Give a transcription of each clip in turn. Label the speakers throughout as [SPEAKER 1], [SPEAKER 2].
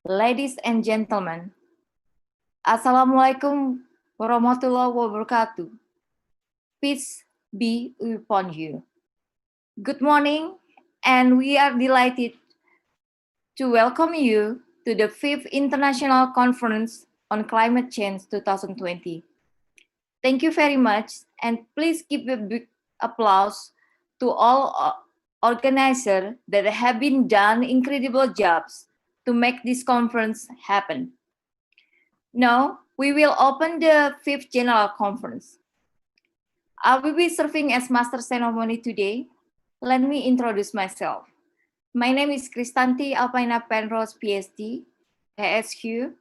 [SPEAKER 1] Ladies and gentlemen, Assalamualaikum warahmatullahi wabarakatuh. Peace be upon you. Good morning, and we are delighted to welcome you to the 5th International Conference on Climate Change 2020. Thank you very much, and please give a big applause to all organizers that have been done incredible jobs to make this conference happen. Now, we will open the 5th General Conference. I will be serving as Master Ceremony today. Let me introduce myself. My name is Kristanti Alpina Penrose, PhD, ASQ.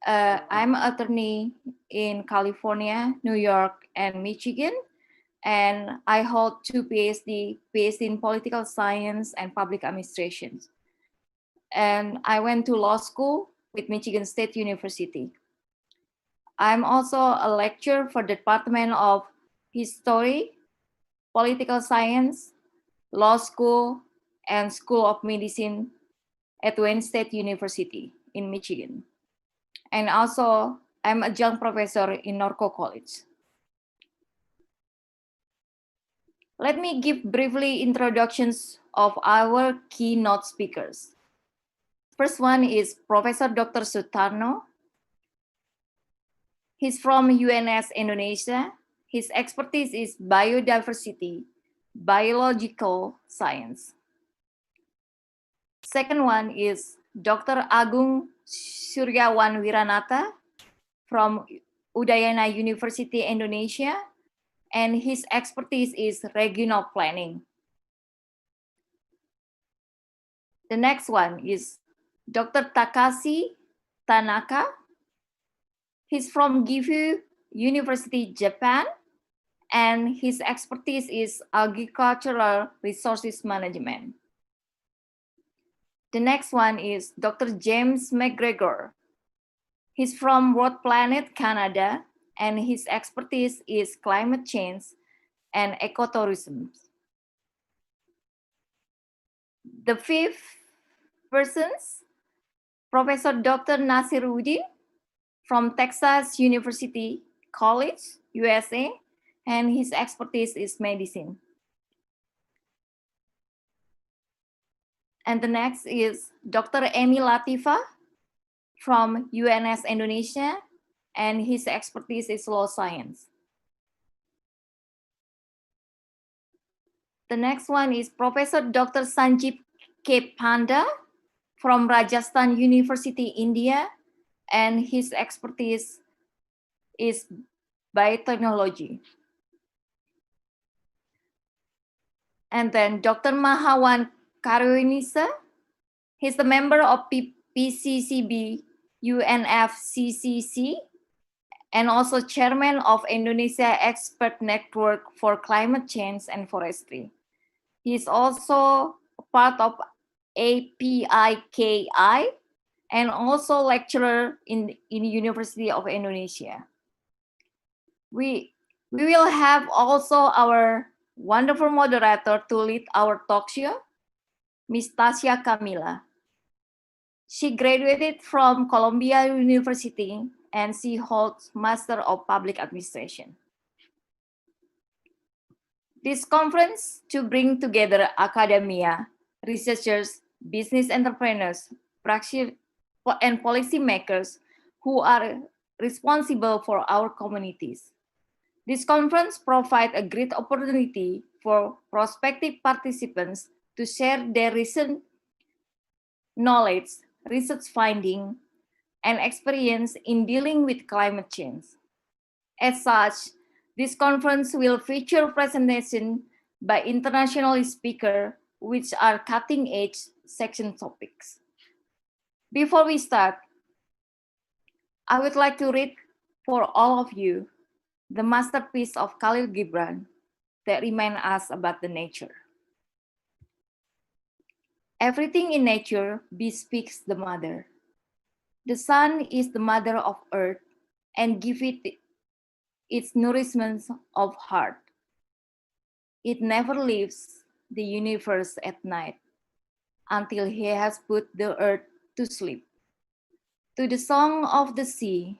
[SPEAKER 1] I'm an attorney in California, New York, and Michigan, and I hold 2 PhD in political science and public administration. And I went to law school with Michigan State University. I'm also a lecturer for the Department of History, Political Science, Law School, and School of Medicine at Wayne State University in Michigan. And also, I'm a adjunct professor in Norco College. Let me give briefly introductions of our keynote speakers. First one is Professor Dr. Sutarno. He's from UNS Indonesia. His expertise is biodiversity, biological science. Second one is Dr. Agung Suryawan Wiranata from Udayana University, Indonesia, and his expertise is regional planning. The next one is Dr. Takashi Tanaka. He's from Gifu University, Japan, and his expertise is agricultural resources management. The next one is Dr. James McGregor. He's from World Planet, Canada, and his expertise is climate change and ecotourism. The fifth persons, Professor Dr. Nasiruddin from Texas University College, USA, and his expertise is medicine. And the next is Dr. Emi Latifa from UNS Indonesia, and his expertise is law science. The next one is Professor Dr. Sanjeev K. Panda from Rajasthan University, India, and his expertise is biotechnology. And then Dr. Mahawan Karuinisa, he's the member of PCCB UNFCCC and also chairman of Indonesia Expert Network for Climate Change and Forestry. He's also part of APIKI and also lecturer in University of Indonesia. We will have also our wonderful moderator to lead our talk show, Ms. Tasya Kamila. She graduated from Columbia University and she holds Master of Public Administration. This conference to bring together academia, researchers, business entrepreneurs, and policymakers who are responsible for our communities. This conference provides a great opportunity for prospective participants to share their recent knowledge, research finding, and experience in dealing with climate change. As such, this conference will feature presentation by international speakers which are cutting-edge section topics. Before we start, I would like to read for all of you the masterpiece of Khalil Gibran that reminds us about the nature. Everything in nature bespeaks the mother. The sun is the mother of earth and gives it its nourishment of heart. It never leaves the universe at night until he has put the earth to sleep. to the song of the sea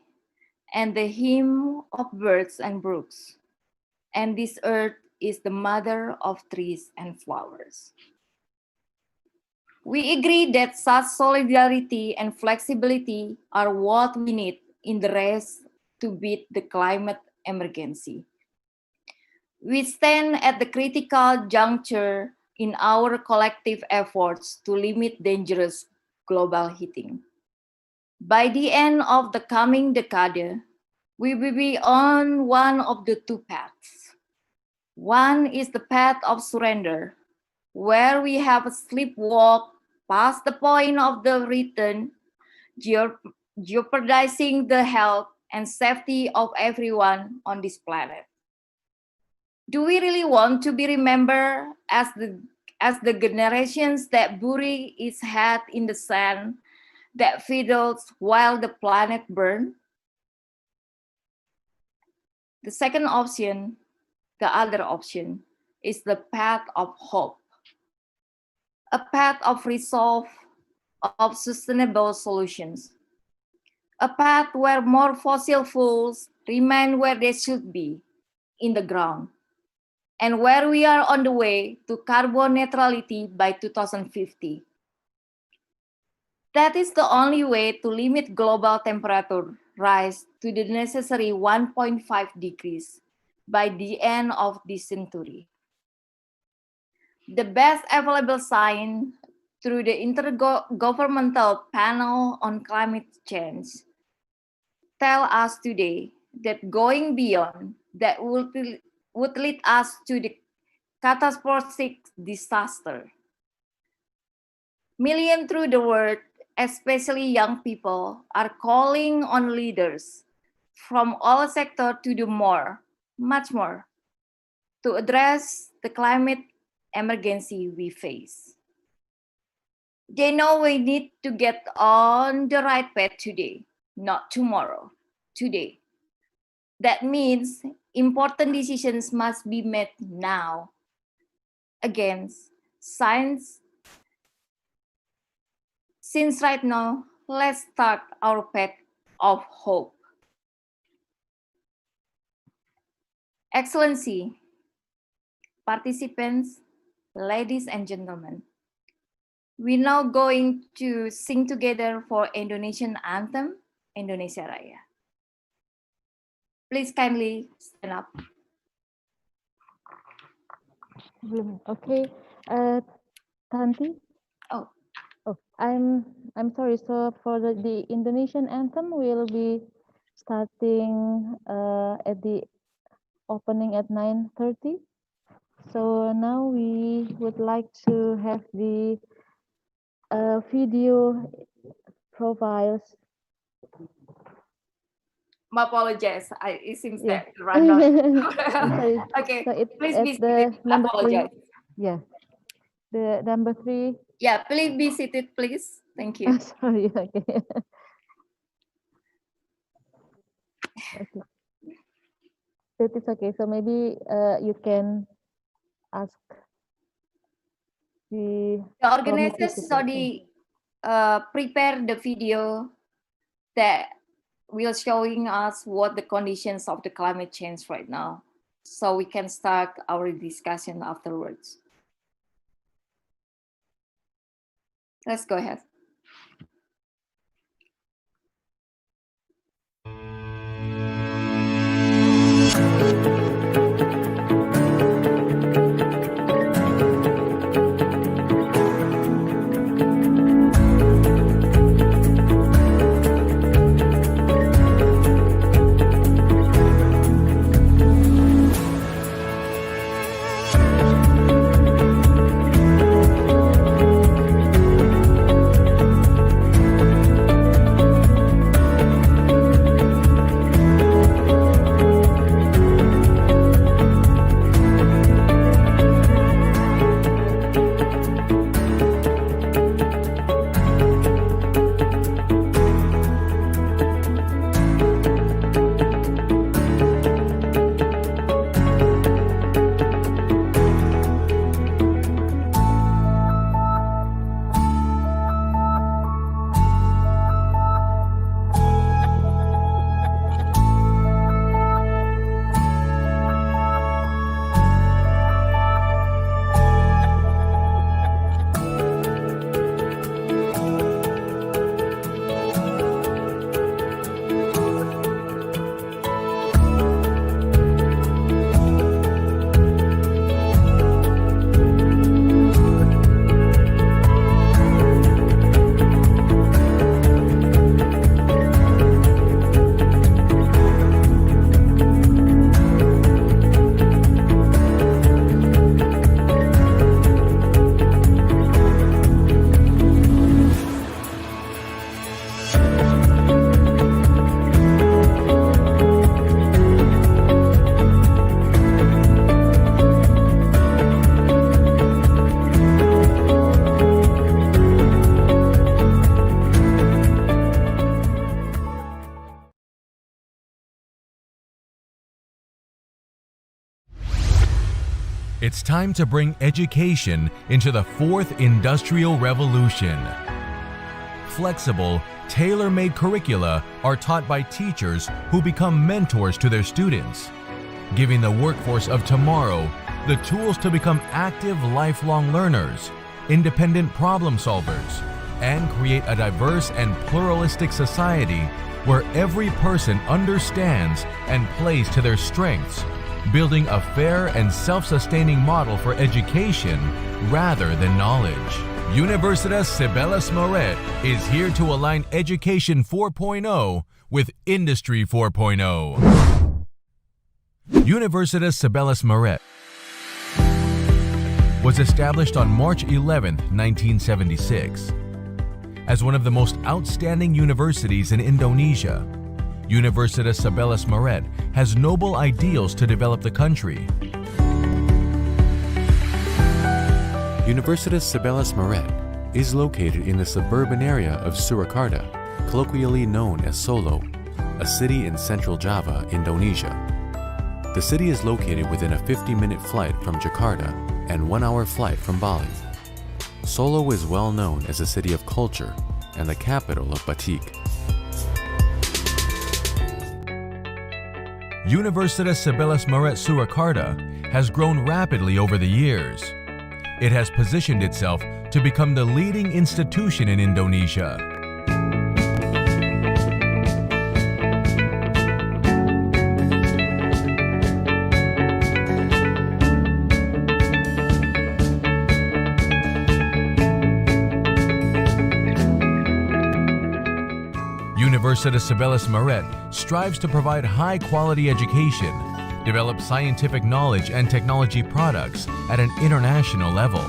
[SPEAKER 1] and the hymn of birds and brooks. And this earth is the mother of trees and flowers. We agree that such solidarity and flexibility are what we need in the race to beat the climate emergency. We stand at the critical juncture in our collective efforts to limit dangerous global heating. By the end of the coming decade, we will be on one of the two paths. One is the path of surrender, where we have sleepwalked past the point of the return, jeopardizing the health and safety of everyone on this planet. Do we really want to be remembered as the generations that bury its head in the sand, that fiddles while the planet burns? The second option, the other option, is the path of hope. A path of resolve, of sustainable solutions. A path where more fossil fuels remain where they should be, in the ground, and where we are on the way to carbon neutrality by 2050. That is the only way to limit global temperature rise to the necessary 1.5 degrees by the end of this century. The best available science through the Intergovernmental Panel on Climate Change tell us today that going beyond that would lead us to the catastrophic disaster. Millions through the world, especially young people, are calling on leaders from all sectors to do more, much more, to address the climate emergency we face. They know we need to get on the right path today, not tomorrow, today. That means important decisions must be made now. Against science. Since right now, let's start our path of hope. Excellency, participants, ladies and gentlemen, we're now going to sing together for Indonesian anthem, Indonesia Raya. Please kindly stand up.
[SPEAKER 2] Okay, Tanti.
[SPEAKER 1] Oh,
[SPEAKER 2] I'm sorry. So for the Indonesian anthem, we'll be starting at the opening at 9:30. So now we would like to have the video profiles.
[SPEAKER 1] I apologize. It seems
[SPEAKER 2] Yeah.
[SPEAKER 1] that random.
[SPEAKER 2] Sorry.
[SPEAKER 1] Okay,
[SPEAKER 2] So it's
[SPEAKER 1] please
[SPEAKER 2] at
[SPEAKER 1] be
[SPEAKER 2] the
[SPEAKER 1] seated.
[SPEAKER 2] number
[SPEAKER 1] Apologize.
[SPEAKER 2] 3. Yeah. The number 3.
[SPEAKER 1] Yeah, please be seated, please. Thank you.
[SPEAKER 2] Sorry. Okay. Okay. It is okay. So maybe you can ask the
[SPEAKER 1] organizers already prepare the video that will showing us what the conditions of the climate change right now, so we can start our discussion afterwards. Let's go ahead.
[SPEAKER 3] It's time to bring education into the fourth industrial revolution. Flexible, tailor-made curricula are taught by teachers who become mentors to their students, giving the workforce of tomorrow the tools to become active lifelong learners, independent problem solvers, and create a diverse and pluralistic society where every person understands and plays to their strengths, building a fair and self-sustaining model for education rather than knowledge. Universitas Sibeles Moret is here to align Education 4.0 with Industry 4.0. Universitas Sibeles Moret was established on March 11, 1976. As one of the most outstanding universities in Indonesia, Universitas Sibeles Moret has noble ideals to develop the country.
[SPEAKER 4] Universitas Sibeles Moret is located in the suburban area of Surakarta, colloquially known as Solo, a city in central Java, Indonesia. The city is located within a 50-minute flight from Jakarta and 1-hour flight from Bali. Solo is well known as a city of culture and the capital of batik.
[SPEAKER 3] Universitas Sibeles Moret Surakarta has grown rapidly over the years. It has positioned itself to become the leading institution in Indonesia. Universitas Sibeles Moret strives to provide high-quality education, develop scientific knowledge and technology products at an international level.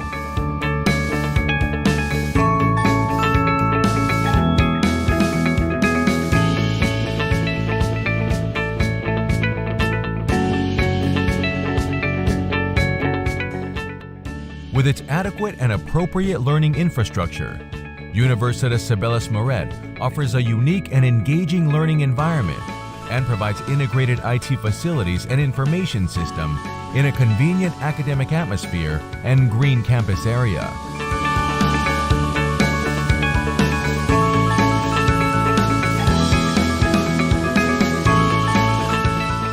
[SPEAKER 3] With its adequate and appropriate learning infrastructure, Universitas Sibeles Moret offers a unique and engaging learning environment and provides integrated IT facilities and information system in a convenient academic atmosphere and green campus area.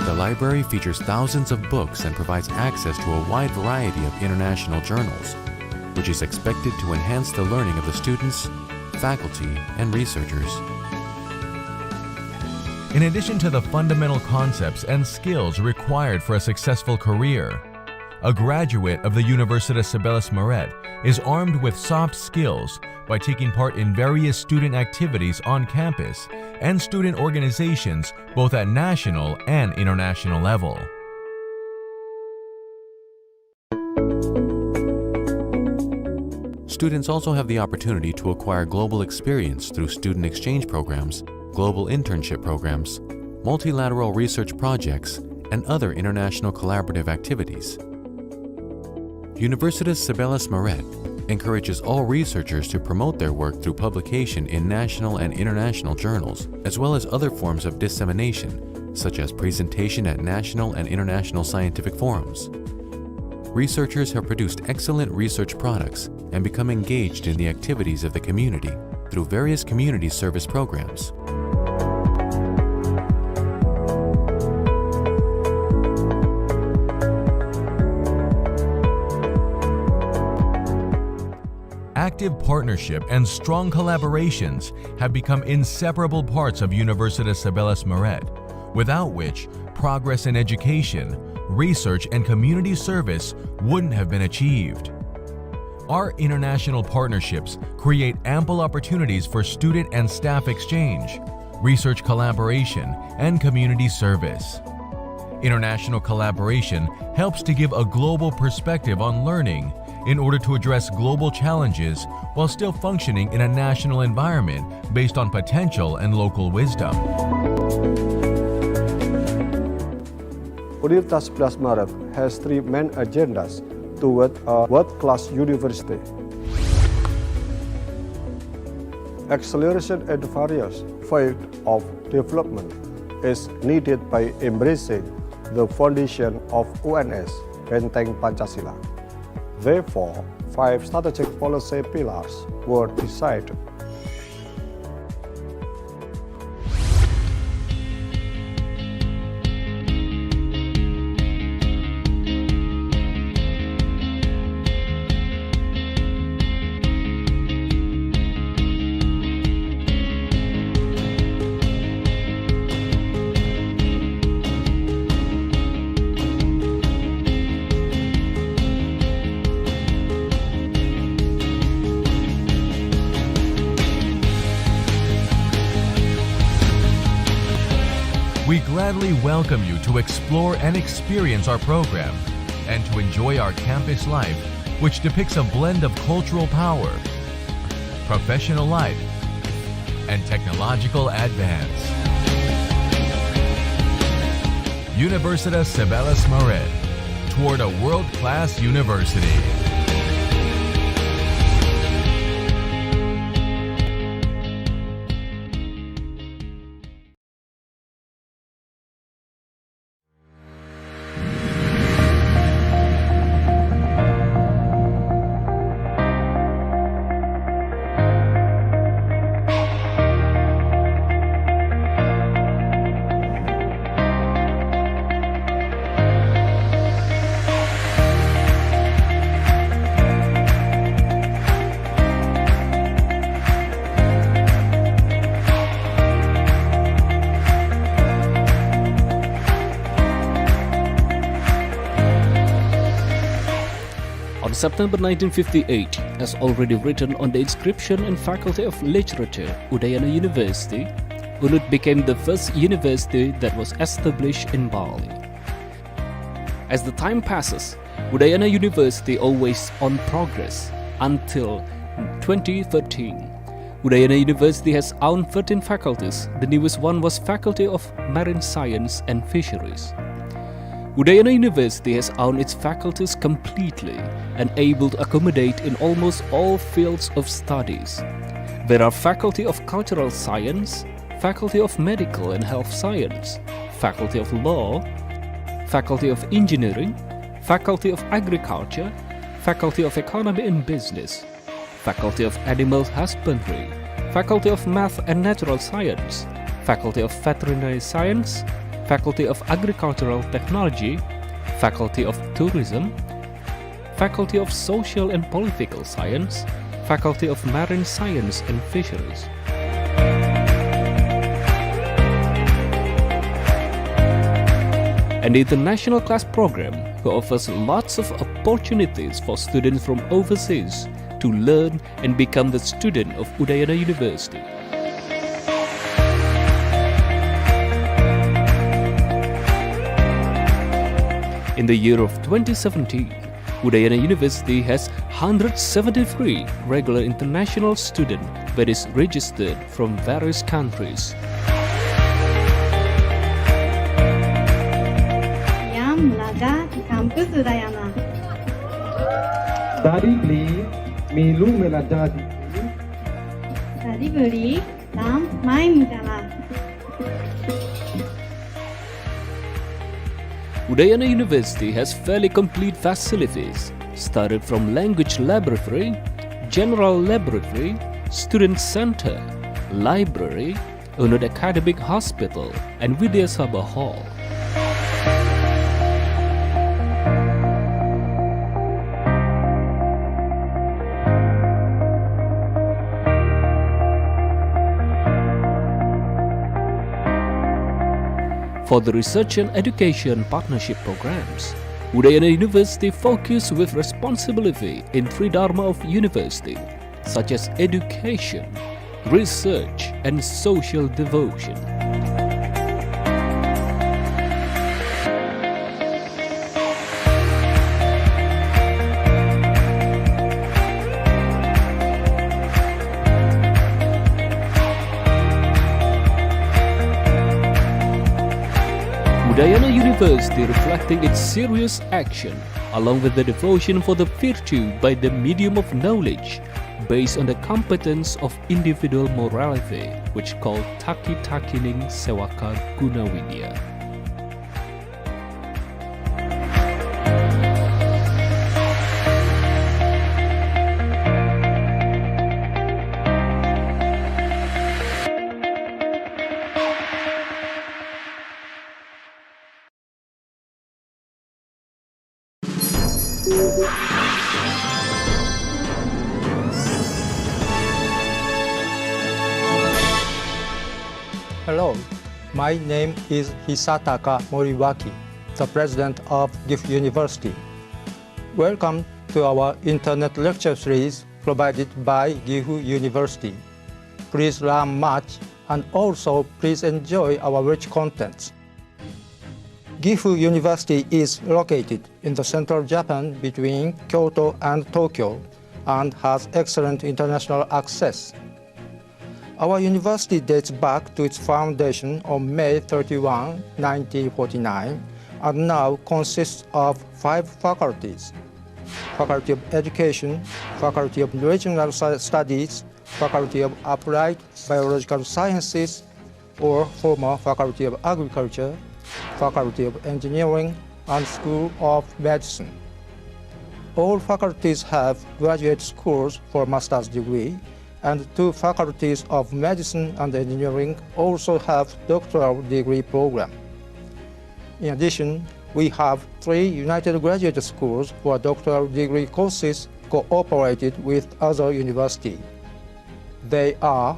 [SPEAKER 4] The library features thousands of books and provides access to a wide variety of international journals, which is expected to enhance the learning of the students, faculty, and researchers.
[SPEAKER 3] In addition to the fundamental concepts and skills required for a successful career, a graduate of the Universitas Sibeles Moret is armed with soft skills by taking part in various student activities on campus and student organizations both at national and international level.
[SPEAKER 4] Students also have the opportunity to acquire global experience through student exchange programs, global internship programs, multilateral research projects, and other international collaborative activities. Universitas Sibeles Moret encourages all researchers to promote their work through publication in national and international journals, as well as other forms of dissemination, such as presentation at national and international scientific forums. Researchers have produced excellent research products and become engaged in the activities of the community through various community service programs.
[SPEAKER 3] Active partnership and strong collaborations have become inseparable parts of Universitas Sibeles Moret, without which progress in education, research, and community service wouldn't have been achieved. Our international partnerships create ample opportunities for student and staff exchange, research collaboration, and community service. International collaboration helps to give a global perspective on learning in order to address global challenges while still functioning in a national environment based on potential and local wisdom.
[SPEAKER 5] Universitas Sibeles Moret has three main agendas toward a world-class university. Acceleration at various fields of development is needed by embracing the foundation of UNS Benteng Pancasila. Therefore, 5 strategic policy pillars were decided.
[SPEAKER 3] We gladly welcome you to explore and experience our program and to enjoy our campus life, which depicts a blend of cultural power, professional life, and technological advance. Universitas Sibeles Maret, toward a world-class university.
[SPEAKER 6] On September 1958, as already written on the inscription in Faculty of Literature, Udayana University, UNUD became the first university that was established in Bali. As the time passes, Udayana University always on progress until 2013. Udayana University has owned 13 faculties. The newest one was Faculty of Marine Science and Fisheries. Udayana University has owned its faculties completely and able to accommodate in almost all fields of studies. There are Faculty of Cultural Science, Faculty of Medical and Health Science, Faculty of Law, Faculty of Engineering, Faculty of Agriculture, Faculty of Economy and Business, Faculty of Animal Husbandry, Faculty of Math and Natural Science, Faculty of Veterinary Science, Faculty of Agricultural Technology, Faculty of Tourism, Faculty of Social and Political Science, Faculty of Marine Science and Fisheries. And the International Class Program, who offers lots of opportunities for students from overseas to learn and become the student of Udayana University. In the year of 2017, Udayana University has 173 regular international students that is registered from various countries.
[SPEAKER 7] Yang belajar di kampus Udayana.
[SPEAKER 8] Dari beli, milu belajar di
[SPEAKER 7] Tadi beli dan main jalan.
[SPEAKER 6] Udayana University has fairly complete facilities, started from language laboratory, general laboratory, student center, library, UNUD Academic Hospital, and Widya Sabha Hall. For the research and education partnership programs, Udayana University focus with responsibility in three dharma of university, such as education, research, and social devotion. Udayana University reflecting its serious action along with the devotion for the virtue by the medium of knowledge based on the competence of individual morality, which called Taki Takining Sewaka Gunawidya.
[SPEAKER 9] Hello, my name is Hisataka Moriwaki, the president of Gifu University. Welcome to our internet lecture series provided by Gifu University. Please learn much and also please enjoy our rich contents. Gifu University is located in the central Japan between Kyoto and Tokyo and has excellent international access. Our university dates back to its foundation on May 31, 1949, and now consists of 5 faculties: Faculty of Education, Faculty of Regional Studies, Faculty of Applied Biological Sciences, or former Faculty of Agriculture, Faculty of Engineering, and School of Medicine. All faculties have graduate schools for master's degree, and 2 faculties of medicine and engineering also have doctoral degree program. In addition, we have 3 United Graduate Schools for doctoral degree courses cooperated with other universities. They are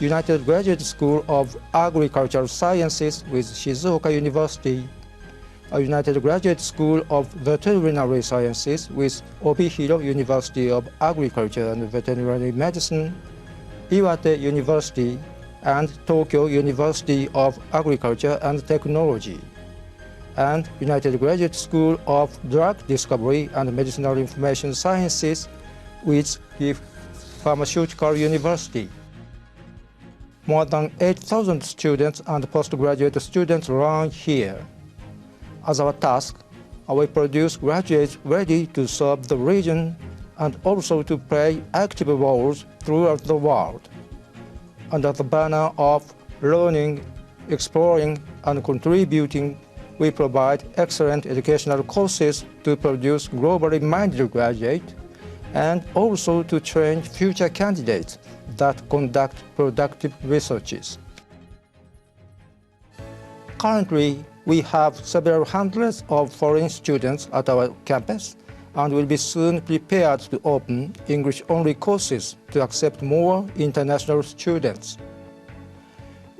[SPEAKER 9] United Graduate School of Agricultural Sciences with Shizuoka University, a United Graduate School of Veterinary Sciences with Obihiro University of Agriculture and Veterinary Medicine, Iwate University, and Tokyo University of Agriculture and Technology, and United Graduate School of Drug Discovery and Medicinal Information Sciences with Gifu Pharmaceutical University. More than 8,000 students and postgraduate students learn here. As our task, we produce graduates ready to serve the region and also to play active roles throughout the world. Under the banner of learning, exploring, and contributing, we provide excellent educational courses to produce globally minded graduates and also to train future candidates that conduct productive researches. Currently, we have several hundreds of foreign students at our campus and will be soon prepared to open English-only courses to accept more international students.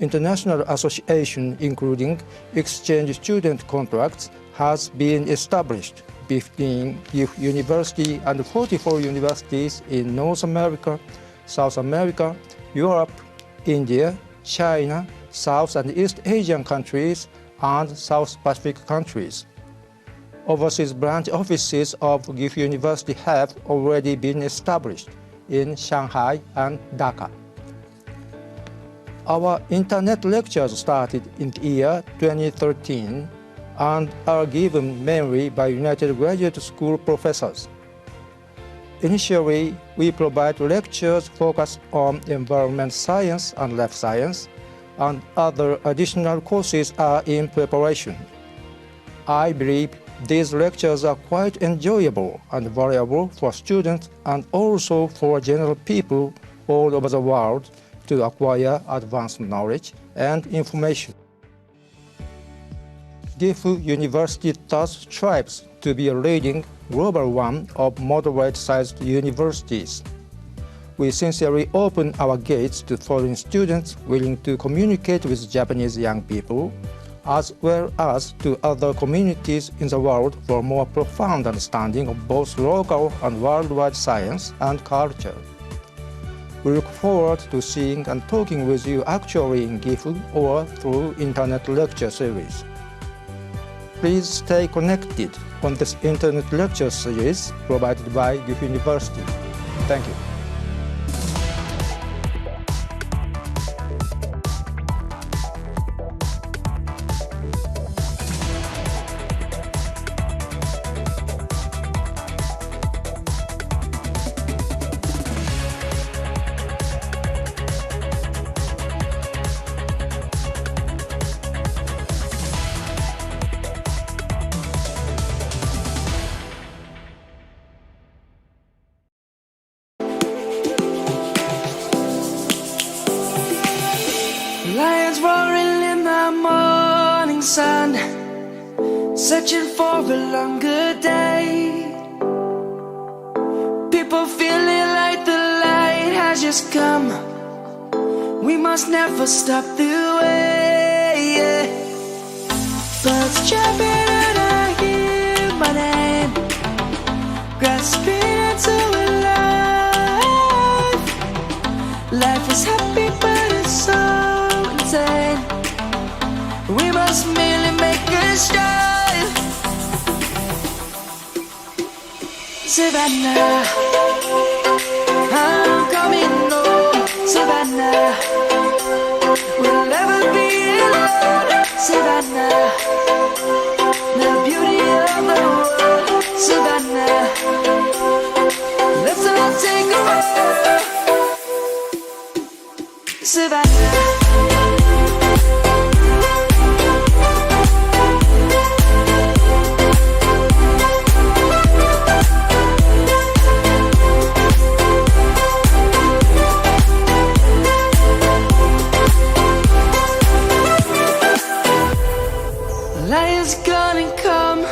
[SPEAKER 9] International association, including exchange student contracts, has been established between Gifu University and 44 universities in North America, South America, Europe, India, China, South and East Asian countries, and South Pacific countries. Overseas branch offices of Gifu University have already been established in Shanghai and Dhaka. Our internet lectures started in the year 2013 and are given mainly by United Graduate School professors. Initially, we provide lectures focused on environment science and life science, and other additional courses are in preparation. I believe these lectures are quite enjoyable and valuable for students and also for general people all over the world to acquire advanced knowledge and information. Gifu University thus strives to be a leading global one of moderate-sized universities. We sincerely open our gates to foreign students willing to communicate with Japanese young people, as well as to other communities in the world for more profound understanding of both local and worldwide science and culture. We look forward to seeing and talking with you actually in Gifu or through internet lecture series. Please stay connected on this internet lecture series provided by Gifu University. Thank you.
[SPEAKER 10] Lions roaring in the morning sun, searching for a longer day. People feeling like the light has just come. We we must never stop the way. Birds jumping and I hear my name, grasping into life. Life is happy but it's so insane. We must merely make a strive. Savannah, I'm coming home. Savannah, we'll never be alone. Savannah, the beauty of the world. Savannah, let's all take a ride. Savannah. Lion's gonna come.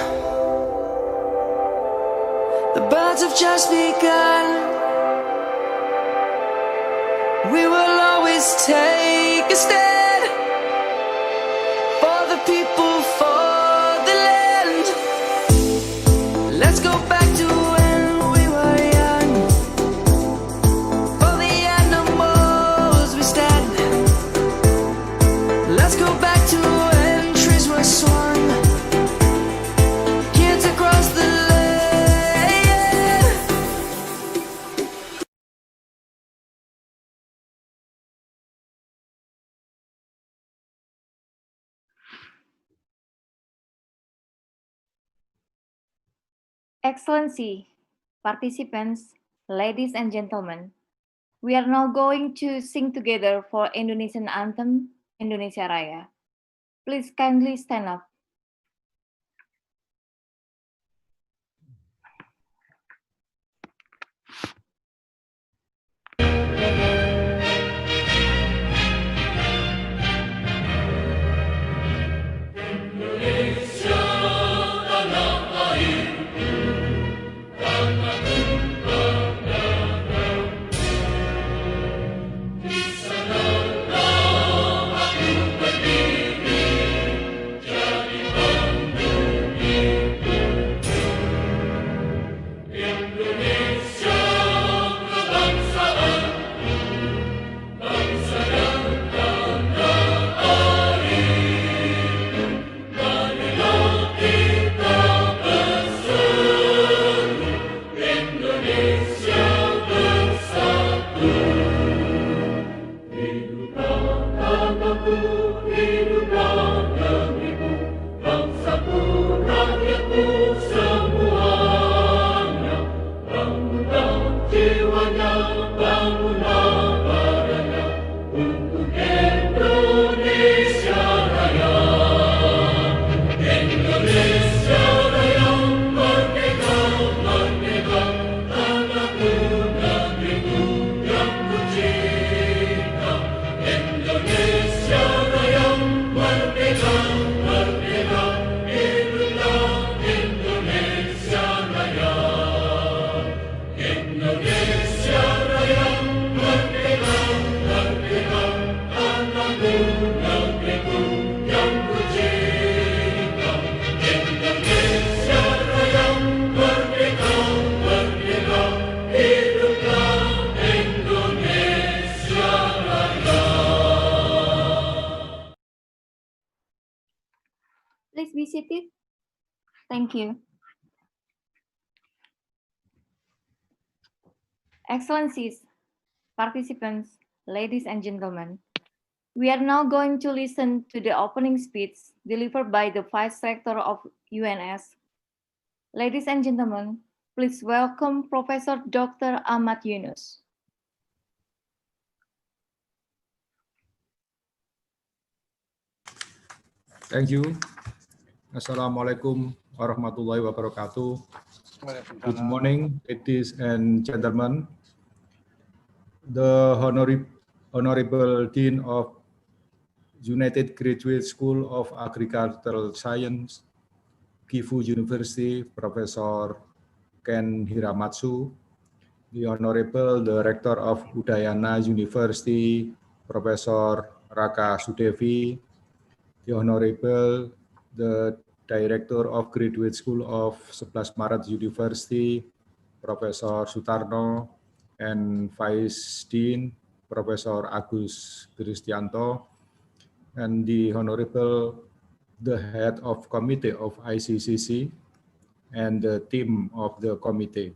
[SPEAKER 10] The birds have just begun. We will always take a stand for the people, for the land. Let's go back to when we were young. For the animals we stand. Let's go back to when trees were swung. Kids across the land.
[SPEAKER 1] Excellency, participants, ladies and gentlemen, we are now going to sing together for Indonesian anthem, Indonesia Raya. Please kindly stand up. Please be seated. Thank you. Excellencies, participants, ladies and gentlemen, we are now going to listen to the opening speech delivered by the Vice Rector of UNS. Ladies and gentlemen, please welcome Professor Dr. Ahmad Yunus.
[SPEAKER 11] Thank you. Assalamualaikum warahmatullahi wabarakatuh. Good morning, ladies and gentlemen. The Honorable Dean of United Graduate School of Agricultural Science, Gifu University, Professor Ken Hiramatsu, the Honorable Director of Udayana University, Professor Raka Sudevi, the Honorable, the Director of Graduate School of 11 Maret University, Professor Sutarno, and Vice Dean, Professor Agus Kristianto, and the Honorable, the Head of Committee of ICCC, and the team of the committee.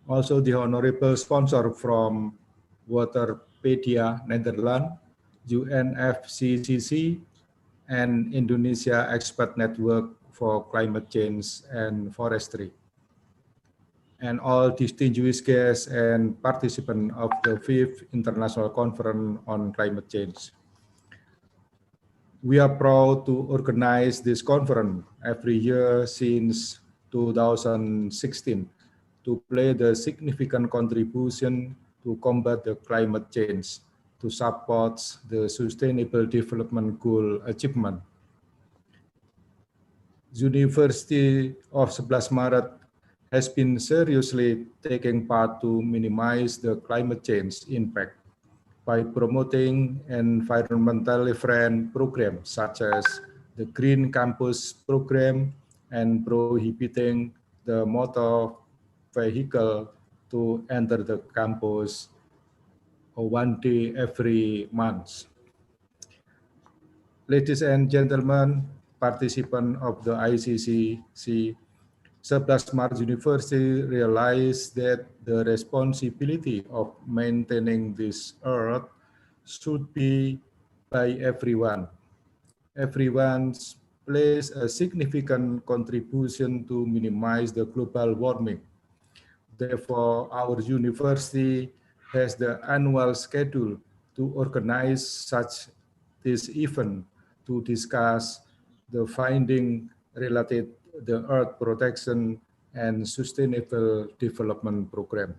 [SPEAKER 11] Also the Honorable sponsor from Waterpedia Netherlands, UNFCCC, and Indonesia Expert Network for Climate Change and Forestry, and all distinguished guests and participants of the 5th International Conference on Climate Change. We are proud to organize this conference every year since 2016 to play the significant contribution to combat the climate change, to support the Sustainable Development Goal achievement. University of 11 Maret has been seriously taking part to minimize the climate change impact by promoting environmentally friendly programs such as the Green Campus program and prohibiting the motor vehicle to enter the campus 1 day every month. Ladies and gentlemen, participants of the ICCC, 11 Maret University realized that the responsibility of maintaining this earth should be by everyone. Everyone plays a significant contribution to minimize the global warming. Therefore, our university has the annual schedule to organize such this event to discuss the finding related the earth protection and sustainable development program.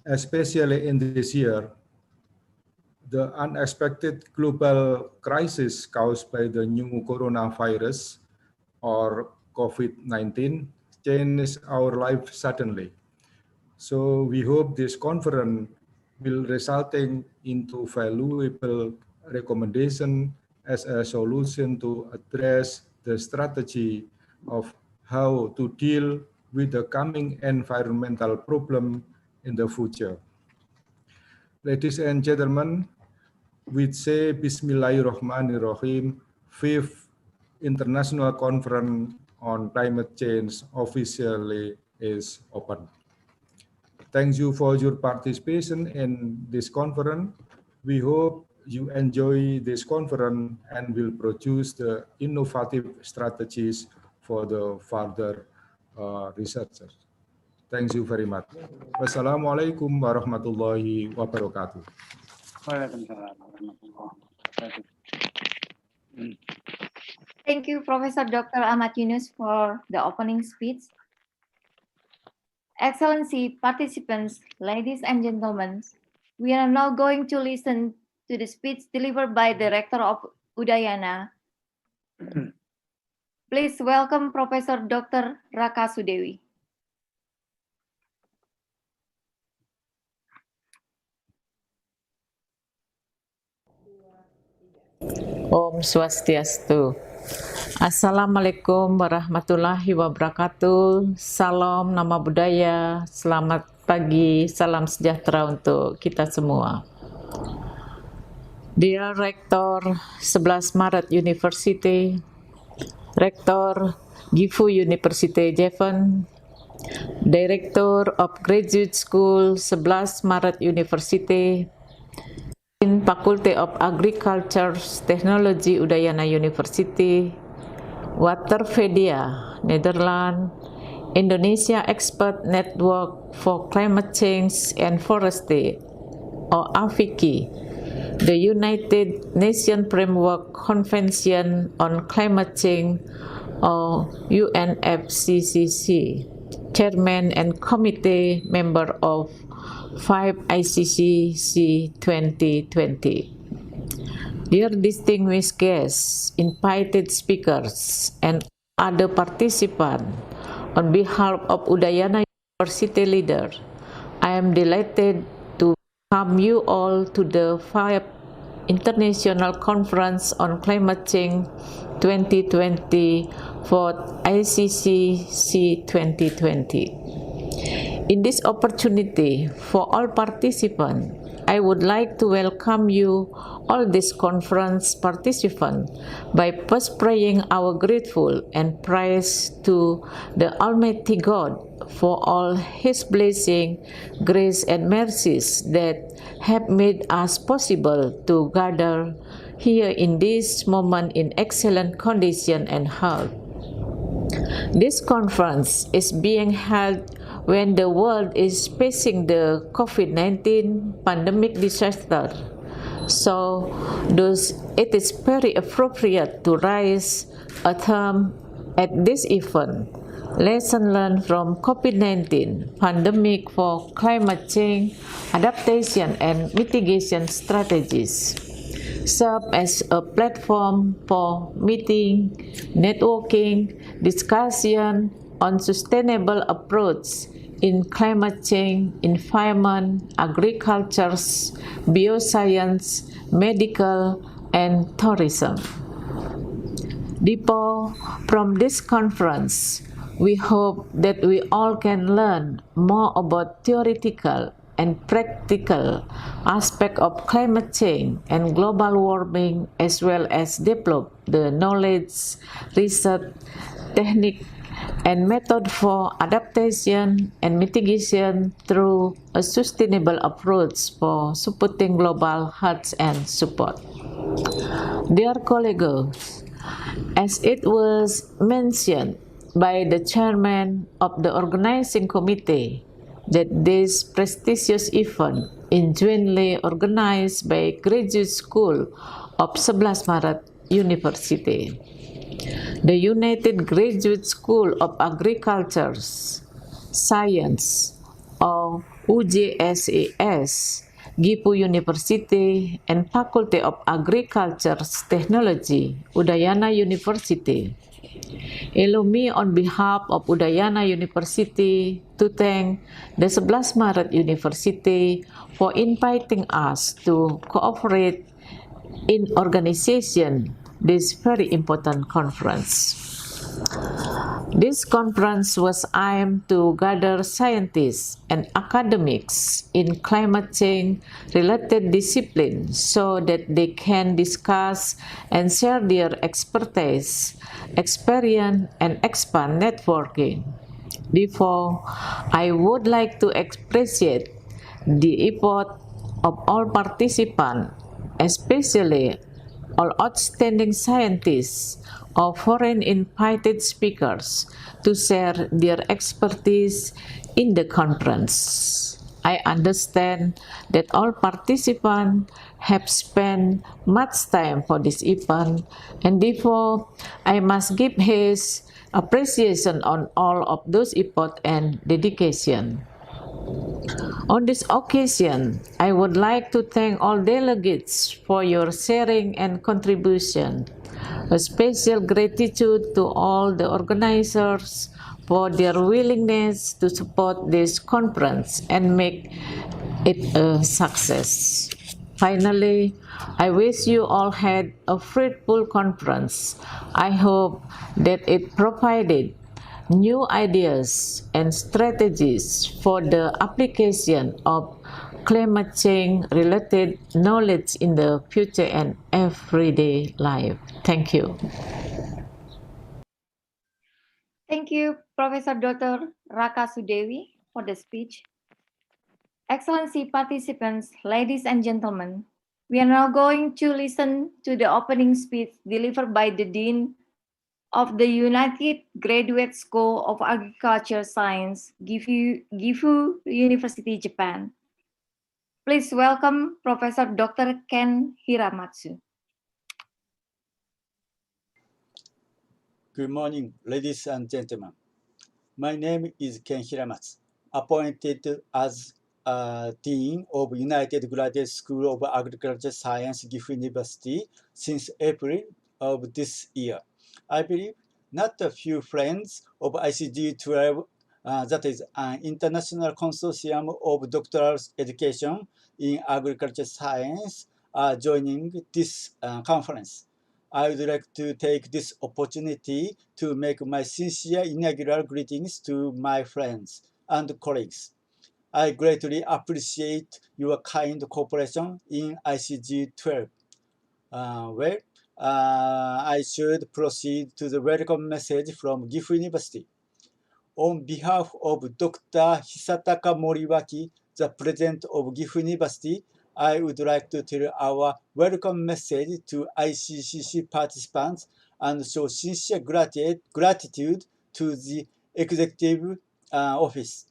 [SPEAKER 11] Especially in this year, the unexpected global crisis caused by the new coronavirus or COVID-19 changed our life suddenly. So we hope this conference will resulting into valuable recommendation as a solution to address the strategy of how to deal with the coming environmental problem in the future. Ladies and gentlemen, we say Bismillahirrahmanirrahim, 5th International Conference on Climate Change officially is open. Thank you for your participation in this conference. We hope you enjoy this conference and will produce the innovative strategies for the further researchers. Thank you very much. Wassalamualaikum warahmatullahi wabarakatuh.
[SPEAKER 1] Thank you, Professor Dr. Ahmad Yunus, for the opening speech. Excellency, participants, ladies and gentlemen, we are now going to listen to the speech delivered by the Rector of Udayana. Please welcome Professor Dr. Raka Sudewi.
[SPEAKER 12] Om Swastiastu. Assalamualaikum warahmatullahi wabarakatuh. Salam nama budaya. Selamat pagi, salam sejahtera untuk kita semua. Dear Rector 11 Maret University, Rector Gifu University Jeven, Director of Graduate School 11 Maret University, in Faculty of Agriculture Technology Udayana University, Waterpedia Netherlands, Indonesia Expert Network for Climate Change and Forestry, or AFICI, the United Nations Framework Convention on Climate Change, or UNFCCC, Chairman and Committee Member of 5 ICCC 2020. Dear distinguished guests, invited speakers, and other participants, on behalf of Udayana University leader, I am delighted to welcome you all to the 5th International Conference on Climate Change 2020 for ICCC 2020. In this opportunity for all participants, I would like to welcome you all this conference participants by first praying our grateful and praise to the Almighty God for all His blessing, grace, and mercies that have made us possible to gather here in this moment in excellent condition and health. This conference is being held when the world is facing the COVID-19 pandemic disaster. So, thus it is very appropriate to raise a theme at this event. Lesson learned from COVID-19 pandemic for climate change, adaptation and mitigation strategies, serve as a platform for meeting, networking, discussion on sustainable approach in climate change, environment, agriculture, bioscience, medical, and tourism. Therefore, from this conference, we hope that we all can learn more about theoretical and practical aspects of climate change and global warming, as well as develop the knowledge, research, technique, and method for adaptation and mitigation through a sustainable approach for supporting global health and support. Dear colleagues, as it was mentioned by the chairman of the organizing committee, that this prestigious event is jointly organized by Graduate School of 11 Maret University, the United Graduate School of Agriculture, Science, or UGSAS, Gifu University, and Faculty of Agriculture Technology, Udayana University. Allow me on behalf of Udayana University to thank the 11 Maret University for inviting us to cooperate in organization this very important conference. This conference was aimed to gather scientists and academics in climate change related disciplines so that they can discuss and share their expertise, experience, and expand networking. Therefore, I would like to appreciate the effort of all participants, especially all outstanding scientists or foreign invited speakers to share their expertise in the conference. I understand that all participants have spent much time for this event, and therefore I must give his appreciation on all of those effort and dedication. On this occasion, I would like to thank all delegates for your sharing and contribution. A special gratitude to all the organizers for their willingness to support this conference and make it a success. Finally, I wish you all had a fruitful conference. I hope that it provided new ideas and strategies for the application of climate change related knowledge in the future and everyday life. Thank you.
[SPEAKER 1] Thank you, Professor Dr. Raka Sudewi, for the speech. Excellency participants, ladies and gentlemen, we are now going to listen to the opening speech delivered by the Dean of the United Graduate School of Agriculture Science, Gifu University, Japan. Please welcome Professor Dr. Ken Hiramatsu.
[SPEAKER 13] Good morning, ladies and gentlemen. My name is Ken Hiramatsu, appointed as Dean of United Graduate School of Agriculture Science, Gifu University since April of this year. I believe not a few friends of ICG 12 that is an international consortium of doctoral education in agriculture science, are joining this conference. I would like to take this opportunity to make my sincere inaugural greetings to my friends and colleagues. I greatly appreciate your kind cooperation in ICG 12. I should proceed to the welcome message from Gifu University. On behalf of Dr. Hisataka Moriwaki, the president of Gifu University, I would like to tell our welcome message to ICCC participants and show sincere gratitude to the executive office.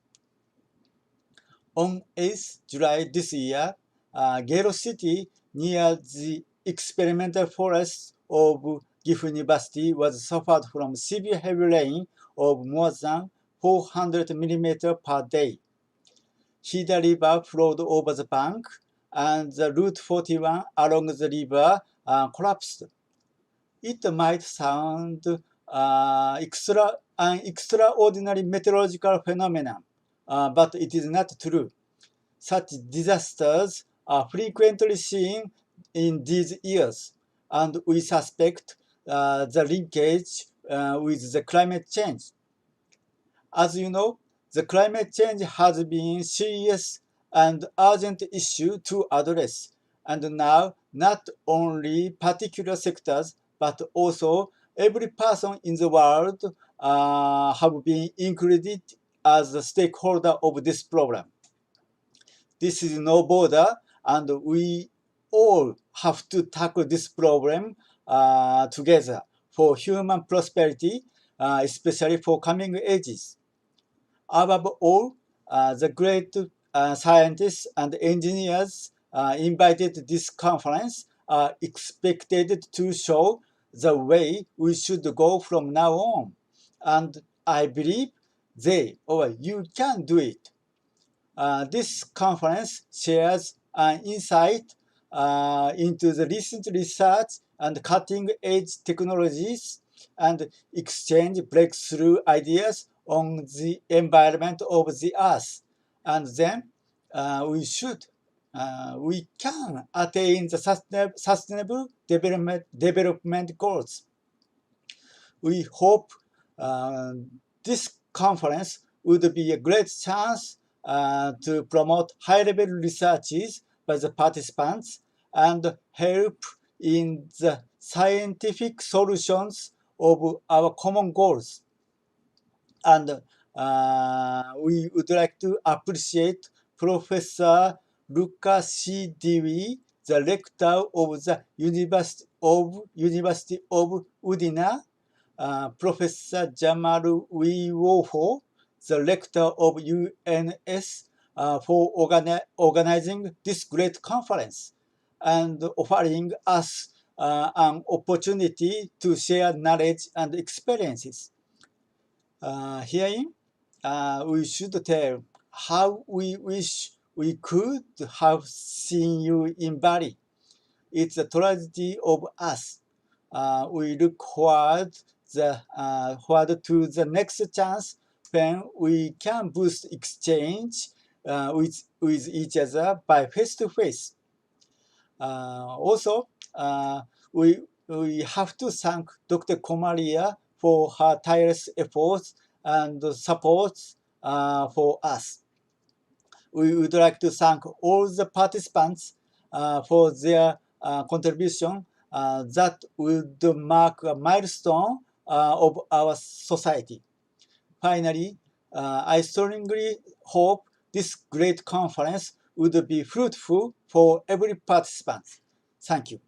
[SPEAKER 13] On 8th July this year, Gero City, near the experimental forest of Gifu University, was suffered from severe heavy rain of more than 400 millimeters per day. Hida River flowed over the bank, and the Route 41 along the river collapsed. It might sound an extraordinary meteorological phenomenon, but it is not true. Such disasters are frequently seen in these years, and we suspect the linkage with the climate change. As you know, the climate change has been a serious and urgent issue to address, and now not only particular sectors, but also every person in the world have been included as a stakeholder of this problem. This is no border, and we all have to tackle this problem together for human prosperity, especially for coming ages. Above all, the great scientists and engineers invited to this conference are expected to show the way we should go from now on. And I believe you can do it. This conference shares an insight into the recent research and cutting-edge technologies and exchange breakthrough ideas on the environment of the Earth. And then we can attain the sustainable development goals. We hope this conference would be a great chance to promote high-level researches by the participants and help in the scientific solutions of our common goals. And we would like to appreciate Professor Luca C. Dewey, the rector of the University of Udine, Professor Jamal Wofo, the rector of UNS, for organizing this great conference and offering us an opportunity to share knowledge and experiences. Herein, we should tell how we wish we could have seen you in Bali. It's a tragedy of us. We look forward to the next chance when we can boost exchange with each other by face-to-face. Also, we have to thank Dr. Komaria for her tireless efforts and support for us. We would like to thank all the participants for their contribution that would mark a milestone of our society. Finally, I strongly hope this great conference would be fruitful for every participant. Thank you.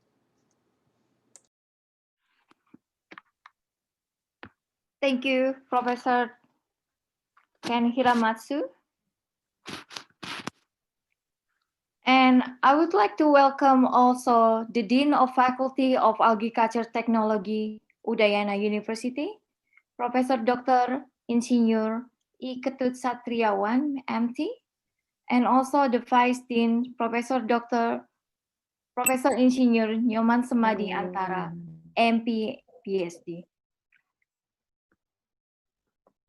[SPEAKER 1] Thank you, Professor Ken Hiramatsu. And I would like to welcome also the Dean of Faculty of Agriculture Technology, Udayana University, Professor Dr. Insinyur I. Ketut Satriawan, MT, and also the Vice Dean, Professor Insinyur Nyoman Semadi Antara, MP, PhD.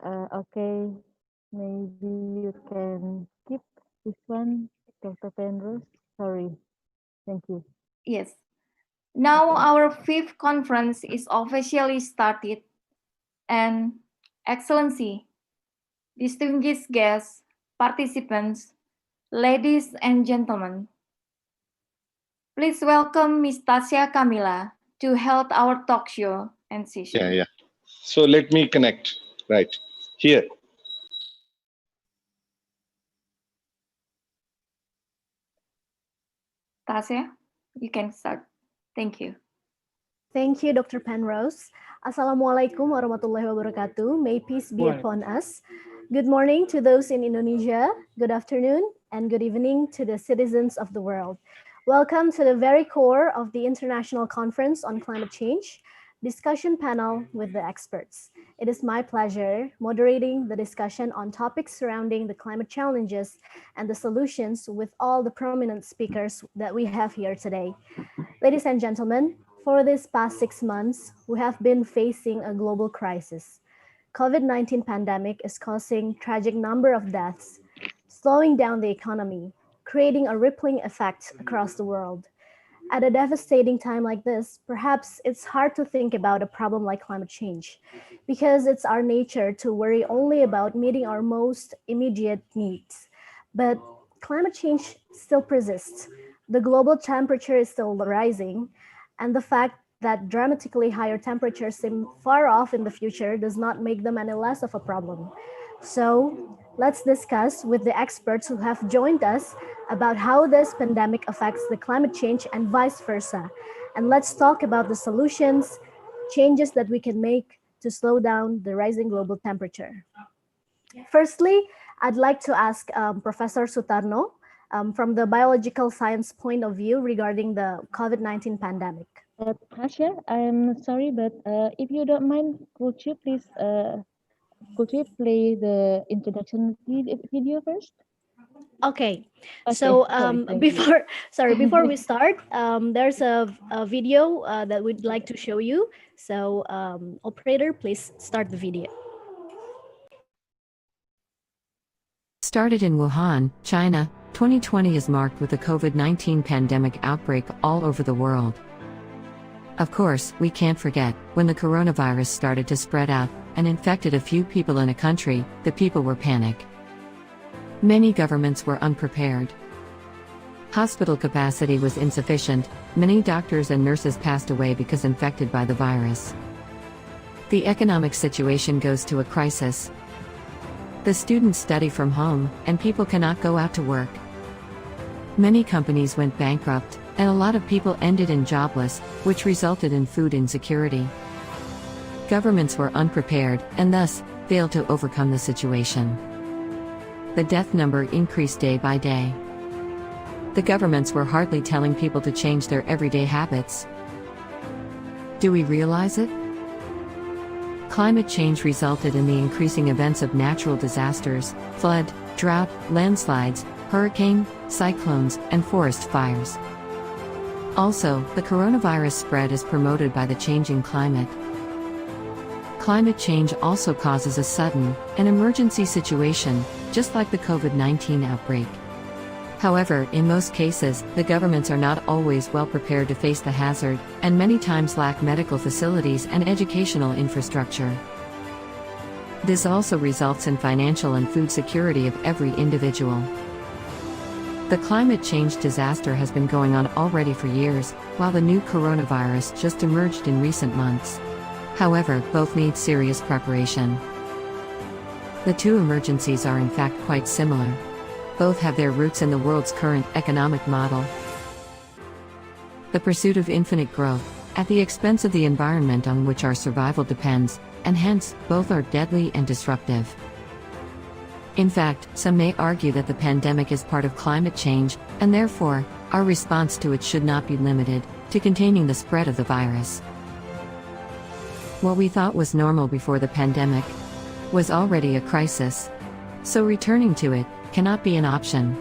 [SPEAKER 2] Okay. Maybe you can skip this one, Dr. Penrose. Sorry. Thank you.
[SPEAKER 1] Yes. Now our fifth conference is officially started, and Excellency, distinguished guests, participants, ladies and gentlemen, please welcome Ms. Tasya Kamila to hold our talk show and session.
[SPEAKER 14] Yeah. So let me connect. Right here.
[SPEAKER 1] Tasya, you can start. Thank you.
[SPEAKER 15] Thank you, Dr. Penrose. Assalamualaikum warahmatullahi wabarakatuh. May peace be upon us. Good morning to those in Indonesia. Good afternoon and good evening to the citizens of the world. Welcome to the very core of the International Conference on Climate Change discussion panel with the experts. It is my pleasure moderating the discussion on topics surrounding the climate challenges and the solutions with all the prominent speakers that we have here today. Ladies and gentlemen, for these past 6 months, we have been facing a global crisis. COVID-19 pandemic is causing tragic number of deaths, slowing down the economy, creating a rippling effect across the world. At a devastating time like this, perhaps it's hard to think about a problem like climate change because it's our nature to worry only about meeting our most immediate needs. But climate change still persists. The global temperature is still rising, and the fact that dramatically higher temperatures seem far off in the future does not make them any less of a problem. So let's discuss with the experts who have joined us about how this pandemic affects the climate change and vice versa. And let's talk about the solutions, changes that we can make to slow down the rising global temperature. Firstly, I'd like to ask Professor Sutarno from the biological science point of view regarding the COVID-19 pandemic.
[SPEAKER 2] Tasya, I'm sorry, but if you don't mind, could you please could you play the introduction video first?
[SPEAKER 15] Okay. So before we start, there's a video that we'd like to show you. So operator, please start the video.
[SPEAKER 16] Started in Wuhan, China, 2020 is marked with a COVID-19 pandemic outbreak all over the world. Of course, we can't forget, when the coronavirus started to spread out and infected a few people in a country, the people were panicked. Many governments were unprepared. Hospital capacity was insufficient, many doctors and nurses passed away because infected by the virus. The economic situation goes to a crisis. The students study from home, and people cannot go out to work. Many companies went bankrupt, and a lot of people ended in jobless, which resulted in food insecurity. Governments were unprepared, and thus, failed to overcome the situation. The death number increased day by day. The governments were hardly telling people to change their everyday habits. Do we realize it? Climate change resulted in the increasing events of natural disasters, flood, drought, landslides, hurricane, cyclones, and forest fires. Also, the coronavirus spread is promoted by the changing climate. Climate change also causes a sudden, an emergency situation, just like the COVID-19 outbreak. However, in most cases, the governments are not always well prepared to face the hazard, and many times lack medical facilities and educational infrastructure. This also results in financial and food security of every individual. The climate change disaster has been going on already for years, while the new coronavirus just emerged in recent months. However, both need serious preparation. The two emergencies are in fact quite similar. Both have their roots in the world's current economic model. The pursuit of infinite growth, at the expense of the environment on which our survival depends, and hence, both are deadly and disruptive. In fact, some may argue that the pandemic is part of climate change, and therefore, our response to it should not be limited to containing the spread of the virus. What we thought was normal before the pandemic was already a crisis. So returning to it cannot be an option.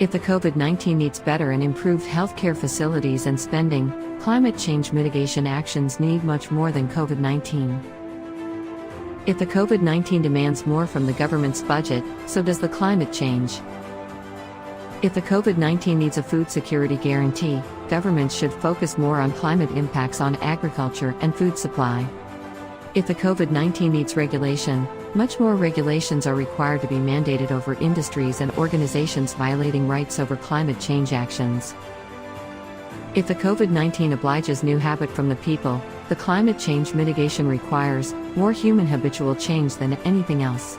[SPEAKER 16] If the COVID-19 needs better and improved healthcare facilities and spending, climate change mitigation actions need much more than COVID-19. If the COVID-19 demands more from the government's budget, so does the climate change. If the COVID-19 needs a food security guarantee, governments should focus more on climate impacts on agriculture and food supply. If the COVID-19 needs regulation, much more regulations are required to be mandated over industries and organizations violating rights over climate change actions. If the COVID-19 obliges new habit from the people, the climate change mitigation requires more human habitual change than anything else.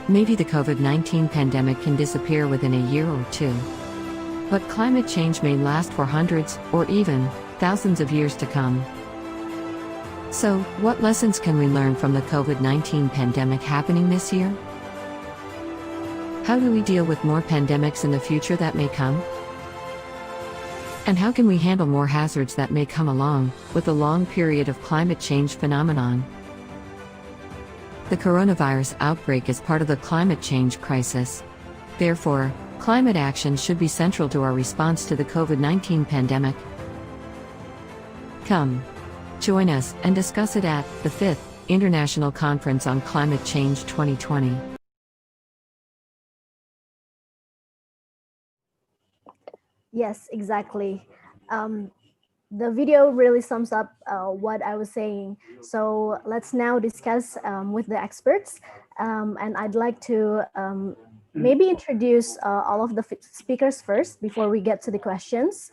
[SPEAKER 16] Maybe the COVID-19 pandemic can disappear within a year or two. But climate change may last for hundreds, or even thousands of years to come. So, what lessons can we learn from the COVID-19 pandemic happening this year? How do we deal with more pandemics in the future that may come? And how can we handle more hazards that may come along with the long period of climate change phenomenon? The coronavirus outbreak is part of the climate change crisis. Therefore, climate action should be central to our response to the COVID-19 pandemic. Come, join us and discuss it at the 5th International Conference on Climate Change 2020.
[SPEAKER 15] Yes, exactly. The video really sums up what I was saying. So let's now discuss with the experts. And I'd like to maybe introduce all of the speakers first before we get to the questions.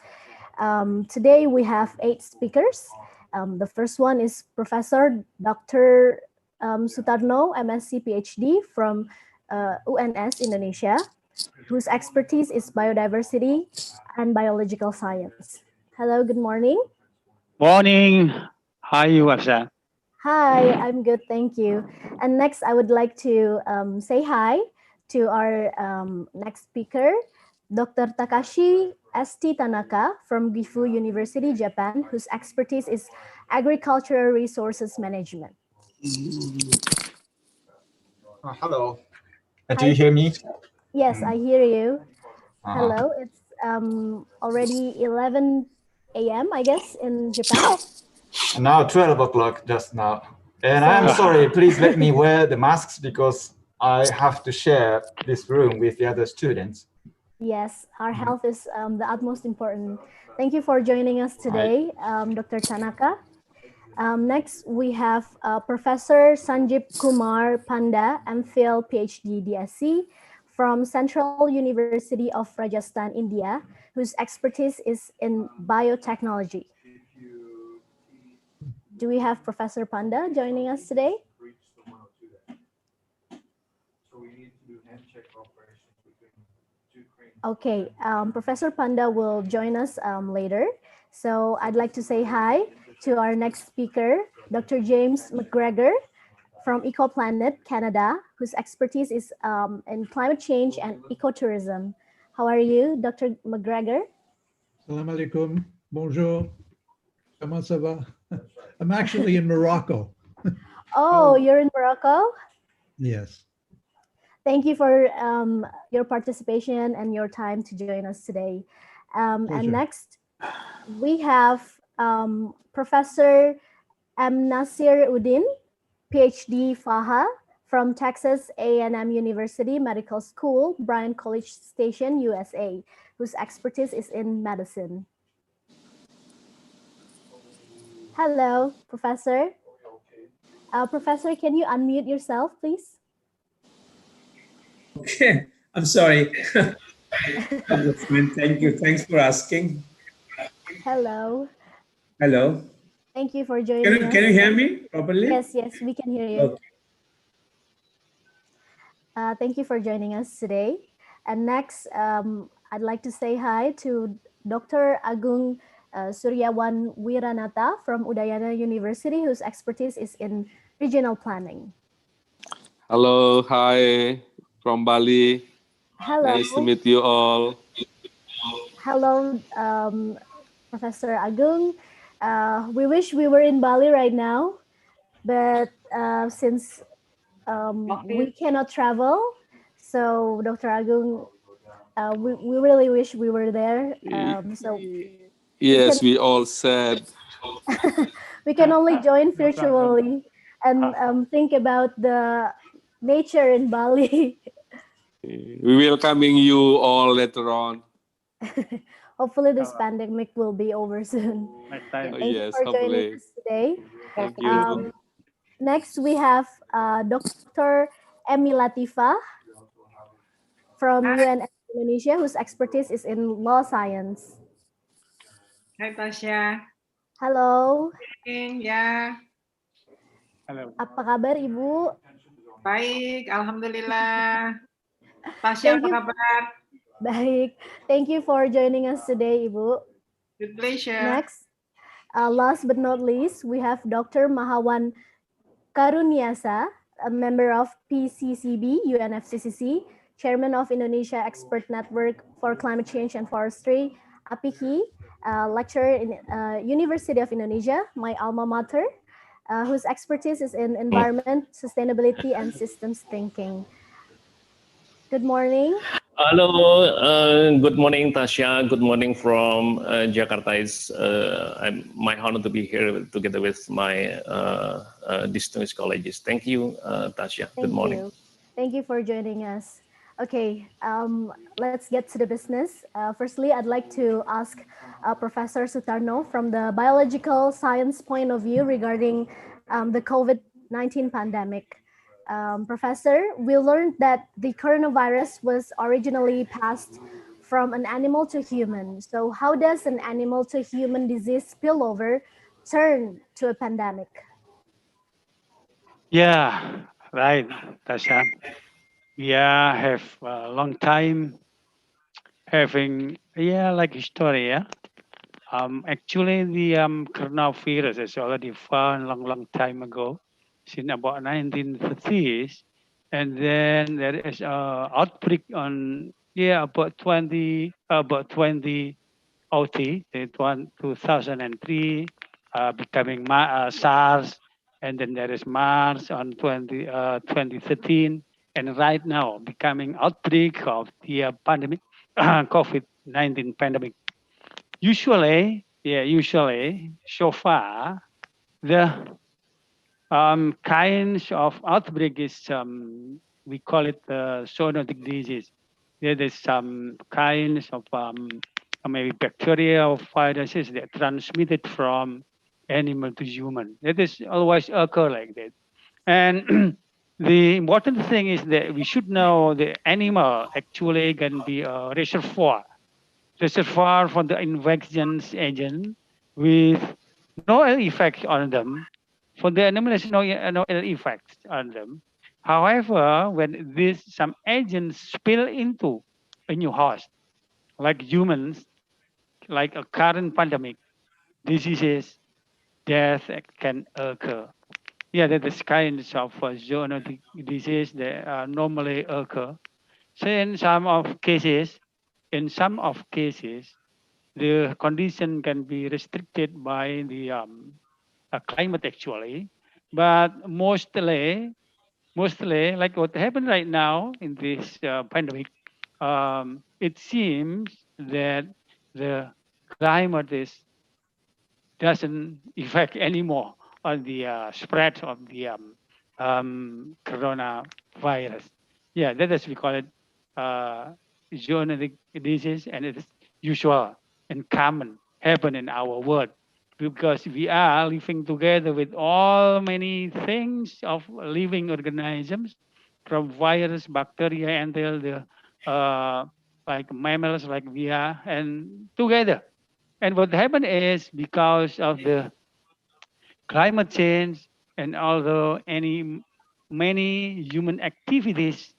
[SPEAKER 15] Today we have 8 speakers. The first one is Professor Dr. Sutarno, MSc PhD from UNS Indonesia, whose expertise is biodiversity and biological science. Hello, good morning.
[SPEAKER 17] Morning. How are you, Afsa?
[SPEAKER 15] Hi, I'm good, thank you. And next, I would like to say hi to our next speaker, Dr. Takashi St. Tanaka from Gifu University, Japan, whose expertise is agricultural resources management.
[SPEAKER 18] Hello. Do you hear me?
[SPEAKER 15] Yes, I hear you. Hello, it's already 11 a.m., I guess, in Japan.
[SPEAKER 18] Now 12 o'clock just now. And I'm sorry, please let me wear the masks because I have to share this room with the other students.
[SPEAKER 15] Yes, our health is the utmost important. Thank you for joining us today, Dr. Tanaka. Next, we have Professor Sanjeev Kumar Panda, MPhil PhD DSc from Central University of Rajasthan, India, whose expertise is in biotechnology. Do we have Professor Panda joining us today? Okay, Professor Panda will join us later. So I'd like to say hi to our next speaker, Dr. James McGregor from EcoPlanet Canada, whose expertise is in climate change and ecotourism. How are you, Dr. McGregor?
[SPEAKER 19] Salam alaikum. Bonjour. Comment ça va? I'm actually in Morocco.
[SPEAKER 15] Oh, you're in Morocco?
[SPEAKER 19] Yes.
[SPEAKER 15] Thank you for your participation and your time to join us today. And next, we have Professor M. Nasir Uddin, PhD FAHA from Texas A&M University Medical School, Bryan College Station, USA, whose expertise is in medicine. Hello, Professor. Professor, can you unmute yourself, please?
[SPEAKER 20] Okay, I'm sorry. Thank you. Thanks for asking.
[SPEAKER 15] Hello.
[SPEAKER 20] Hello.
[SPEAKER 15] Thank you for joining us.
[SPEAKER 20] Can you hear me properly?
[SPEAKER 15] Yes, yes, we can hear you.
[SPEAKER 20] Okay.
[SPEAKER 15] Thank you for joining us today. And next, I'd like to say hi to Dr. Agung Suryawan Wiranata from Udayana University, whose expertise is in regional planning.
[SPEAKER 21] Hello, hi from Bali.
[SPEAKER 15] Hello.
[SPEAKER 21] Nice to meet you all.
[SPEAKER 15] Hello, Professor Agung. We wish we were in Bali right now, but since we cannot travel, so Dr. Agung, we really wish we were there. So
[SPEAKER 21] yes, we all said.
[SPEAKER 15] we can only join virtually. and think about the nature in Bali.
[SPEAKER 21] We welcoming you all later on.
[SPEAKER 15] Hopefully this pandemic will be over soon. Thank you
[SPEAKER 21] Yes,
[SPEAKER 15] for joining
[SPEAKER 21] hopefully.
[SPEAKER 15] us today.
[SPEAKER 21] Thank you.
[SPEAKER 15] Next, we have Dr. Emi Latifa from UNS Indonesia, whose expertise is in law science.
[SPEAKER 4] Hai Tasya.
[SPEAKER 15] Halo.
[SPEAKER 4] Ya. Halo.
[SPEAKER 15] Apa kabar Ibu?
[SPEAKER 4] Baik, alhamdulillah. Tasya apa kabar?
[SPEAKER 15] Baik. Thank you for joining us today, Ibu.
[SPEAKER 4] With pleasure.
[SPEAKER 15] Next, last but not least, we have Dr. Mahawan Karuniasa, a member of PCCB, UNFCCC, Chairman of Indonesia Expert Network for Climate Change and Forestry, APIKI, lecturer in University of Indonesia, my alma mater, whose expertise is in environment, sustainability, and systems thinking. Good morning.
[SPEAKER 22] Hello, good morning, Tasya. Good morning from Jakarta. It's my honor to be here together with my distinguished colleagues. Thank you, Tasya. Good morning.
[SPEAKER 15] Thank you for joining us. Okay, let's get to the business. Firstly, I'd like to ask Professor Sutarno from the biological science point of view regarding the COVID-19 pandemic. Professor, we learned that the coronavirus was originally passed from an animal to human. So how does an animal to human disease spillover turn to a pandemic?
[SPEAKER 17] Yeah, right, Tasha. We have a long time having, like history, actually, the coronavirus is already found long time ago, since about 1930s, and then there is an outbreak on about 2003, 2003, becoming SARS, and then there is MERS on 2013, and right now becoming outbreak of the pandemic, COVID-19 pandemic. Usually, so far, the kinds of outbreak is, we call it zoonotic disease. There is some kinds of maybe bacteria or viruses that transmitted from animal to human. That is always occur like that. And the important thing is that we should know the animal actually can be a reservoir for the infection agent with no ill effects on them. For the animal, there's no ill effects on them. However, when some agents spill into a new host, like humans, like a current pandemic, diseases, death can occur. Yeah, that is kinds of zoonotic disease that normally occur. So in some of cases, the condition can be restricted by the climate actually, but mostly like what happened right now in this pandemic, it seems that the climate doesn't affect anymore on the spread of the coronavirus. Yeah, that is we call it zoonotic disease, and it is usual and common happen in our world because we are living together with all many things of living organisms, from virus, bacteria, until the like mammals, like we are, and together. And what happened is because of the climate change and although many human activities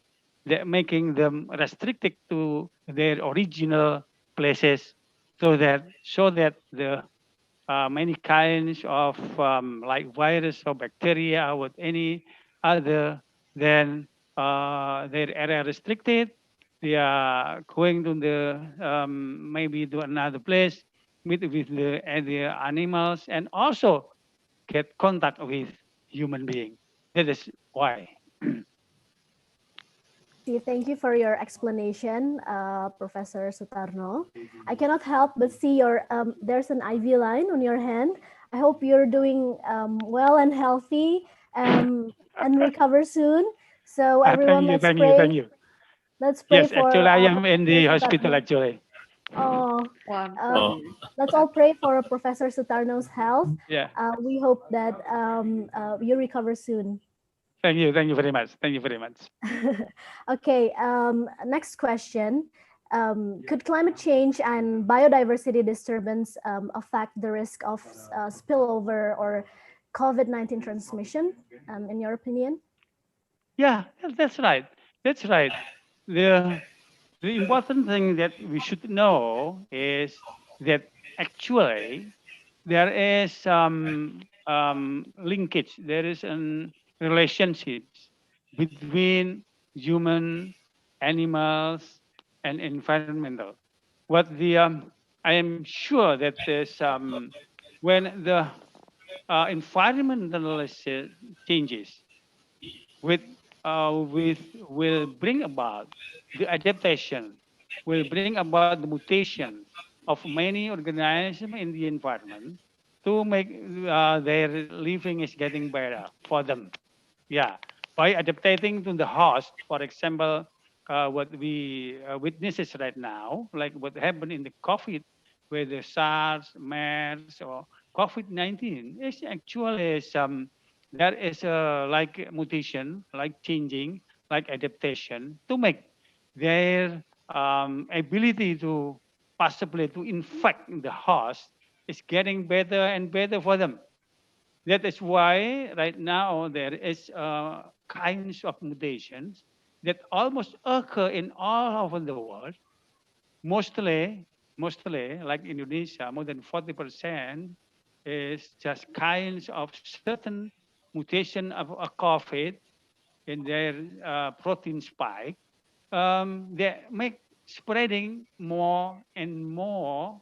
[SPEAKER 17] that making them restricted to their original places, so that the many kinds of like virus or bacteria or any other than their area restricted, they are going to the maybe to another place with the animals and also get contact with human being. That is why.
[SPEAKER 15] Thank you for your explanation, Professor Sutarno. I cannot help but see your there's an IV line on your hand. I hope you're doing well and healthy. and recover soon. So everyone, let's
[SPEAKER 17] Thank
[SPEAKER 15] pray.
[SPEAKER 17] you.
[SPEAKER 15] Let's pray
[SPEAKER 17] Yes,
[SPEAKER 15] for
[SPEAKER 17] actually, I am
[SPEAKER 15] Professor
[SPEAKER 17] in the hospital,
[SPEAKER 15] Sutarno.
[SPEAKER 17] actually.
[SPEAKER 15] Oh,
[SPEAKER 17] Oh.
[SPEAKER 15] let's all pray for Professor Sutarno's health.
[SPEAKER 17] Yeah.
[SPEAKER 15] We hope that you recover soon.
[SPEAKER 17] Thank you very much. Thank you very much.
[SPEAKER 15] Okay, next question. Could climate change and biodiversity disturbance affect the risk of spillover or COVID-19 transmission, in your opinion?
[SPEAKER 17] Yeah, that's right. That's right. The important thing that we should know is that actually there is some linkage. There is a relationship between human, animals, and environmental. What the I am sure that there's when the environmental changes with will bring about the adaptation, will bring about the mutation of many organisms in the environment to make their living is getting better for them. Yeah, by adapting to the host, for example, what we witnesses right now, like what happened in the COVID, with the SARS, MERS, or COVID-19, is actually some there is a like mutation, like changing, like adaptation to make their ability to possibly to infect the host is getting better and better for them. That is why right now there is kinds of mutations that almost occur in all over the world. Mostly like Indonesia, more than 40% is just kinds of certain mutation of a COVID in their protein spike. They make spreading more and more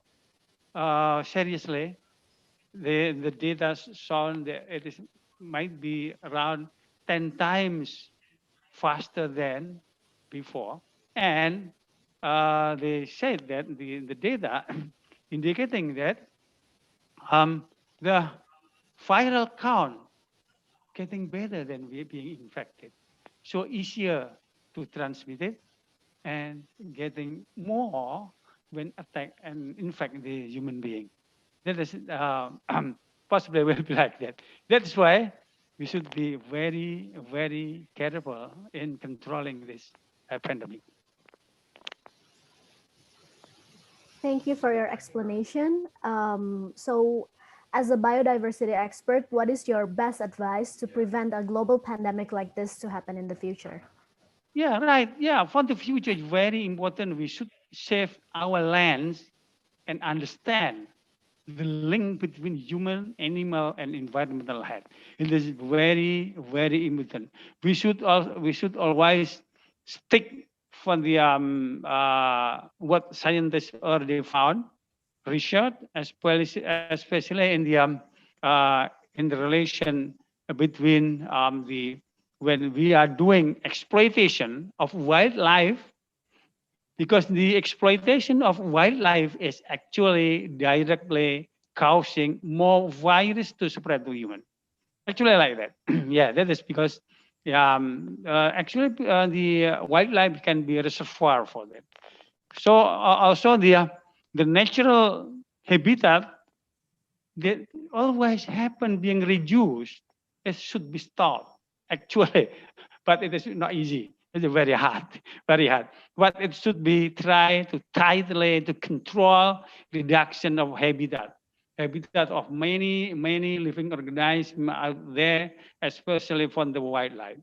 [SPEAKER 17] seriously. The data shown that it is might be around 10 times faster than before. And they said that the data indicating that the viral count getting better than we being infected. So easier to transmit it and getting more when attack and infect the human being. That is possibly will be like that. That's why we should be very, very careful in controlling this pandemic.
[SPEAKER 15] Thank you for your explanation. So, as a biodiversity expert, what is your best advice to prevent a global pandemic like this to happen in the future?
[SPEAKER 17] Yeah, right. Yeah, for the future, it's very important. We should save our lands and understand the link between human, animal, and environmental health. It is very, very important. We should always stick for the what scientists already found, research, especially in the relation between the when we are doing exploitation of wildlife, because the exploitation of wildlife is actually directly causing more virus to spread to human. Actually, like that. Yeah, that is because actually the wildlife can be a reservoir for them. So also the natural habitat that always happen being reduced, it should be stopped actually, but it is not easy. It's very hard, very hard. But it should be tried to tightly to control reduction of habitat of many living organisms out there, especially from the wildlife.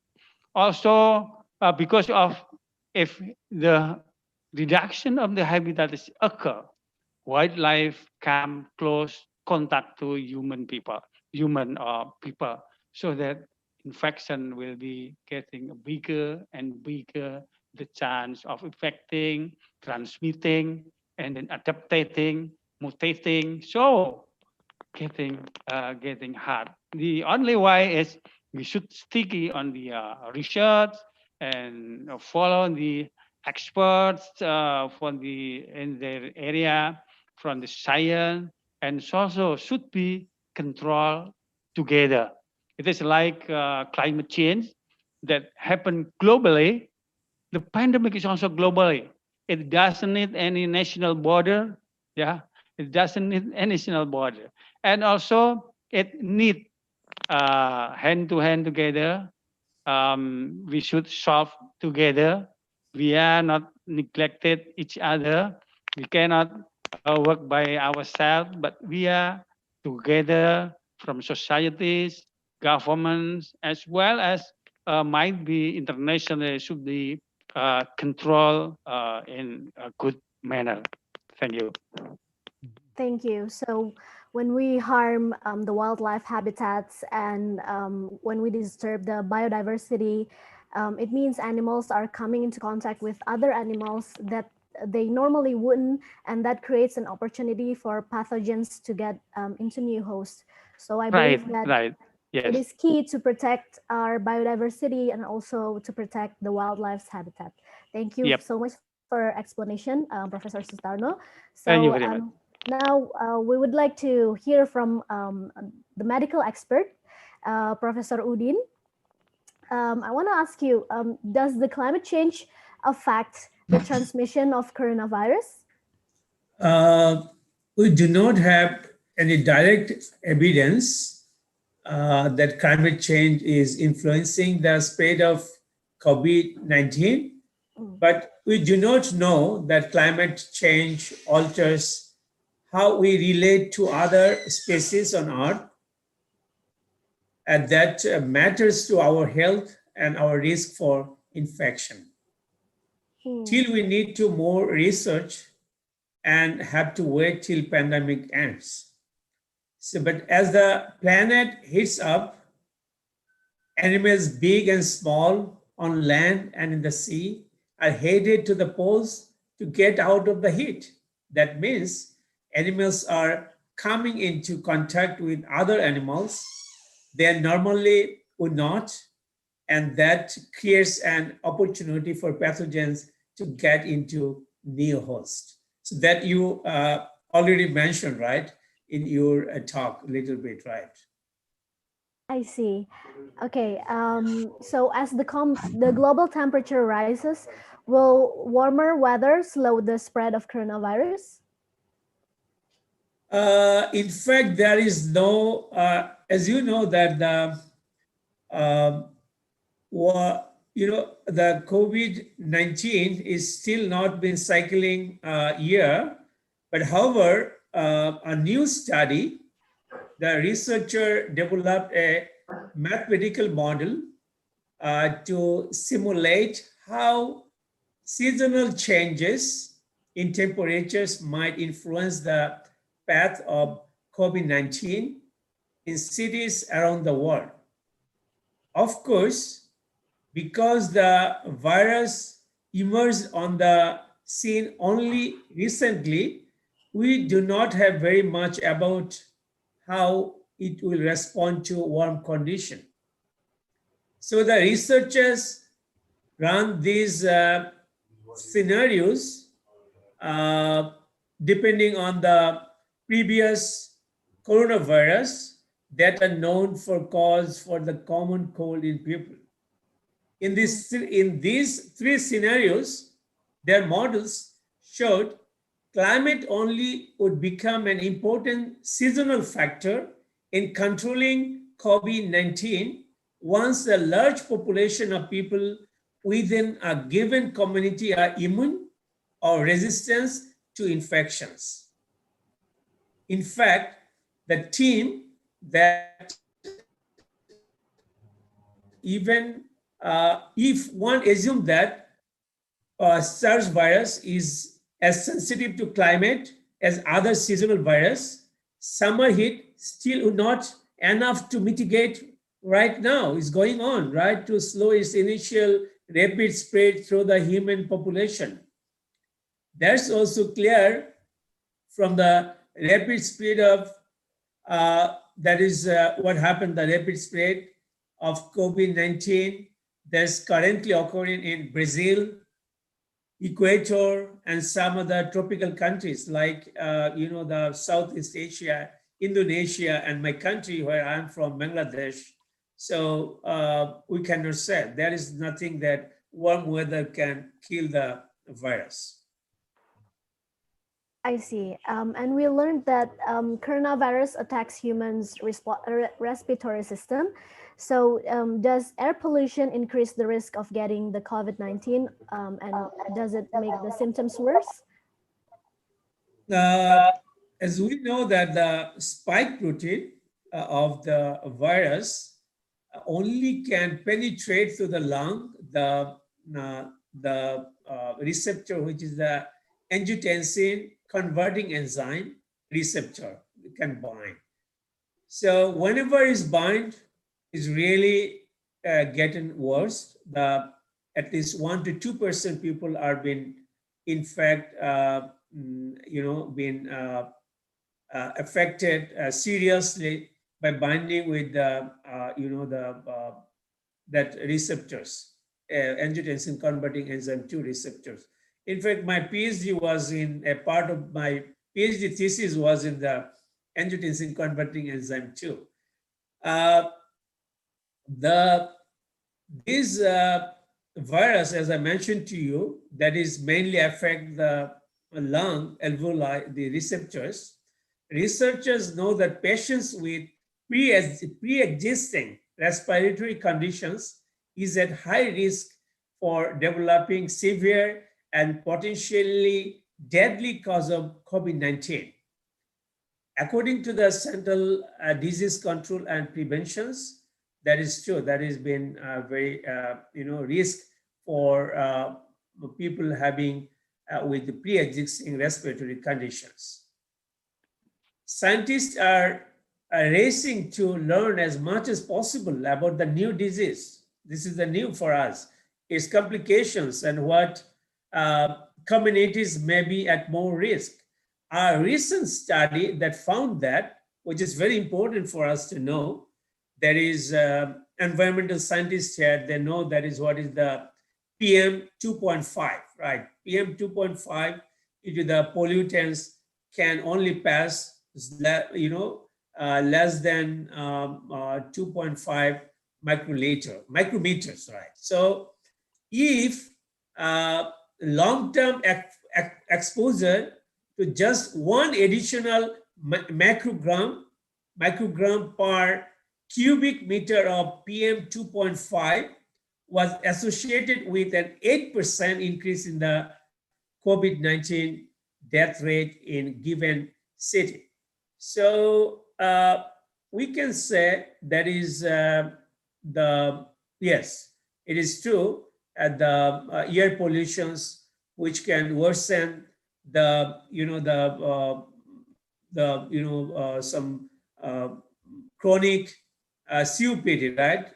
[SPEAKER 17] Also, because of if the reduction of the habitat is occur, wildlife come close contact to human people, so that infection will be getting bigger and bigger, the chance of infecting, transmitting, and then adapting, mutating. So getting hard. The only way is we should sticky on the research and follow the experts in their area from the science, and also should be controlled together. It is like climate change that happened globally. The pandemic is also globally. It doesn't need any national border. Yeah, it doesn't need any national border. And also it need hand to hand together. We should solve together. We are not neglected each other. We cannot work by ourselves, but we are together from societies, governments, as well as might be internationally should be controlled in a good manner. Thank you.
[SPEAKER 15] Thank you. So when we harm the wildlife habitats and when we disturb the biodiversity, it means animals are coming into contact with other animals that they normally wouldn't, and that creates an opportunity for pathogens to get into new hosts. So I believe that
[SPEAKER 17] Yes.
[SPEAKER 15] it is key to protect our biodiversity and also to protect the wildlife's habitat. Thank you
[SPEAKER 17] Yep.
[SPEAKER 15] so much for explanation, Professor Sustarno.
[SPEAKER 17] Thank you
[SPEAKER 15] So
[SPEAKER 17] very much.
[SPEAKER 15] now we would like to hear from the medical expert, Professor Udin. I want to ask you, does the climate change affect the transmission of coronavirus?
[SPEAKER 20] We do not have any direct evidence that climate change is influencing the spread of COVID-19, but we do not know that climate change alters how we relate to other species on Earth, and that matters to our health and our risk for infection. Till we need to more research and have to wait till pandemic ends. So, but as the planet heats up, animals big and small on land and in the sea are headed to the poles to get out of the heat. That means animals are coming into contact with other animals they normally would not, and that creates an opportunity for pathogens to get into new hosts. So that you already mentioned, right, in your talk a little bit, right?
[SPEAKER 15] I see. Okay. So as the global temperature rises, will warmer weather slow the spread of coronavirus?
[SPEAKER 20] In fact, there is no, as you know, that the the COVID-19 is still not been cycling year, but however, a new study, the researcher developed a mathematical model to simulate how seasonal changes in temperatures might influence the path of COVID-19 in cities around the world. Of course, because the virus emerged on the scene only recently, we do not have very much about how it will respond to warm condition. So the researchers run these scenarios depending on the previous coronavirus that are known for cause for the common cold in people. In these three scenarios, their models showed climate only would become an important seasonal factor in controlling COVID-19 once a large population of people within a given community are immune or resistant to infections. In fact, the team that even if one assumes that SARS virus is as sensitive to climate as other seasonal virus, summer heat still not enough to mitigate right now. Is going on, right, to slow its initial rapid spread through the human population. That's also clear from the rapid spread of, that is what happened, the rapid spread of COVID-19 that's currently occurring in Brazil, Ecuador, and some other tropical countries like, the Southeast Asia, Indonesia, and my country where I'm from, Bangladesh, So we cannot say there is nothing that warm weather can kill the virus.
[SPEAKER 15] I see. And we learned that coronavirus attacks humans' respiratory system. So does air pollution increase the risk of getting the COVID-19? And does it make the symptoms worse?
[SPEAKER 20] As we know that the spike protein of the virus only can penetrate through the lung, the receptor, which is the angiotensin converting enzyme receptor, can bind. So whenever it's bind, it's really getting worse. At least 1 to 2% people are being, in fact, been affected seriously by binding with that receptors, angiotensin converting enzyme 2 receptors. In fact, my PhD was in a part of my PhD thesis was in the angiotensin converting enzyme 2. This virus, as I mentioned to you, that is mainly affect the lung alveoli, the receptors. Researchers know that patients with pre-existing respiratory conditions is at high risk for developing severe and potentially deadly cause of COVID-19. According to the Central Disease Control and Preventions, that is true. That has been very, risk for people having with the pre-existing respiratory conditions. Scientists are racing to learn as much as possible about the new disease. This is the new for us. Its complications and what communities may be at more risk. A recent study that found that, which is very important for us to know, there is environmental scientists here, they know that is what is the PM 2.5, right? PM 2.5 due to the pollutants can only pass, less than 2.5 micrometers, right? So if long-term exposure to just one additional microgram per cubic meter of PM 2.5 was associated with an 8% increase in the COVID-19 death rate in given city. So we can say that is yes, it is true the air pollutions which can worsen some chronic COPD, right?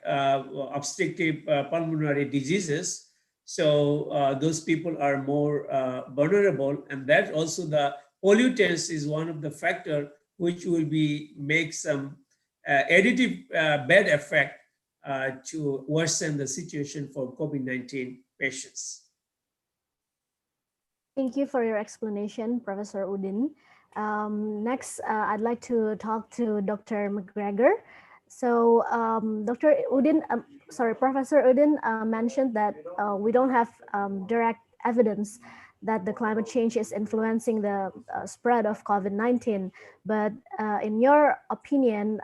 [SPEAKER 20] Obstructive pulmonary diseases. So those people are more vulnerable, and that also the pollutants is one of the factor which will make some additive bad effect to worsen the situation for COVID-19 patients.
[SPEAKER 15] Thank you for your explanation, Professor Udin. Next, I'd like to talk to Dr. McGregor. So Professor Udin mentioned that we don't have direct evidence that the climate change is influencing the spread of COVID-19. But in your opinion,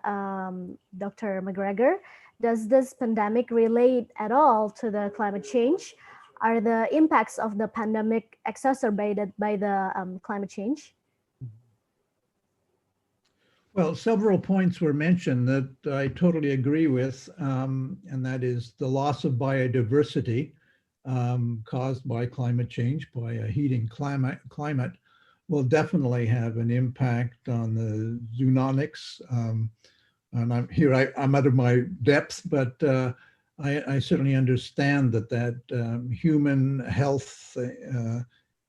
[SPEAKER 15] Dr. McGregor, does this pandemic relate at all to the climate change? Are the impacts of the pandemic exacerbated by the climate change?
[SPEAKER 19] Well, several points were mentioned that I totally agree with, and that is the loss of biodiversity caused by climate change, by a heating climate will definitely have an impact on the zoonotics. And I'm out of my depth, but I certainly understand that human health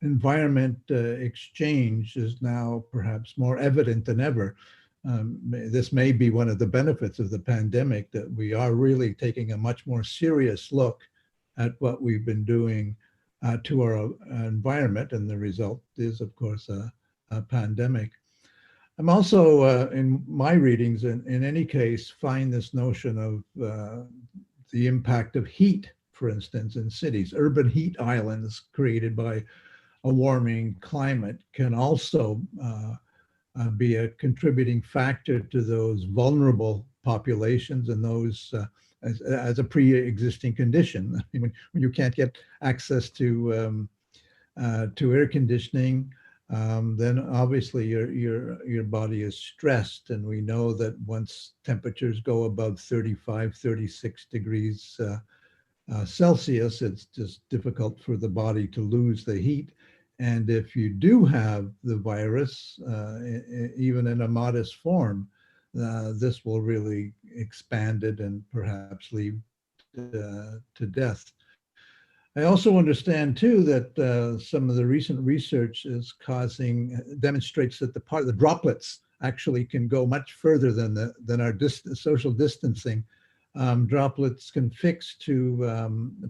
[SPEAKER 19] environment exchange is now perhaps more evident than ever. This may be one of the benefits of the pandemic, that we are really taking a much more serious look at what we've been doing to our environment, and the result is, of course, a pandemic. I'm also, in my readings, in any case, find this notion of the impact of heat, for instance, in cities. Urban heat islands created by a warming climate can also be a contributing factor to those vulnerable populations and those as a pre-existing condition. I mean, when you can't get access to air conditioning, then obviously your body is stressed, and we know that once temperatures go above 35, 36 degrees Celsius, it's just difficult for the body to lose the heat. And if you do have the virus, even in a modest form, this will really expand it and perhaps lead to death. I also understand too that some of the recent research is demonstrates that the droplets actually can go much further than our social distancing. Droplets can fix to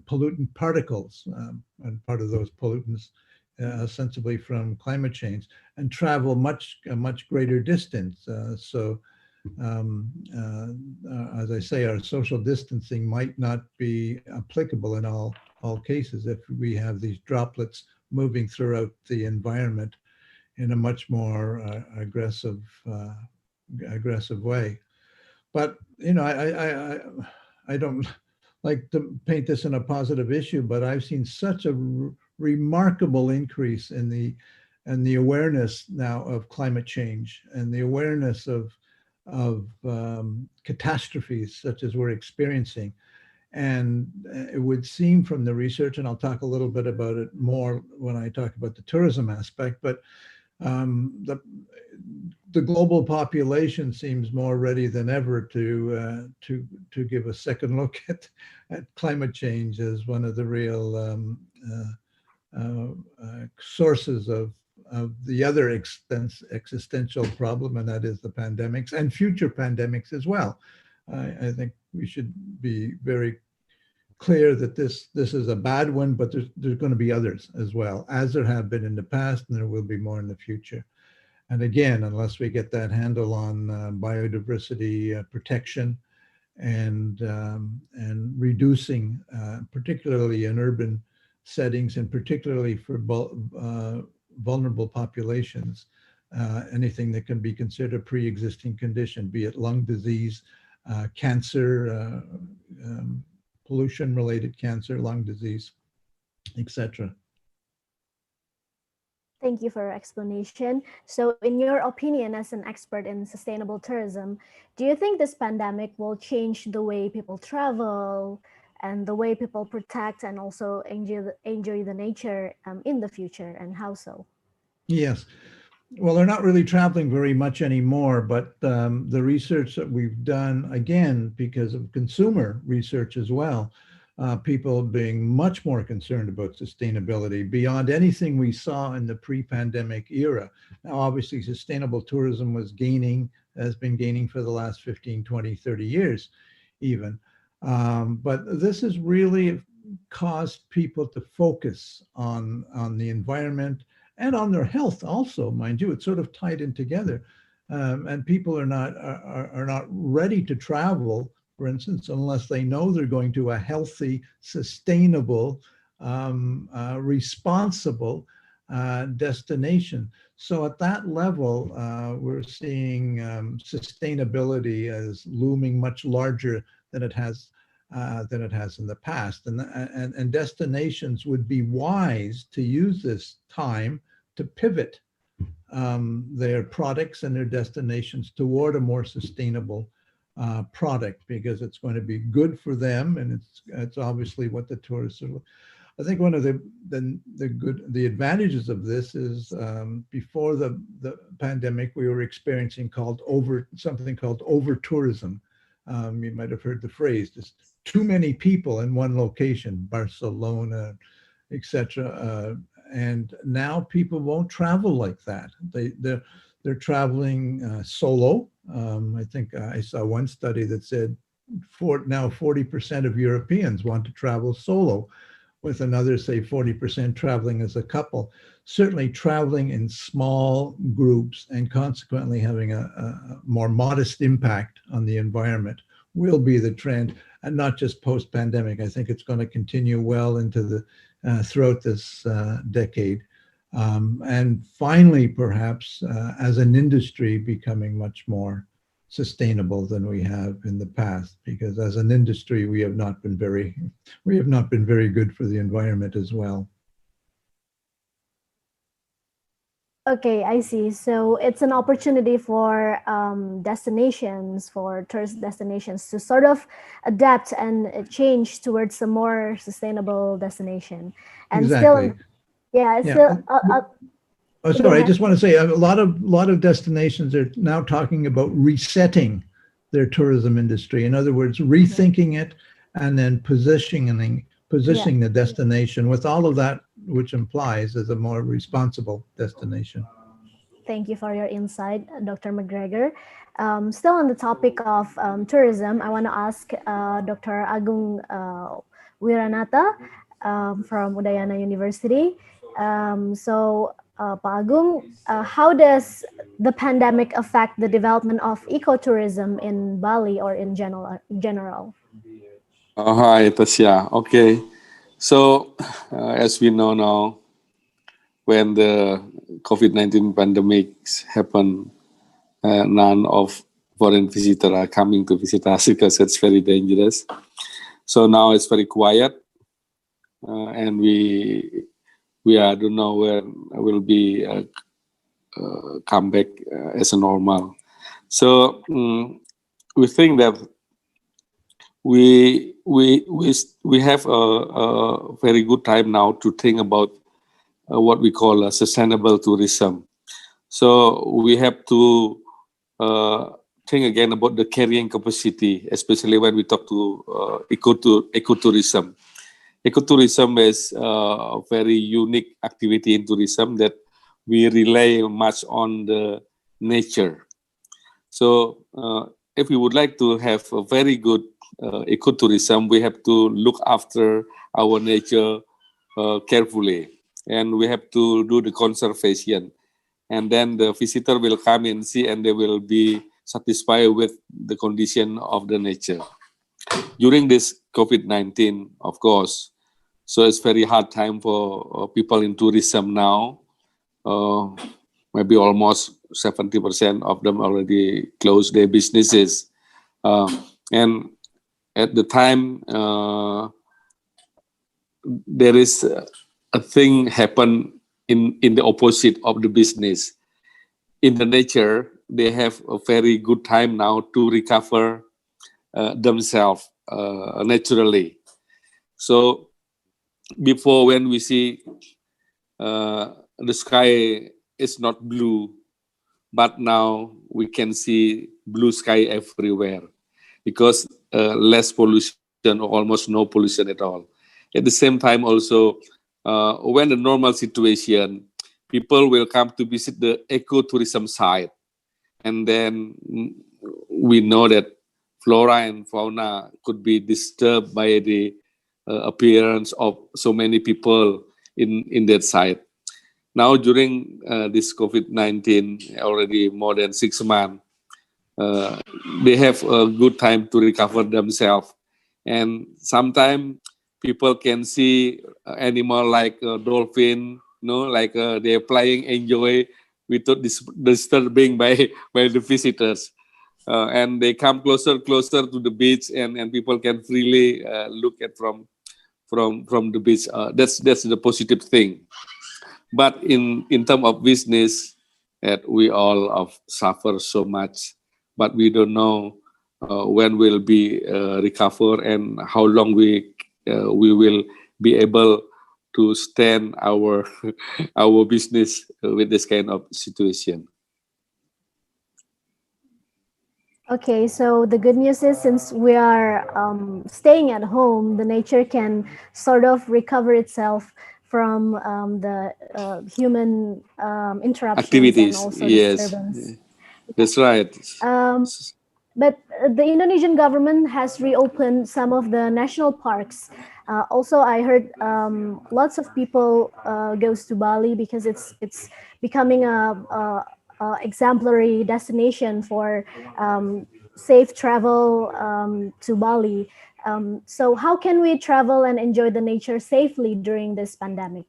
[SPEAKER 19] pollutant particles, and part of those pollutants ostensibly from climate change, and travel a much greater distance. As I say, our social distancing might not be applicable in all cases if we have these droplets moving throughout the environment in a much more aggressive way. But you know, I don't like to paint this in a positive issue, but I've seen such a remarkable increase in the awareness now of climate change and the awareness of catastrophes such as we're experiencing. And it would seem from the research, and I'll talk a little bit about it more when I talk about the tourism aspect, but the global population seems more ready than ever to give a second look at climate change as one of the real sources of the other existential problem, and that is the pandemics and future pandemics as well. I think we should be very clear that this is a bad one, but there's going to be others as well, as there have been in the past, and there will be more in the future. And again, unless we get that handle on biodiversity protection and reducing, particularly in urban settings, and particularly for vulnerable populations, anything that can be considered a pre-existing condition, be it lung disease, cancer, pollution-related cancer, lung disease, etc.
[SPEAKER 15] Thank you for your explanation. So in your opinion, as an expert in sustainable tourism, do you think this pandemic will change the way people travel and the way people protect and also enjoy the nature in the future, and how so?
[SPEAKER 19] Yes. Well, they're not really traveling very much anymore, but the research that we've done, again, because of consumer research as well, people being much more concerned about sustainability beyond anything we saw in the pre-pandemic era. Now, obviously, sustainable tourism has been gaining for the last 15, 20, 30 years even. But this has really caused people to focus on the environment and on their health also, mind you. It's sort of tied in together. And people are not ready to travel, for instance, unless they know they're going to a healthy, sustainable, responsible destination. So at that level, we're seeing sustainability as looming much larger than it has in the past. And destinations would be wise to use this time to pivot their products and their destinations toward a more sustainable product, because it's going to be good for them, and it's obviously what the tourists are. I think one of the advantages of this is before the pandemic, we were experiencing something called over tourism. You might have heard the phrase, just too many people in one location, Barcelona, etc. And now people won't travel like that. They're traveling solo. I think I saw one study that said now 40% of Europeans want to travel solo, with another, say, 40% traveling as a couple. certainly traveling in small groups and consequently having a more modest impact on the environment will be the trend, and not just post-pandemic. I think it's going to continue well into the throughout this decade. And finally, perhaps as an industry becoming much more sustainable than we have in the past, because as an industry we have not been very good for the environment as well.
[SPEAKER 15] Okay, I see. So it's an opportunity for destinations, for tourist destinations, to sort of adapt and change towards a more sustainable destination. And
[SPEAKER 19] Exactly.
[SPEAKER 15] still, yeah, it's
[SPEAKER 19] Yeah.
[SPEAKER 15] still.
[SPEAKER 19] Oh,
[SPEAKER 15] Go
[SPEAKER 19] sorry, I
[SPEAKER 15] ahead.
[SPEAKER 19] just want to say a lot of destinations are now talking about resetting their tourism industry. In other words, rethinking it and then positioning the destination with all of that which implies as a more responsible destination.
[SPEAKER 15] Thank you for your insight, Dr. McGregor. Still on the topic of tourism, I want to ask Dr. Agung Wiranata from Udayana University. Pak Agung, how does the pandemic affect the development of ecotourism in Bali or in general?
[SPEAKER 21] Hi, Tasya. Okay. So, as we know now, when the COVID-19 pandemic happened, none of foreign visitors are coming to visit us because it's very dangerous. So now it's very quiet, and we don't know when will be come back as a normal. So we think that we have a very good time now to think about what we call a sustainable tourism. So we have to think again about the carrying capacity, especially when we talk to ecotourism. Ecotourism is a very unique activity in tourism that we rely much on the nature. So if we would like to have a very good ecotourism, we have to look after our nature carefully, and we have to do the conservation. And then the visitor will come and see, and they will be satisfied with the condition of the nature. During this COVID-19, of course, so it's very hard time for people in tourism now. Maybe almost 70% of them already closed their businesses. And at the time, there is a thing happen in the opposite of the business. In the nature, they have a very good time now to recover themselves naturally. So before, when we see the sky is not blue, but now we can see blue sky everywhere because less pollution or almost no pollution at all. At the same time also, when the normal situation, people will come to visit the ecotourism site. And then we know that flora and fauna could be disturbed by the appearance of so many people in that site. Now during this COVID-19, already more than 6 months, they have a good time to recover themselves. And sometimes people can see animal like a dolphin, like they're playing, enjoy without disturbing by the visitors. And they come closer to the beach, and people can freely look at from the beach. That's the positive thing. But in terms of business, that we all suffer so much, but we don't know when we'll be recover and how long we will be able to stand our business with this kind of situation.
[SPEAKER 15] Okay, so the good news is, since we are staying at home, the nature can sort of recover itself from the human interruptions
[SPEAKER 21] Activities,
[SPEAKER 15] and also
[SPEAKER 21] yes,
[SPEAKER 15] disturbance.
[SPEAKER 21] that's right.
[SPEAKER 15] But the Indonesian government has reopened some of the national parks. Also, I heard lots of people goes to Bali because it's becoming a exemplary destination for safe travel to Bali. So how can we travel and enjoy the nature safely during this pandemic?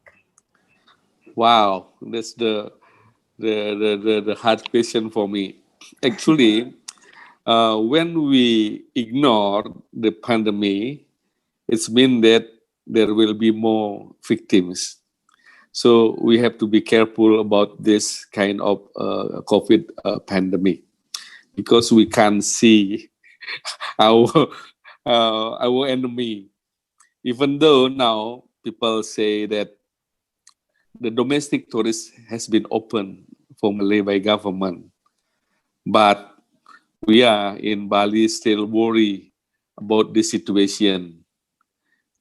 [SPEAKER 21] Wow, that's the hard question for me. Actually, when we ignore the pandemic, it's mean that there will be more victims. So we have to be careful about this kind of COVID pandemic because we can't see our enemy. Even though now people say that the domestic tourist has been opened formally by government, but we are in Bali still worried about the situation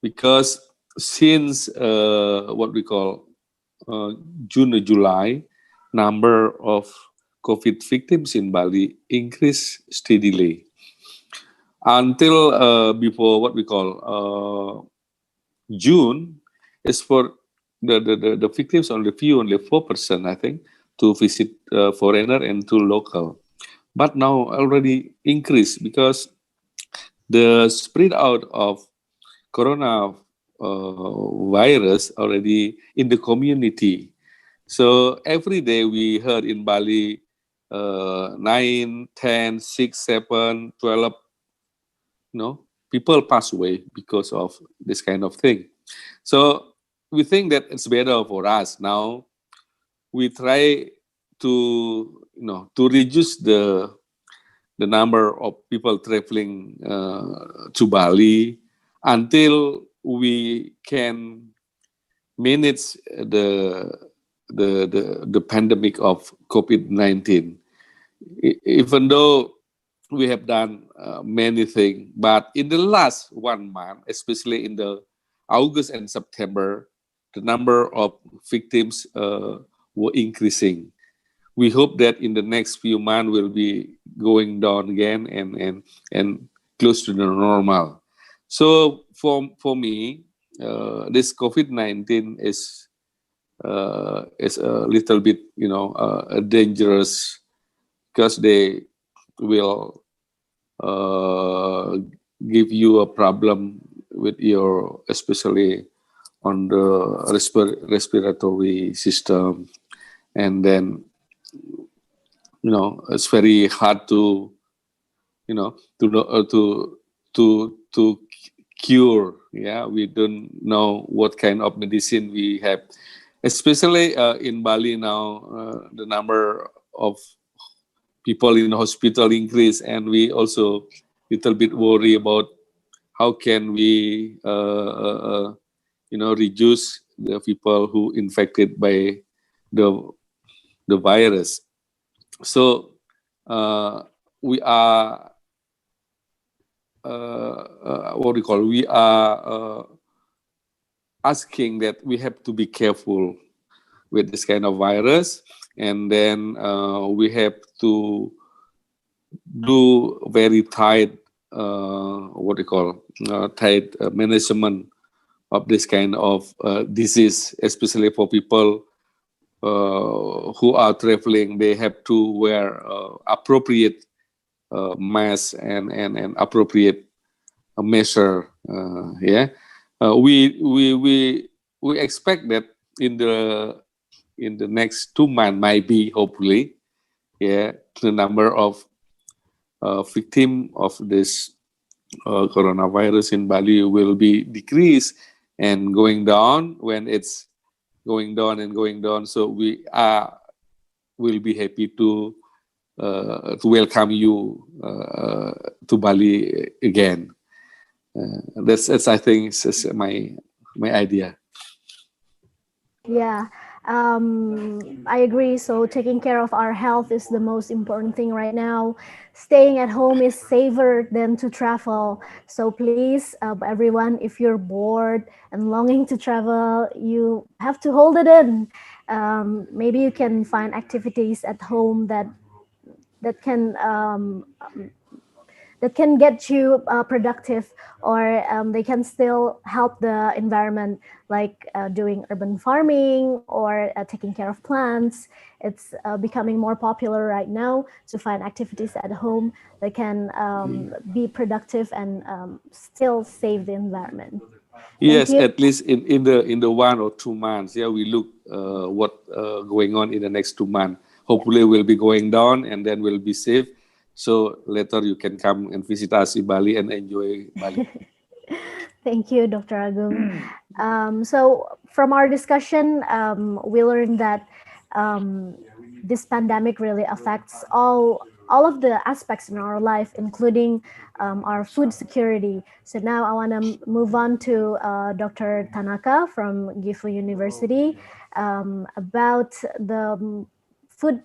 [SPEAKER 21] because since what we call June or July, number of COVID victims in Bali increased steadily until before what we call June is for the victims only 4%, I think, to visit foreigner and to local. But now already increased because the spread out of corona virus already in the community. So every day we heard in Bali 9, 10, 6, 7, 12, people pass away because of this kind of thing. So we think that it's better for us now. We try to to reduce the number of people traveling to Bali until we can manage the pandemic of COVID-19. Even though we have done many things, but in the last 1 month, especially in the August and September, the number of victims were increasing. We hope that in the next few months will be going down again and close to the normal. So for me, this COVID-19 is a little bit dangerous because they will give you a problem with your, especially on the respiratory system, and then it's very hard to to cure. Yeah, we don't know what kind of medicine we have, especially in Bali now. The number of people in the hospital increase, and we also little bit worry about how can we reduce the people who infected by the virus. So we are we are asking that we have to be careful with this kind of virus, and then we have to do very tight tight management of this kind of disease, especially for people who are traveling. They have to wear appropriate mask and appropriate measure. We expect that in the next 2 months, maybe, hopefully, the number of victims of this coronavirus in Bali will be decreased and going down. When it's going down and going down, so we will be happy to welcome you to Bali again. That's I think it's my idea.
[SPEAKER 15] Yeah, I agree. So taking care of our health is the most important thing right now. Staying at home is safer than to travel. So please, everyone, if you're bored and longing to travel, you have to hold it in. Maybe you can find activities at home that can that can get you productive, or they can still help the environment, like doing urban farming or taking care of plants. It's becoming more popular right now to find activities at home that can be productive and still save the environment.
[SPEAKER 21] Yes,
[SPEAKER 15] you.
[SPEAKER 21] at least in the 1 or 2 months. Yeah, we look what going on in the next 2 months. Hopefully, we'll be going down and then we'll be safe. So later you can come and visit us in Bali and enjoy Bali.
[SPEAKER 15] Thank you, Dr. Agung. So from our discussion, we learned that this pandemic really affects all of the aspects in our life, including our food security. So now I want to move on to Dr. Tanaka from Gifu University about the food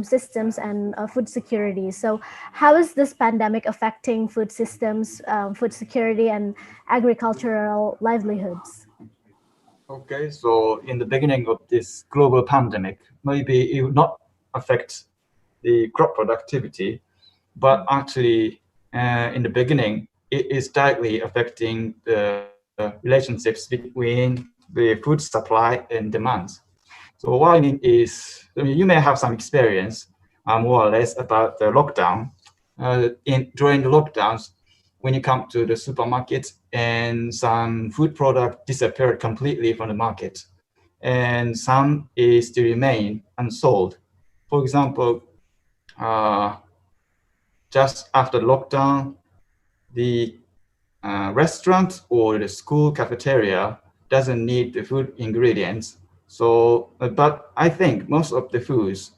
[SPEAKER 15] systems and food security. So how is this pandemic affecting food systems, food security, and agricultural livelihoods?
[SPEAKER 18] Okay, so in the beginning of this global pandemic, maybe it would not affect the crop productivity, but actually in the beginning, it is directly affecting the relationships between the food supply and demand. So what I mean is, you may have some experience more or less about the lockdown. During the lockdowns, when you come to the supermarket and some food product disappeared completely from the market, and some is to remain unsold. For example, just after lockdown, the restaurant or the school cafeteria doesn't need the food ingredients. So, but I think most of the foods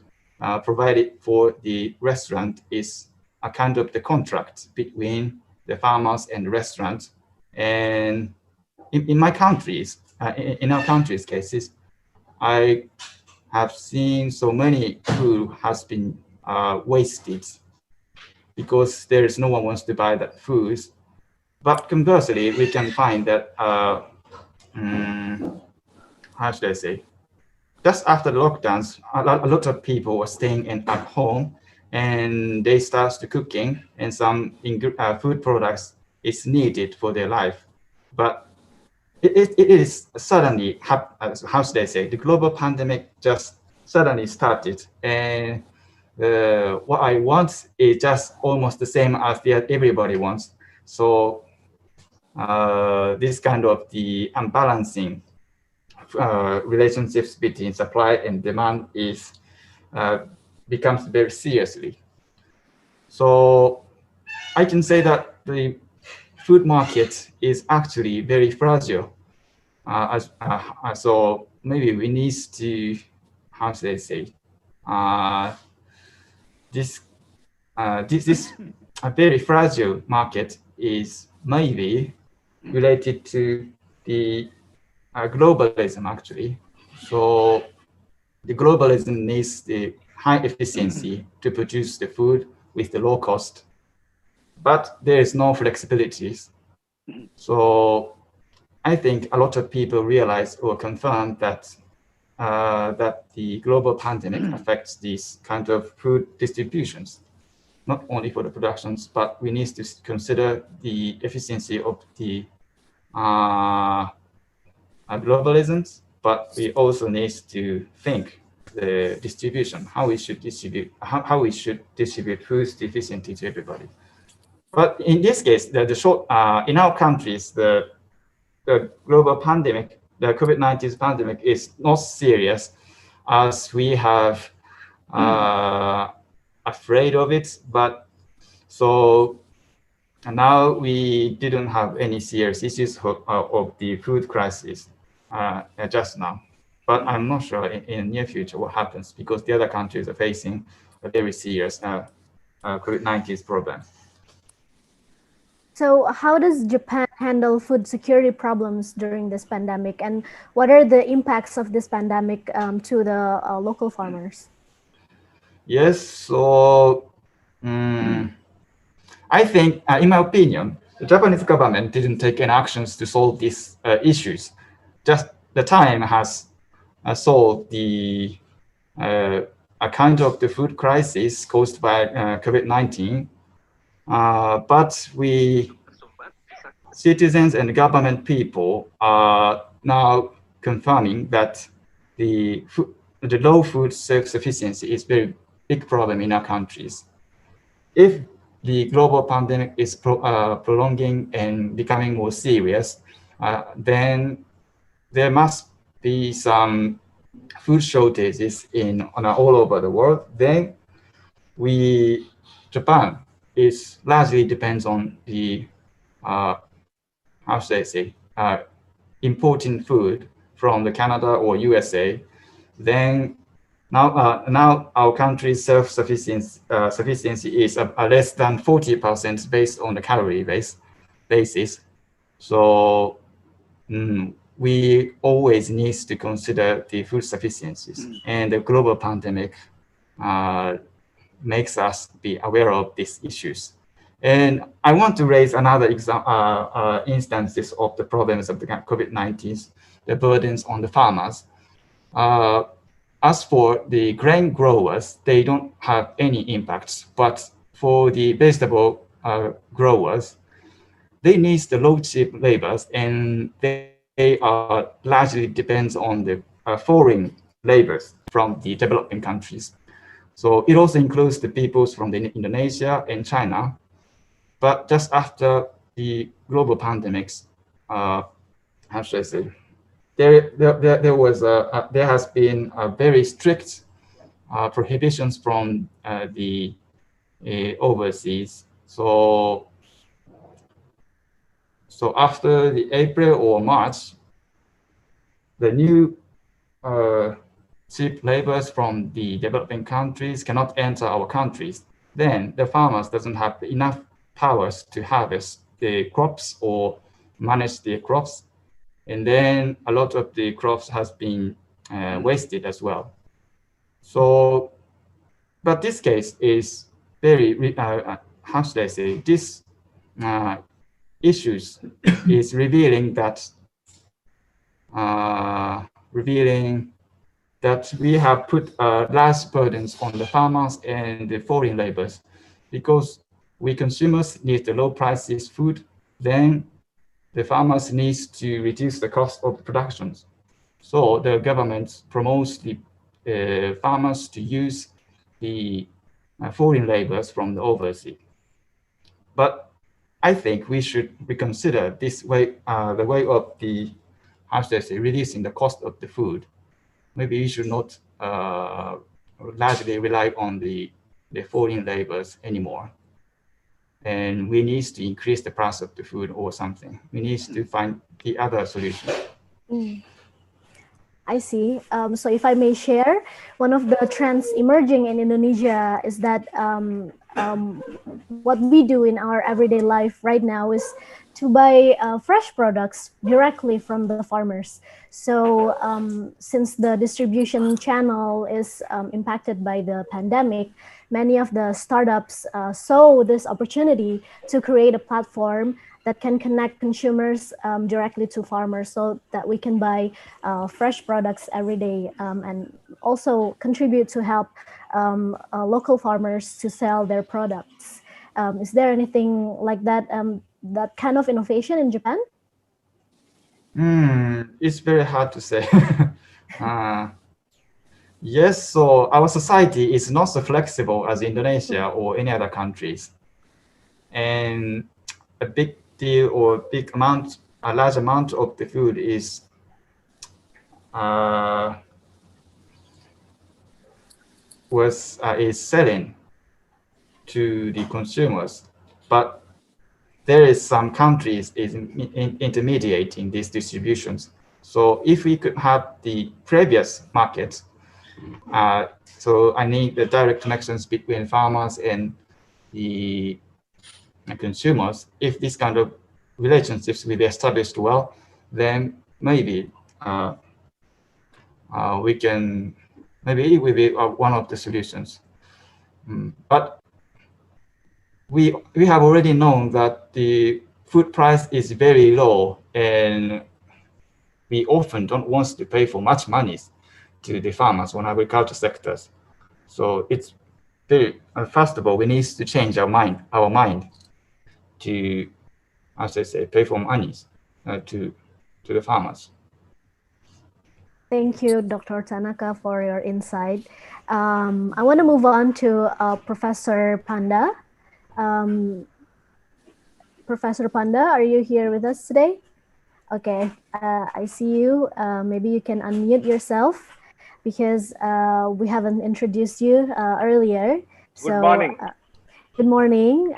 [SPEAKER 18] provided for the restaurant is a kind of the contract between the farmers and the restaurant. And in my countries, in our country's cases, I have seen so many food has been wasted because there is no one wants to buy that food. But conversely, we can find that how should I say? Just after the lockdowns, a lot of people were staying at home, and they start to cooking, and some food products is needed for their life. But it is suddenly, how should I say? The global pandemic just suddenly started, and what I want is just almost the same as everybody wants. So this kind of the unbalancing relationships between supply and demand is becomes very seriously. So I can say that the food market is actually very fragile. So maybe we need to, how should I say, this a very fragile market is maybe related to the globalism actually. So the globalism needs the high efficiency to produce the food with the low cost, but there is no flexibilities. So I think a lot of people realize or confirm that that the global pandemic affects these kind of food distributions, not only for the productions, but we need to consider the efficiency of the globalisms, but we also need to think the distribution, how we should distribute foods efficiently to everybody. But in this case, in our countries, the global pandemic, the COVID-19 pandemic is not serious as we have afraid of it. But so now we didn't have any serious issues of the food crisis just now. But I'm not sure in the near future what happens, because the other countries are facing a very serious COVID-19 problem.
[SPEAKER 15] So how does Japan handle food security problems during this pandemic, and what are the impacts of this pandemic to the local farmers?
[SPEAKER 18] Yes, so I think, in my opinion, the Japanese government didn't take any actions to solve these issues. Just the time has solved the account of the food crisis caused by COVID-19. But we citizens and government people are now confirming that the low food self-sufficiency is a very big problem in our countries. If the global pandemic is prolonging and becoming more serious, then there must be some food shortages all over the world. Then Japan is largely depends on the importing food from the Canada or USA. Then now our country's self-sufficiency is less than 40% based on the calorie basis. So we always need to consider the food sufficiencies, and the global pandemic makes us be aware of these issues. And I want to raise another instances of the problems of the COVID-19, the burdens on the farmers. As for the grain growers, they don't have any impacts, but for the vegetable growers, they need the low cheap labors, and they are largely depends on the foreign labors from the developing countries. So it also includes the peoples from Indonesia and China. But just after the global pandemics, how should I say, there has been a very strict prohibitions from the overseas. So after the April or March, the new cheap labors from the developing countries cannot enter our countries. Then the farmers doesn't have enough powers to harvest the crops or manage the crops, and then a lot of the crops has been wasted as well. So, but this case is very how should I say, this issues is revealing that we have put large burdens on the farmers and the foreign labors, because we consumers need the low prices food, then the farmers needs to reduce the cost of productions. So the government promotes the farmers to use the foreign labors from the overseas. But I think we should reconsider this way, the way of the, how should I say, reducing the cost of the food. Maybe we should not largely rely on the foreign labors anymore. And we need to increase the price of the food or something. We need to find the other solution.
[SPEAKER 15] I see. So if I may share, one of the trends emerging in Indonesia is that what we do in our everyday life right now is to buy fresh products directly from the farmers. So since the distribution channel is impacted by the pandemic, many of the startups saw this opportunity to create a platform that can connect consumers directly to farmers, so that we can buy fresh products every day, and also contribute to help local farmers to sell their products. Is there anything like that, that kind of innovation in Japan?
[SPEAKER 18] It's very hard to say. Yes, so our society is not so flexible as Indonesia or any other countries. And a big deal or a large amount of the food is selling to the consumers, but there is some countries is intermediating these distributions. So if we could have the previous markets, so I need the direct connections between farmers and the consumers. If this kind of relationships will be established well, then maybe we can, maybe it will be one of the solutions. But we have already known that the food price is very low, and we often don't want to pay for much money to the farmers on agriculture sectors. So it's first of all, we need to change our mind to, as I say, pay for monies to the farmers.
[SPEAKER 15] Thank you, Dr. Tanaka, for your insight. I want to move on to Professor Panda. Professor Panda, are you here with us today? Okay, I see you. Maybe you can unmute yourself because we haven't introduced you earlier.
[SPEAKER 3] Good morning.
[SPEAKER 15] Good morning,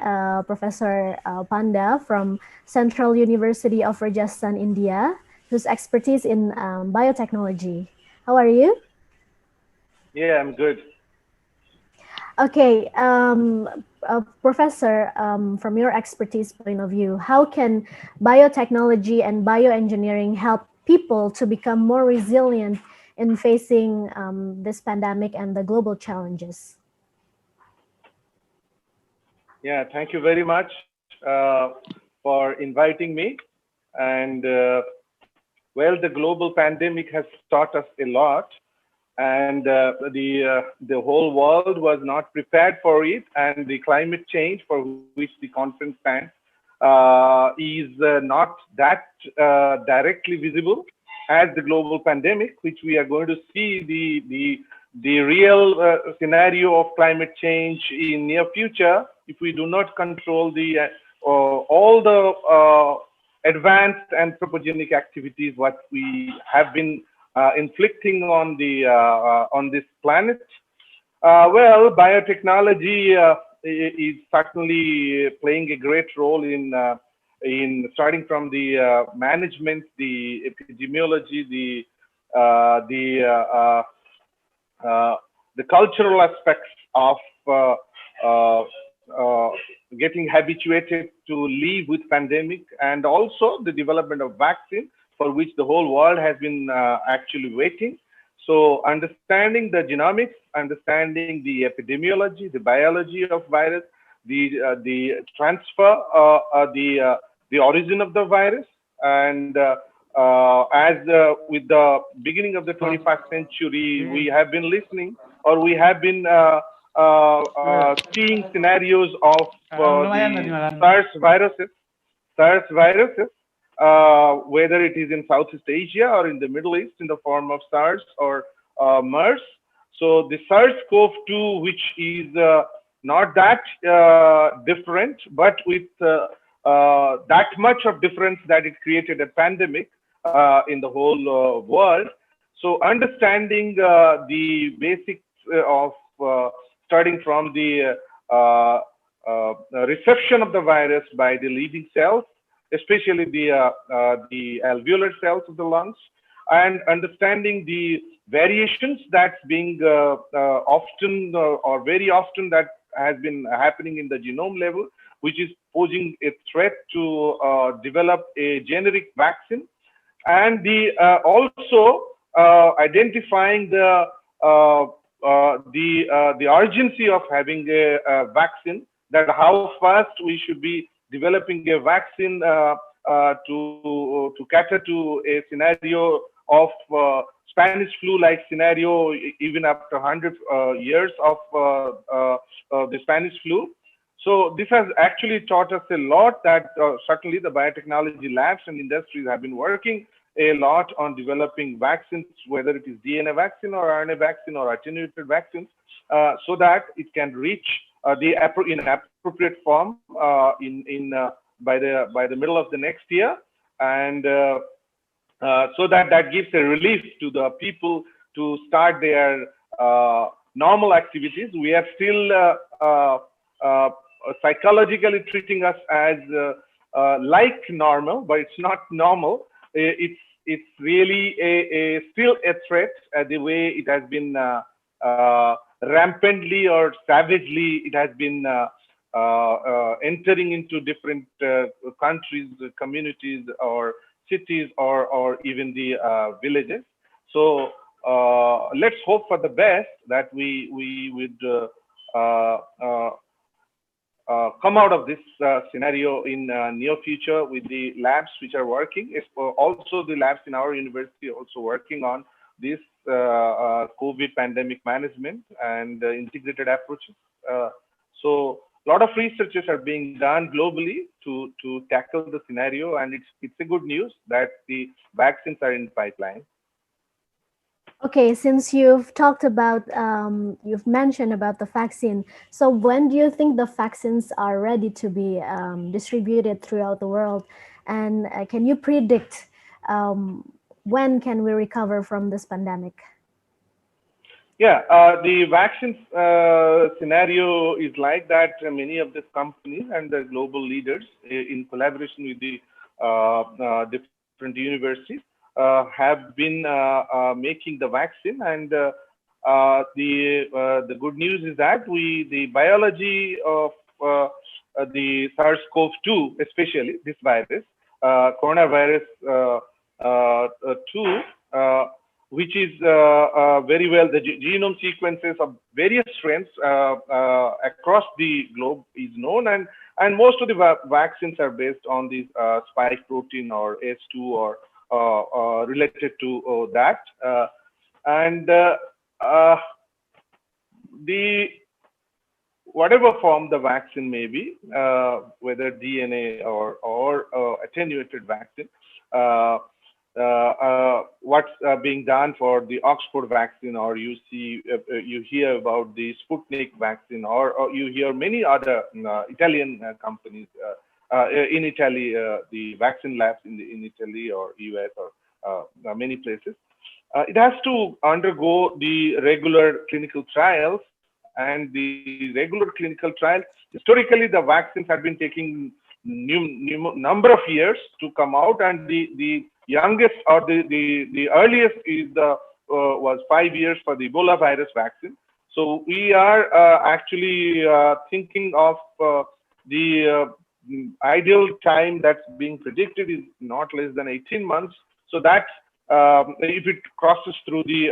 [SPEAKER 15] Professor Panda from Central University of Rajasthan, India, whose expertise in biotechnology. How are you?
[SPEAKER 3] Yeah, I'm good.
[SPEAKER 15] Okay, Professor, from your expertise point of view, how can biotechnology and bioengineering help people to become more resilient in facing this pandemic and the global challenges?
[SPEAKER 3] Yeah, thank you very much for inviting me. And well, the global pandemic has taught us a lot, and the whole world was not prepared for it, and the climate change for which the conference stands is not that directly visible as the global pandemic, which we are going to see the real scenario of climate change in near future if we do not control the all the advanced anthropogenic activities what we have been inflicting on the on this planet. Well, biotechnology is certainly playing a great role in starting from the management, the epidemiology, the cultural aspects of getting habituated to live with pandemic, and also the development of vaccine for which the whole world has been actually waiting. So understanding the genomics, understanding the epidemiology, the biology of virus, the transfer, the origin of the virus, and with the beginning of the 21st century, we have been listening, or we have been seeing scenarios of the SARS viruses, whether it is in Southeast Asia or in the Middle East in the form of SARS or MERS. So the SARS-CoV-2, which is not that different, but with that much of difference that it created a pandemic in the whole world. So understanding the basics of starting from the reception of the virus by the living cells, especially the alveolar cells of the lungs, and understanding the variations that's being often or very often that has been happening in the genome level, which is posing a threat to develop a generic vaccine, and the also identifying the urgency of having a vaccine, that how fast we should be developing a vaccine to cater to a scenario of Spanish flu-like scenario, even after 100 years of the Spanish flu. So this has actually taught us a lot, that certainly the biotechnology labs and industries have been working a lot on developing vaccines, whether it is DNA vaccine or RNA vaccine or attenuated vaccines, so that it can reach in appropriate form by the middle of the next year, and so that gives a relief to the people to start their normal activities. We are still psychologically treating us as like normal, but it's not normal. It's really still a threat, the way it has been rampantly or savagely it has been entering into different countries, communities, or cities, or even the villages. So let's hope for the best, that we would come out of this scenario in near future with the labs which are working. Also the labs in our university also working on this COVID pandemic management and integrated approaches. So a lot of researches are being done globally to tackle the scenario, and it's a good news that the vaccines are in pipeline.
[SPEAKER 15] Okay, since you've talked about, you've mentioned about the vaccine, so when do you think the vaccines are ready to be distributed throughout the world? And can you predict when can we recover from this pandemic?
[SPEAKER 3] Yeah, the vaccine scenario is like that. Many of these companies and the global leaders, in collaboration with the different universities, have been making the vaccine. And the good news is that the biology of the SARS-CoV-2, especially this virus, coronavirus 2. Which is very well, the genome sequences of various strains across the globe is known, and most of the vaccines are based on this spike protein or S2 or related to that. And the whatever form the vaccine may be, whether DNA or attenuated vaccine, what's being done for the Oxford vaccine, or you hear about the Sputnik vaccine, or you hear many other Italian companies in Italy, the vaccine labs in Italy or US or many places. It has to undergo the regular clinical trials, and the regular clinical trials, historically the vaccines have been taking number of years to come out, and the youngest or the earliest is was 5 years for the Ebola virus vaccine. So we are actually thinking of the ideal time that's being predicted is not less than 18 months. So that if it crosses through the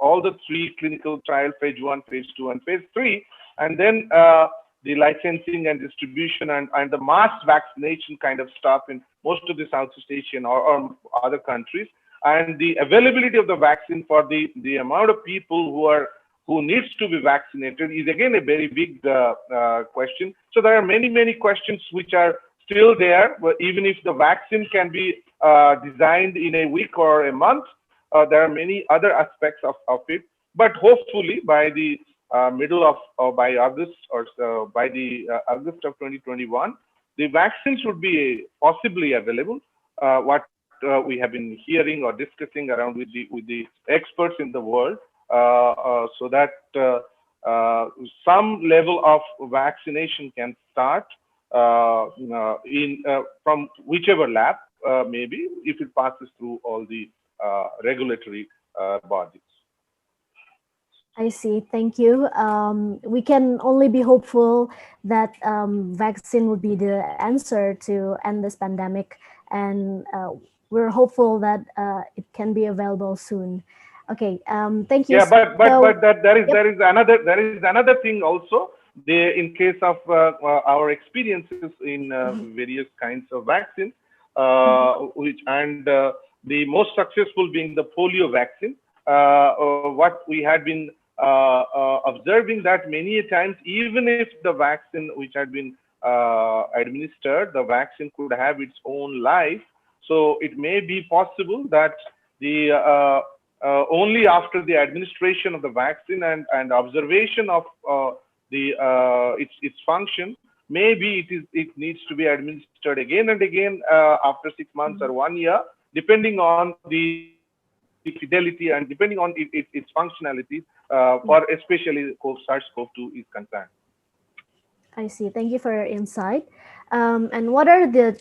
[SPEAKER 3] all the 3 clinical trials, phase 1, phase 2, and phase 3, and then the licensing and distribution and the mass vaccination kind of stuff in most of the Southeast Asian or other countries, and the availability of the vaccine for the amount of people who needs to be vaccinated is again a very big question. So there are many questions which are still there. Even if the vaccine can be designed in a week or a month, there are many other aspects of it. But hopefully by the middle of or by August or by the August of 2021, the vaccine should be possibly available. What we have been hearing or discussing around with the experts in the world, so that some level of vaccination can start from whichever lab, maybe if it passes through all the regulatory bodies.
[SPEAKER 15] I see. Thank you. We can only be hopeful that vaccine would be the answer to end this pandemic, and we're hopeful that it can be available soon. Okay. Thank you.
[SPEAKER 3] Yeah, but there is another thing also. In case of our experiences in various kinds of vaccines, the most successful being the polio vaccine. What we had been observing that many times, even if the vaccine which had been administered, the vaccine could have its own life. So it may be possible that the only after the administration of the vaccine and observation of its function, maybe it needs to be administered again and again after 6 months or 1 year, depending on the fidelity and depending on its functionality, for especially SARS-CoV-2 is concerned.
[SPEAKER 15] I see. Thank you for your insight. And what are the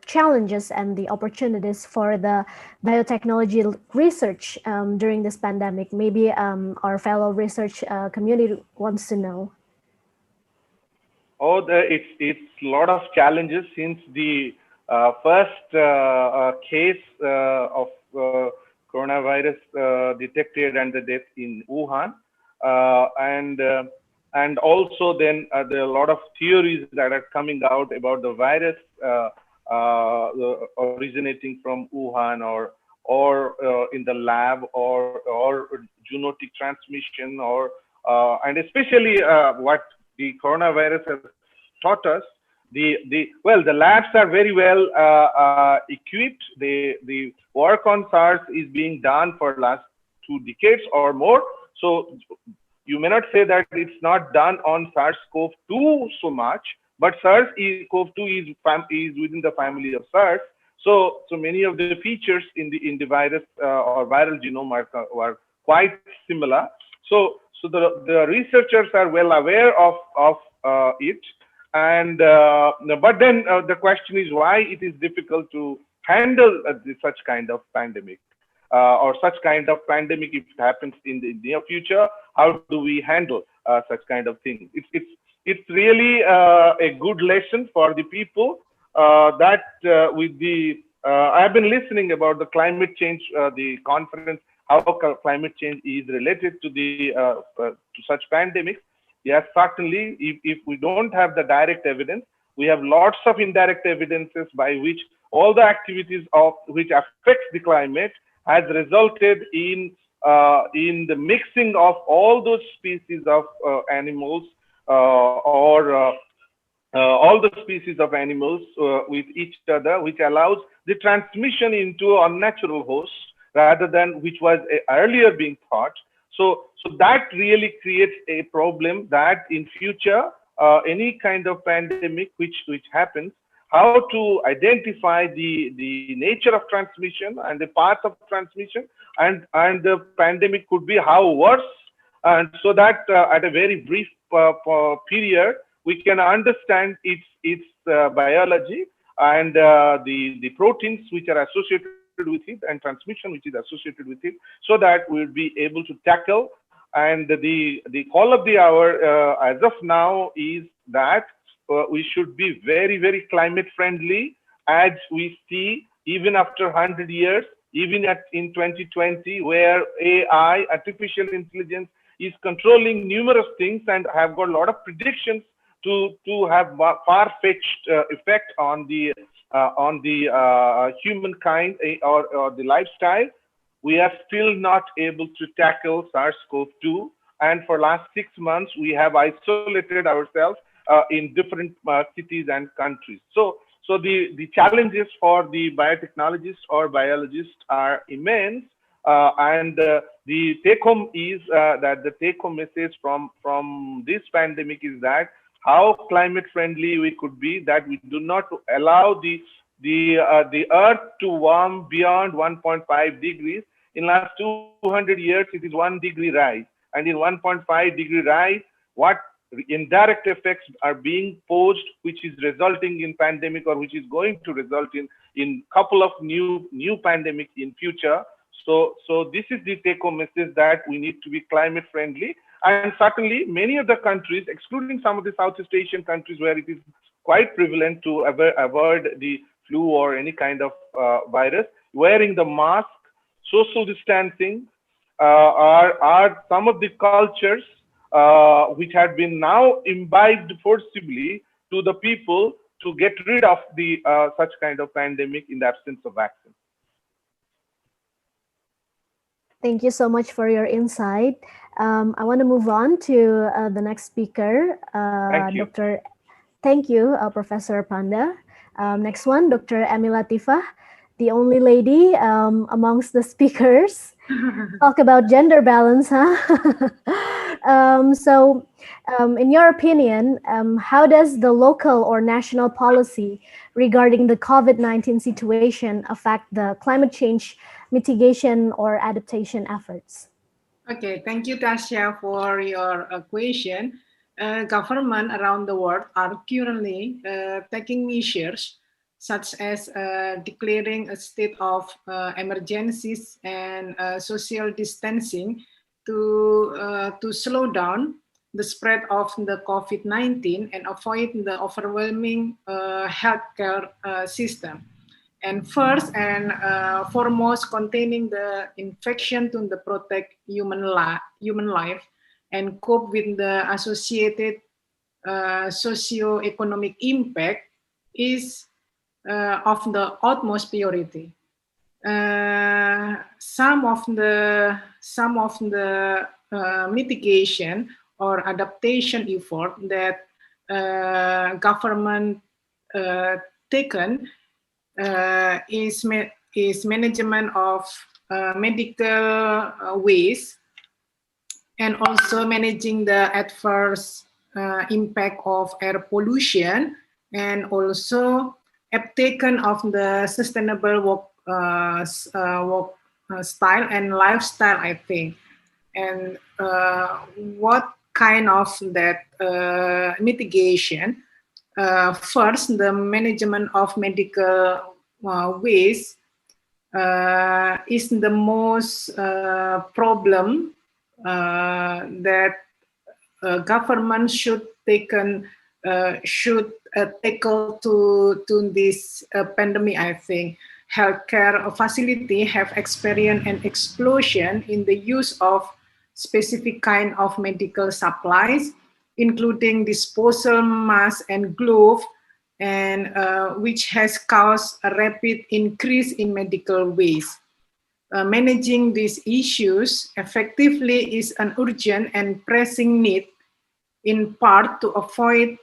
[SPEAKER 15] challenges and the opportunities for the biotechnology research during this pandemic? Maybe our fellow research community wants to know.
[SPEAKER 3] Oh, it's a lot of challenges since the first case of coronavirus detected and the death in Wuhan, and also then there are a lot of theories that are coming out about the virus originating from Wuhan or in the lab or zoonotic transmission, or and especially what the coronavirus has taught us, the labs are very well equipped. The work on SARS is being done for last 2 decades or more. So you may not say that it's not done on SARS-CoV-2 so much, but SARS-CoV-2 is within the family of SARS. So many of the features in the virus or viral genome are quite similar. So the researchers are well aware of it. And but then the question is why it is difficult to handle such kind of pandemic or such kind of pandemic if it happens in the near future. How do we handle such kind of thing? It's really a good lesson for the people that with the I've been listening about the climate change, the conference, how climate change is related to the to such pandemics. Yes, certainly, if we don't have the direct evidence, we have lots of indirect evidences by which all the activities of which affects the climate has resulted in the mixing of all those species of animals or all the species of animals with each other, which allows the transmission into unnatural hosts rather than which was earlier being thought. So that really creates a problem that in future, any kind of pandemic which happens, how to identify the nature of transmission and the path of transmission, and the pandemic could be how worse, and so that at a very brief period we can understand its biology and the proteins which are associated with it and transmission which is associated with it, so that we'll be able to tackle. And the call of the hour as of now is that we should be very, very climate friendly, as we see even after 100 years, even in 2020, where AI, artificial intelligence, is controlling numerous things and have got a lot of predictions to have far-fetched effect on the humankind or the lifestyle. We are still not able to tackle SARS-CoV-2, and for last 6 months we have isolated ourselves in different cities and countries. So the challenges for the biotechnologists or biologists are immense, and the take-home is that the take-home message from this pandemic is that how climate friendly we could be, that we do not allow the earth to warm beyond 1.5 degrees. In last 200 years, it is 1 degree rise, and in 1.5 degree rise, what indirect effects are being posed, which is resulting in pandemic or which is going to result in couple of new pandemics in future. So this is the take-home message, that we need to be climate friendly. And certainly many of the countries, excluding some of the Southeast Asian countries where it is quite prevalent to avoid the flu or any kind of virus, wearing the mask, social distancing are some of the cultures which have been now imbibed forcibly to the people to get rid of the such kind of pandemic in the absence of vaccine.
[SPEAKER 15] Thank you so much for your insight. I want to move on to the next speaker,
[SPEAKER 3] Thank you.
[SPEAKER 15] Thank you, Professor Panda. Next one, Dr. Amy Latifah, the only lady amongst the speakers. Talk about gender balance, huh? In your opinion, how does the local or national policy regarding the COVID-19 situation affect the climate change mitigation or adaptation efforts?
[SPEAKER 4] Okay, thank you, Tasha, for your question. Government around the world are currently taking measures such as declaring a state of emergencies and social distancing to slow down the spread of the COVID-19 and avoid the overwhelming healthcare system. And first and foremost, containing the infection to protect human life and cope with the associated socio-economic impact is of the utmost priority. Some of the mitigation or adaptation effort that government taken is management of medical waste, and also managing the adverse impact of air pollution, and also uptaken of the sustainable work style and lifestyle, I think. And what kind of that mitigation? First, the management of medical waste is the most problem that government should tackle to this pandemic. I think healthcare facility have experienced an explosion in the use of specific kind of medical supplies, including disposal masks and gloves, and which has caused a rapid increase in medical waste. Managing these issues effectively is an urgent and pressing need, in part to avoid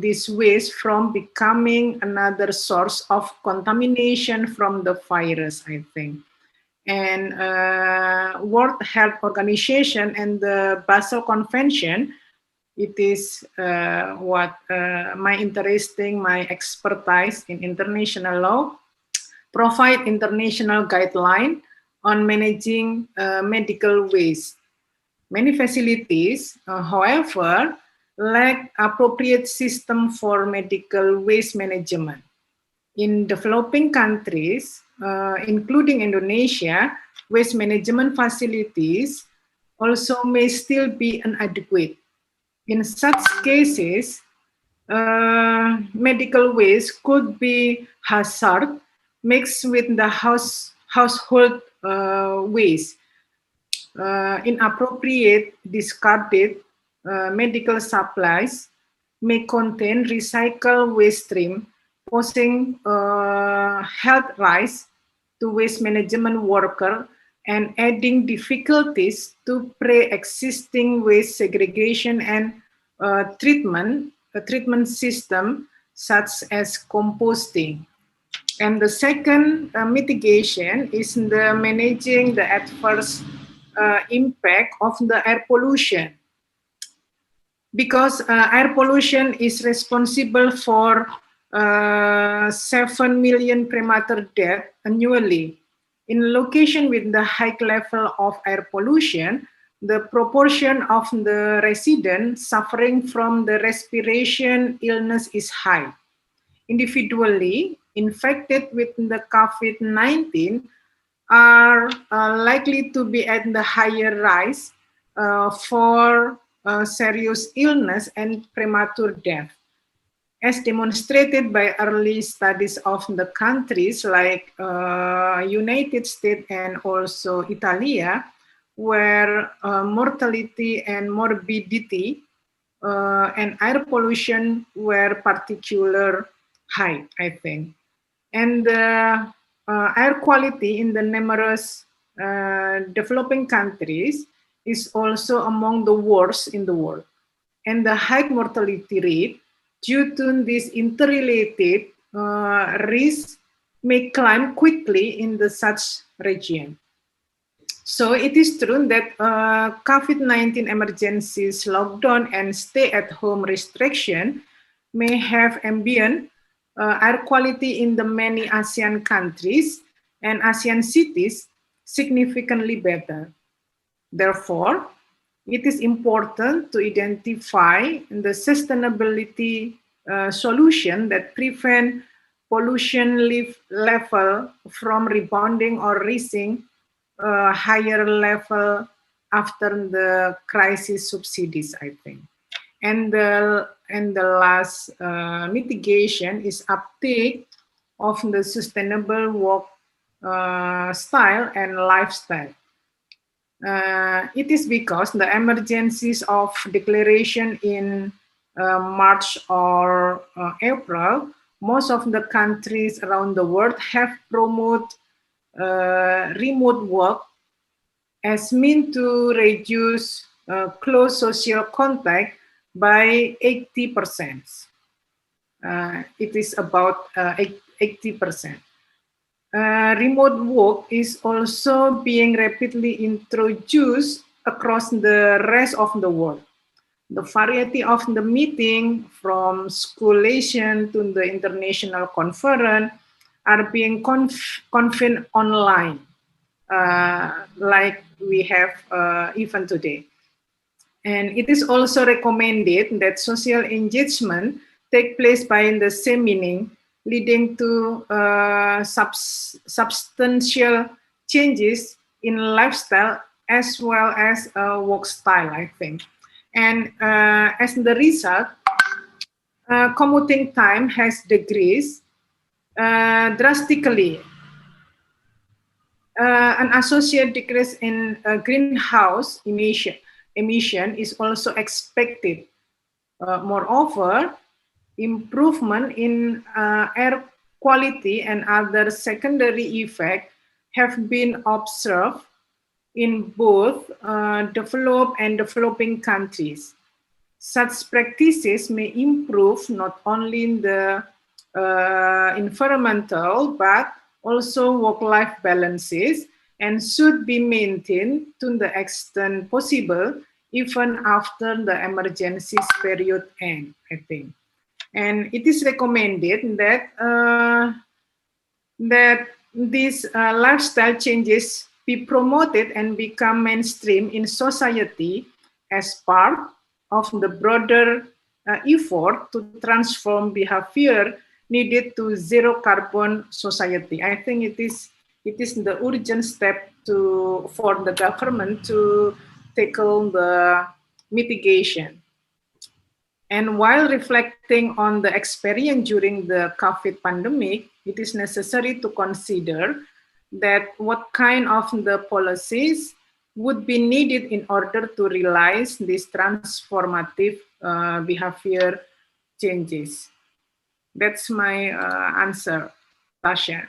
[SPEAKER 4] this waste from becoming another source of contamination from the virus, I think. And World Health Organization and the Basel Convention, it is what my expertise in international law, provide international guideline on managing medical waste. Many facilities, however, lack appropriate system for medical waste management. In developing countries, including Indonesia, waste management facilities also may still be inadequate. In such cases, medical waste could be hazard mixed with the household waste. Inappropriate discarded medical supplies may contain recycled waste stream, posing health risks to waste management workers and adding difficulties to pre-existing waste segregation and treatment system such as composting. And the second mitigation is the managing the adverse impact of the air pollution. Because air pollution is responsible for 7 million premature deaths annually. In location with the high level of air pollution, the proportion of the residents suffering from the respiration illness is high. Individually infected with the COVID-19 are likely to be at the higher rise for serious illness and premature death. As demonstrated by early studies of the countries like United States and also Italia, where mortality and morbidity and air pollution were particularly high, I think. And air quality in the numerous developing countries is also among the worst in the world. And the high mortality rate due to this interrelated risk may climb quickly in the such region. So it is true that COVID-19 emergencies, lockdown, and stay-at-home restriction may have ambient air quality in the many ASEAN countries and ASEAN cities significantly better. Therefore, it is important to identify the sustainability solution that prevent pollution level from rebounding or reaching a higher level after the crisis subsides, I think. And the last mitigation is uptake of the sustainable work style and lifestyle. It is because the emergencies of declaration in March or April, most of the countries around the world have promoted remote work as means to reduce close social contact by 80%. It is about 80%. Remote work is also being rapidly introduced across the rest of the world. The variety of the meeting, from school lesson to the international conference, are being convened online, like we have even today. And it is also recommended that social engagement take place by the same meaning, leading to substantial changes in lifestyle as well as work style, I think. And as the result, commuting time has decreased drastically. An associated decrease in greenhouse emission is also expected. Moreover, improvement in air quality and other secondary effects have been observed in both developed and developing countries. Such practices may improve not only in the environmental but also work-life balances, and should be maintained to the extent possible even after the emergency period ends, I think. And it is recommended that these lifestyle changes be promoted and become mainstream in society as part of the broader effort to transform behavior needed to zero carbon society. I think it is the urgent step for the government to tackle the mitigation. And while reflecting on the experience during the COVID pandemic, it is necessary to consider that what kind of the policies would be needed in order to realize these transformative behavior changes. That's my answer, Tasha.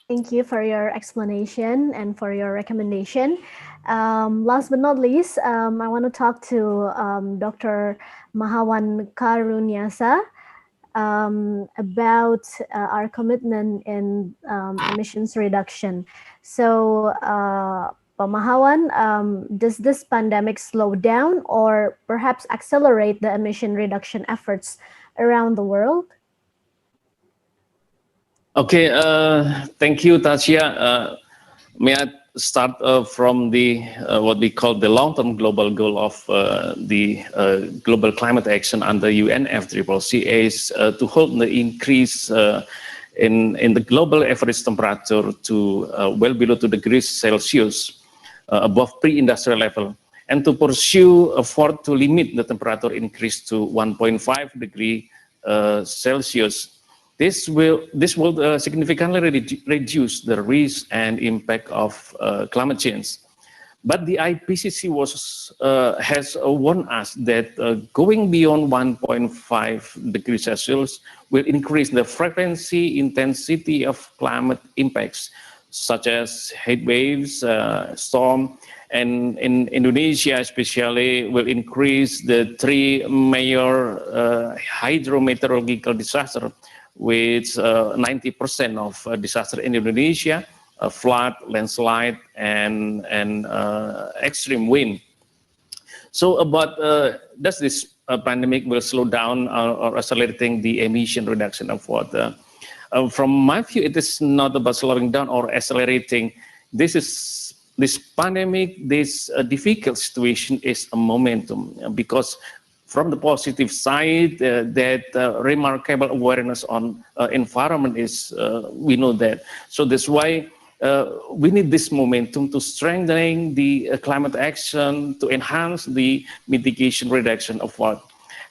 [SPEAKER 15] Thank you for your explanation and for your recommendation. Last but not least, I want to talk to Dr. Mahawan Karunyasa about our commitment in emissions reduction. So, Pak Mahawan, does this pandemic slow down or perhaps accelerate the emission reduction efforts around the world?
[SPEAKER 22] Okay, thank you, Tasha. May I start from the what we call the long-term global goal of the global climate action under UNFCCC is to hold the increase in the global average temperature to well below 2 degrees Celsius above pre-industrial level, and to pursue effort to limit the temperature increase to 1.5 degree Celsius. This will significantly reduce the risk and impact of climate change. But the IPCC has warned us that going beyond 1.5 degrees Celsius will increase the frequency, intensity of climate impacts, such as heat waves, storm, and in Indonesia especially will increase the 3 major hydrometeorological disasters, with 90% of disaster in Indonesia, flood, landslide, and extreme wind. So does this pandemic will slow down or accelerating the emission reduction of water? From my view, it is not about slowing down or accelerating. This pandemic, this difficult situation is a momentum, because from the positive side, that remarkable awareness on environment is, we know that. So that's why we need this momentum to strengthening the climate action, to enhance the mitigation reduction of water.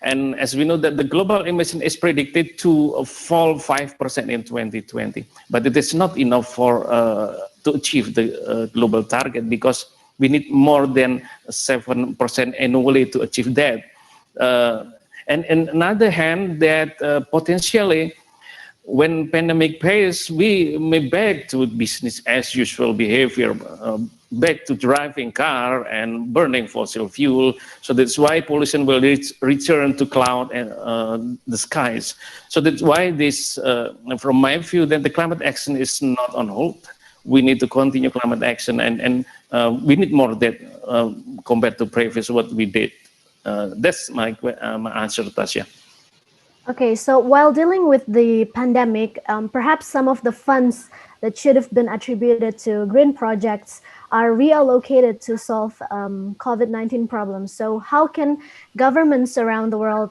[SPEAKER 22] And as we know that the global emission is predicted to fall 5% in 2020, but it is not enough to achieve the global target, because we need more than 7% annually to achieve that. And on the other hand, that potentially when pandemic pays, we may back to business as usual behavior, back to driving car and burning fossil fuel. So that's why pollution will return to cloud and the skies. So that's why this, from my view, that the climate action is not on hold. We need to continue climate action, and we need more of that compared to previous what we did. That's my answer, Tasha.
[SPEAKER 15] Okay, so while dealing with the pandemic, perhaps some of the funds that should have been attributed to green projects are reallocated to solve COVID-19 problems. So how can governments around the world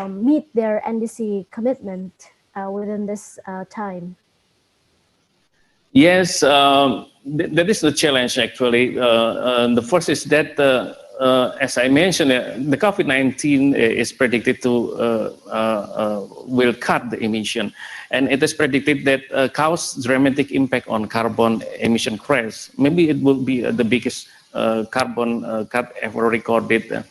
[SPEAKER 15] meet their NDC commitment within this time?
[SPEAKER 22] Yes, that is the challenge actually. The first is that, as I mentioned, the COVID-19 is predicted to will cut the emission, and it is predicted that cause dramatic impact on carbon emission crash. Maybe it will be the biggest carbon cut ever recorded.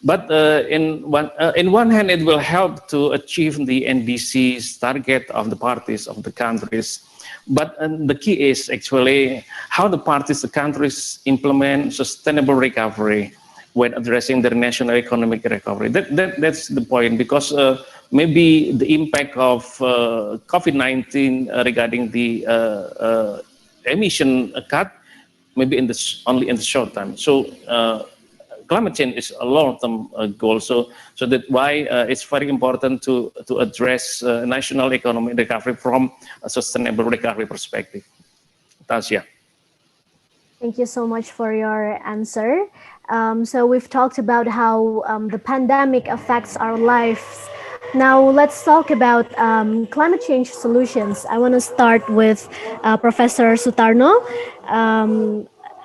[SPEAKER 22] But in one hand, it will help to achieve the NDC's target of the parties of the countries. But the key is actually how the parties, the countries implement sustainable recovery when addressing their national economic recovery. That's the point, because maybe the impact of COVID-19 regarding the emission cut, maybe only in the short time. So climate change is a long-term goal. So that's why it's very important to address national economic recovery from a sustainable recovery perspective. Tasya.
[SPEAKER 15] Thank you so much for your answer. So we've talked about how the pandemic affects our lives. Now let's talk about climate change solutions. I want to start with Professor Sutarno,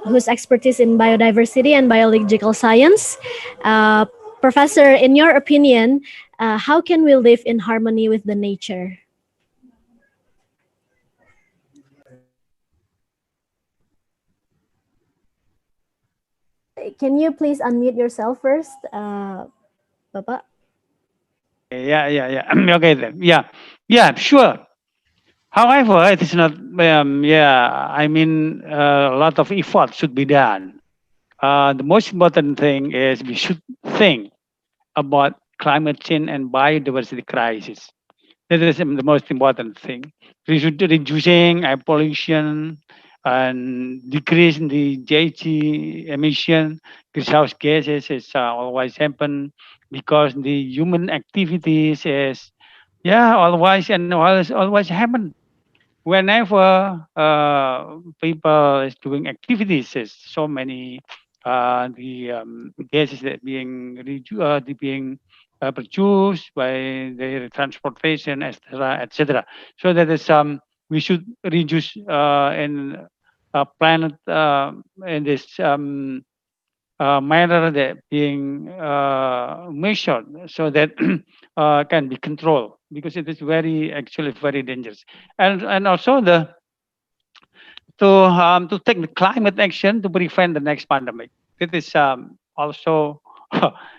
[SPEAKER 15] whose expertise in biodiversity and biological science. Professor, in your opinion, how can we live in harmony with the nature? Can you please unmute yourself first, Bapak?
[SPEAKER 17] Yeah. Okay then. Yeah, sure. However, it is not, I mean, a lot of effort should be done. The most important thing is we should think about climate change and biodiversity crisis. That is the most important thing. Reducing air pollution and decreasing the GHG emission, greenhouse gases is always happen because the human activities is always happen. Whenever people is doing activities, is so many the gases that being produced by the transportation, etc., etc. So that is we should reduce in planet in this manner that being measured, so that can be controlled, because it is actually very dangerous. And also to take the climate action to prevent the next pandemic. It is also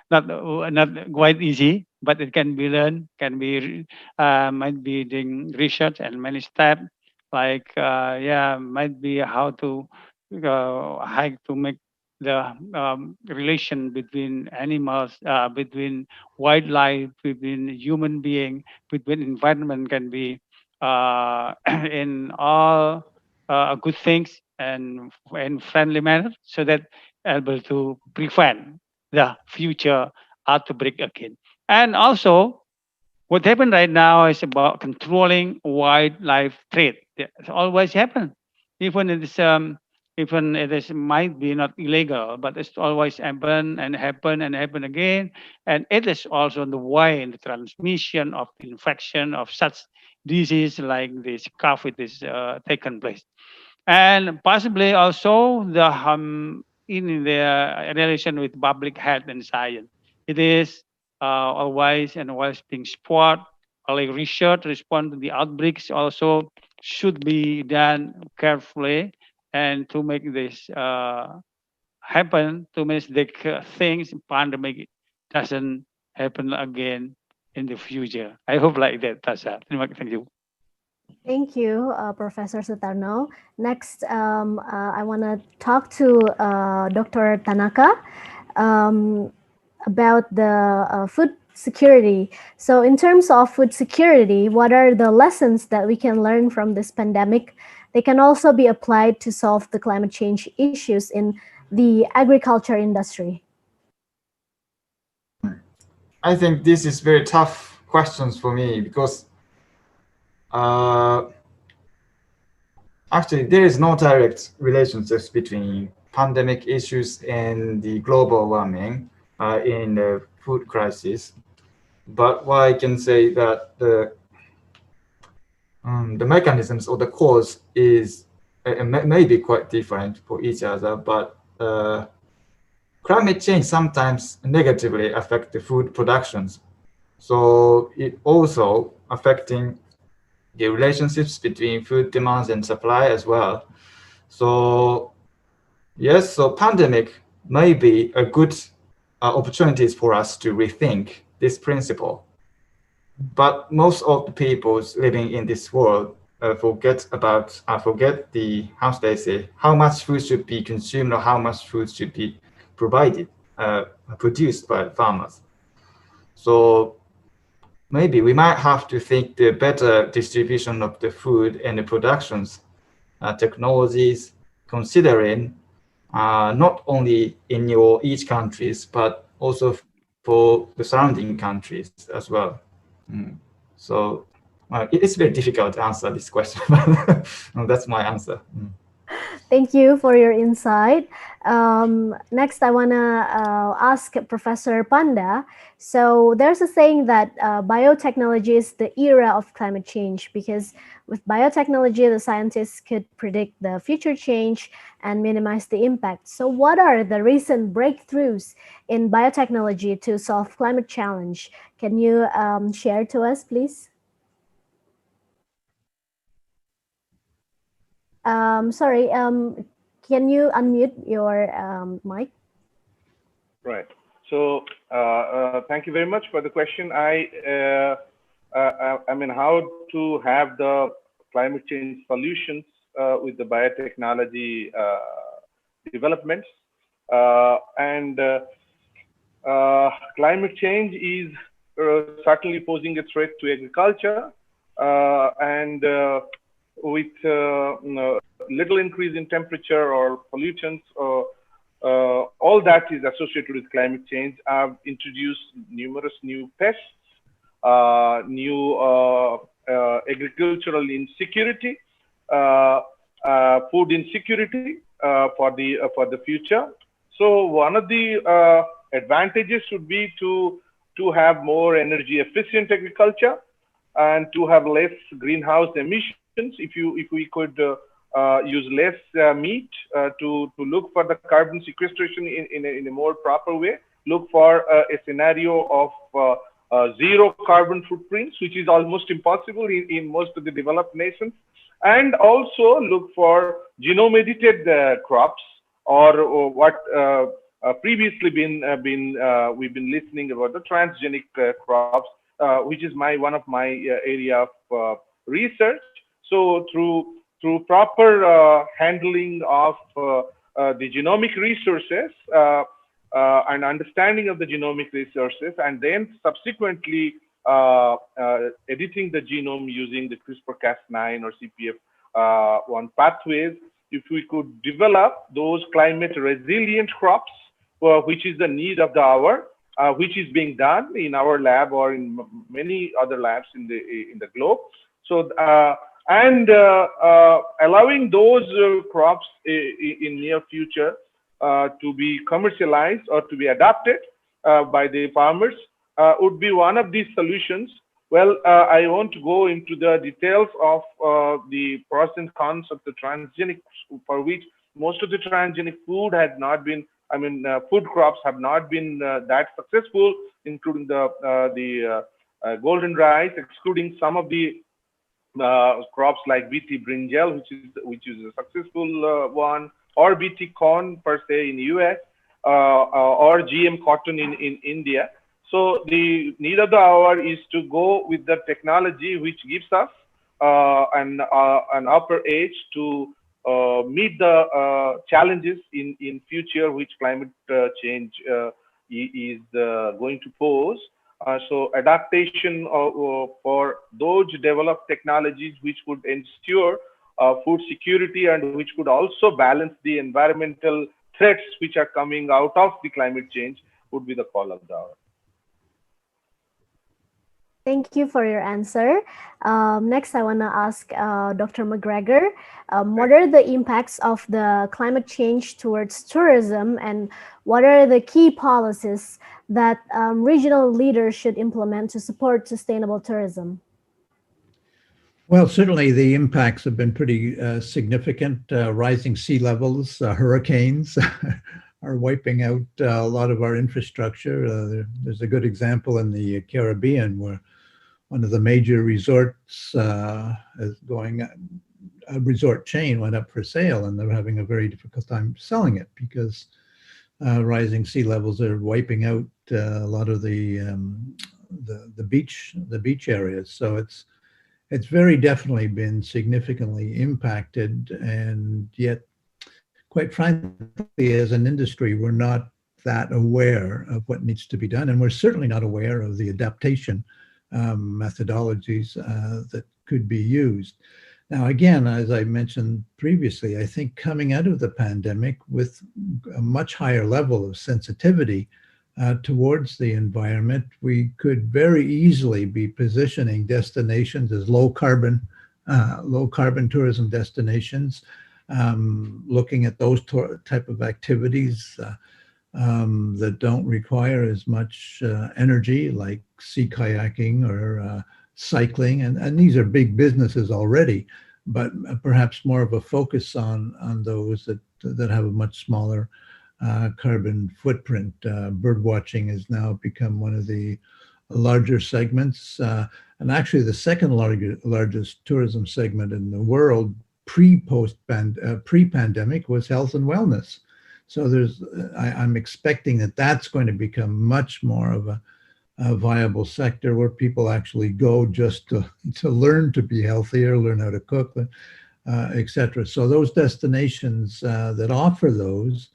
[SPEAKER 17] not quite easy, but it can be learned, might be doing research and many steps, like might be how to make the relation between animals, between wildlife, between human being, between environment can be in all good things and in friendly manner, so that able to prevent the future outbreak again. And also, what happened right now is about controlling wildlife trade. It's always happen, even it is might be not illegal, but it's always happen and happen and happen again. And it is also the way in the transmission of infection of such disease like this COVID is taken place. And possibly also the in the relation with public health and science. It is always being spot, like research, respond to the outbreaks also should be done carefully, and to make this happen, to make the things pandemic doesn't happen again in the future. I hope like that, Tasha. Thank you.
[SPEAKER 15] Thank you, Professor Sutarno. Next, I want to talk to Dr. Tanaka about the food security. So in terms of food security, what are the lessons that we can learn from this pandemic? They can also be applied to solve the climate change issues in the agriculture industry.
[SPEAKER 18] I think this is very tough questions for me because actually there is no direct relationships between pandemic issues and the global warming in the food crisis. But what I can say that the mechanisms or the cause is may be quite different for each other, but climate change sometimes negatively affect the food productions. So it also affecting the relationships between food demands and supply as well. So yes, so pandemic may be a good opportunities for us to rethink this principle. But most of the people living in this world forget the, how should I say, how much food should be consumed or how much food should be provided, produced by farmers. So maybe we might have to think the better distribution of the food and the productions technologies, considering not only in each countries, but also for the surrounding countries as well. So it's very difficult to answer this question. That's my answer.
[SPEAKER 15] Thank you for your insight. Next, I want to ask Professor Panda. So there's a saying that biotechnology is the era of climate change because with biotechnology, the scientists could predict the future change and minimize the impact. So what are the recent breakthroughs in biotechnology to solve climate challenge? Can you share to us, please? Sorry, can you unmute your mic?
[SPEAKER 3] Right. So thank you very much for the question. I mean, how to have the climate change solutions with the biotechnology developments. Climate change is certainly posing a threat to agriculture, and with little increase in temperature or pollutants, all that is associated with climate change have introduced numerous new pests, new agricultural insecurity, food insecurity for the future. So one of the advantages would be to have more energy efficient agriculture and to have less greenhouse emissions. If we could use less meat to look for the carbon sequestration in a more proper way, look for a scenario of zero carbon footprints, which is almost impossible in most of the developed nations, and also look for genome edited crops, or what previously we've been listening about the transgenic crops, which is one of my area of research. So through proper handling of the genomic resources and understanding of the genomic resources, and then subsequently editing the genome using the CRISPR-Cas9 or CPF1 pathways, if we could develop those climate resilient crops, which is the need of the hour, which is being done in our lab or in many other labs in the globe. So allowing those crops in near future to be commercialized or to be adopted by the farmers would be one of these solutions. Well, I won't go into the details of the pros and cons of the transgenic, for which most of the transgenic food had not been, food crops have not been that successful, including the golden rice, excluding some of the crops like BT brinjal, which is a successful one, or BT corn per se in US, or GM cotton in India. So the need of the hour is to go with the technology which gives us an upper age to meet the challenges in future which climate change is going to pose. So adaptation for those developed technologies which would ensure food security and which could also balance the environmental threats which are coming out of the climate change would be the call of the hour.
[SPEAKER 15] Thank you for your answer. Next, I want to ask Dr. McGregor, what are the impacts of the climate change towards tourism, and what are the key policies that regional leaders should implement to support sustainable tourism?
[SPEAKER 19] Well, certainly the impacts have been pretty significant. Rising sea levels, hurricanes are wiping out a lot of our infrastructure. There's a good example in the Caribbean where one of the major resorts is going, a resort chain went up for sale, and they're having a very difficult time selling it because rising sea levels are wiping out a lot of the beach areas. So it's very definitely been significantly impacted, and yet, quite frankly, as an industry, we're not that aware of what needs to be done, and we're certainly not aware of the adaptation methodologies that could be used. Now, again, as I mentioned previously, I think coming out of the pandemic with a much higher level of sensitivity towards the environment, we could very easily be positioning destinations as low carbon tourism destinations, looking at those type of activities that don't require as much energy, like sea kayaking or cycling, and these are big businesses already, but perhaps more of a focus on those that have a much smaller carbon footprint. Bird watching has now become one of the larger segments, and actually the second largest tourism segment in the world pre-pandemic was health and wellness. So I'm expecting that that's going to become much more of a viable sector where people actually go just to learn to be healthier, learn how to cook, etc. So those destinations that offer those,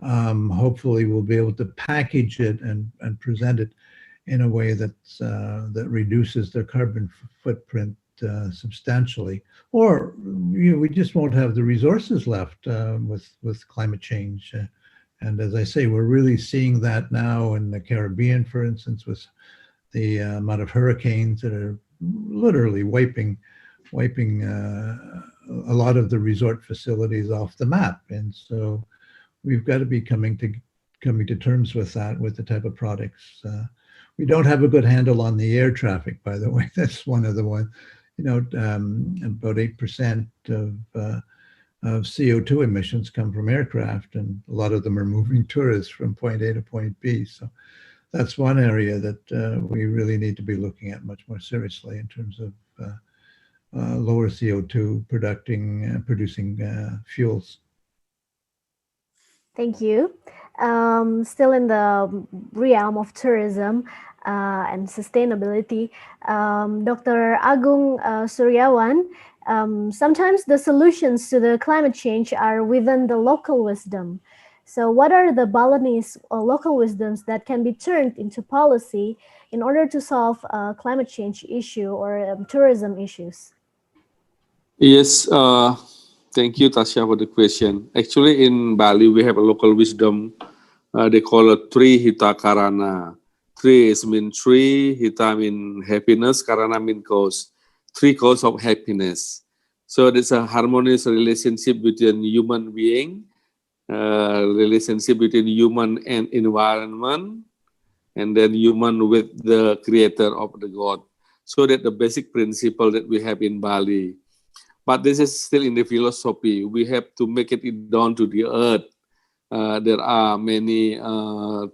[SPEAKER 19] hopefully we'll be able to package it and present it in a way that reduces their carbon footprint substantially. Or we just won't have the resources left with climate change. And as I say, we're really seeing that now in the Caribbean, for instance, with the amount of hurricanes that are literally wiping a lot of the resort facilities off the map. And so we've got to be coming to terms with that, with the type of products. We don't have a good handle on the air traffic, by the way. That's one of the ones. About 8% of CO2 emissions come from aircraft, and a lot of them are moving tourists from point A to point B. So that's one area that we really need to be looking at much more seriously in terms of lower CO2 producing fuels.
[SPEAKER 15] Thank you. Still in the realm of tourism and sustainability, Dr. Agung Suryawan, sometimes the solutions to the climate change are within the local wisdom. So what are the Balinese local wisdoms that can be turned into policy in order to solve climate change issue or tourism issues?
[SPEAKER 21] Yes, thank you, Tasha, for the question. Actually, in Bali, we have a local wisdom. They call it Tri Hita Karana. Tri mean tree, Hita mean happiness, Karana mean cause. Three causes of happiness. So there's a harmonious relationship between human being, relationship between human and environment, and then human with the creator of the God. So that the basic principle that we have in Bali. But this is still in the philosophy. We have to make it down to the earth. There are many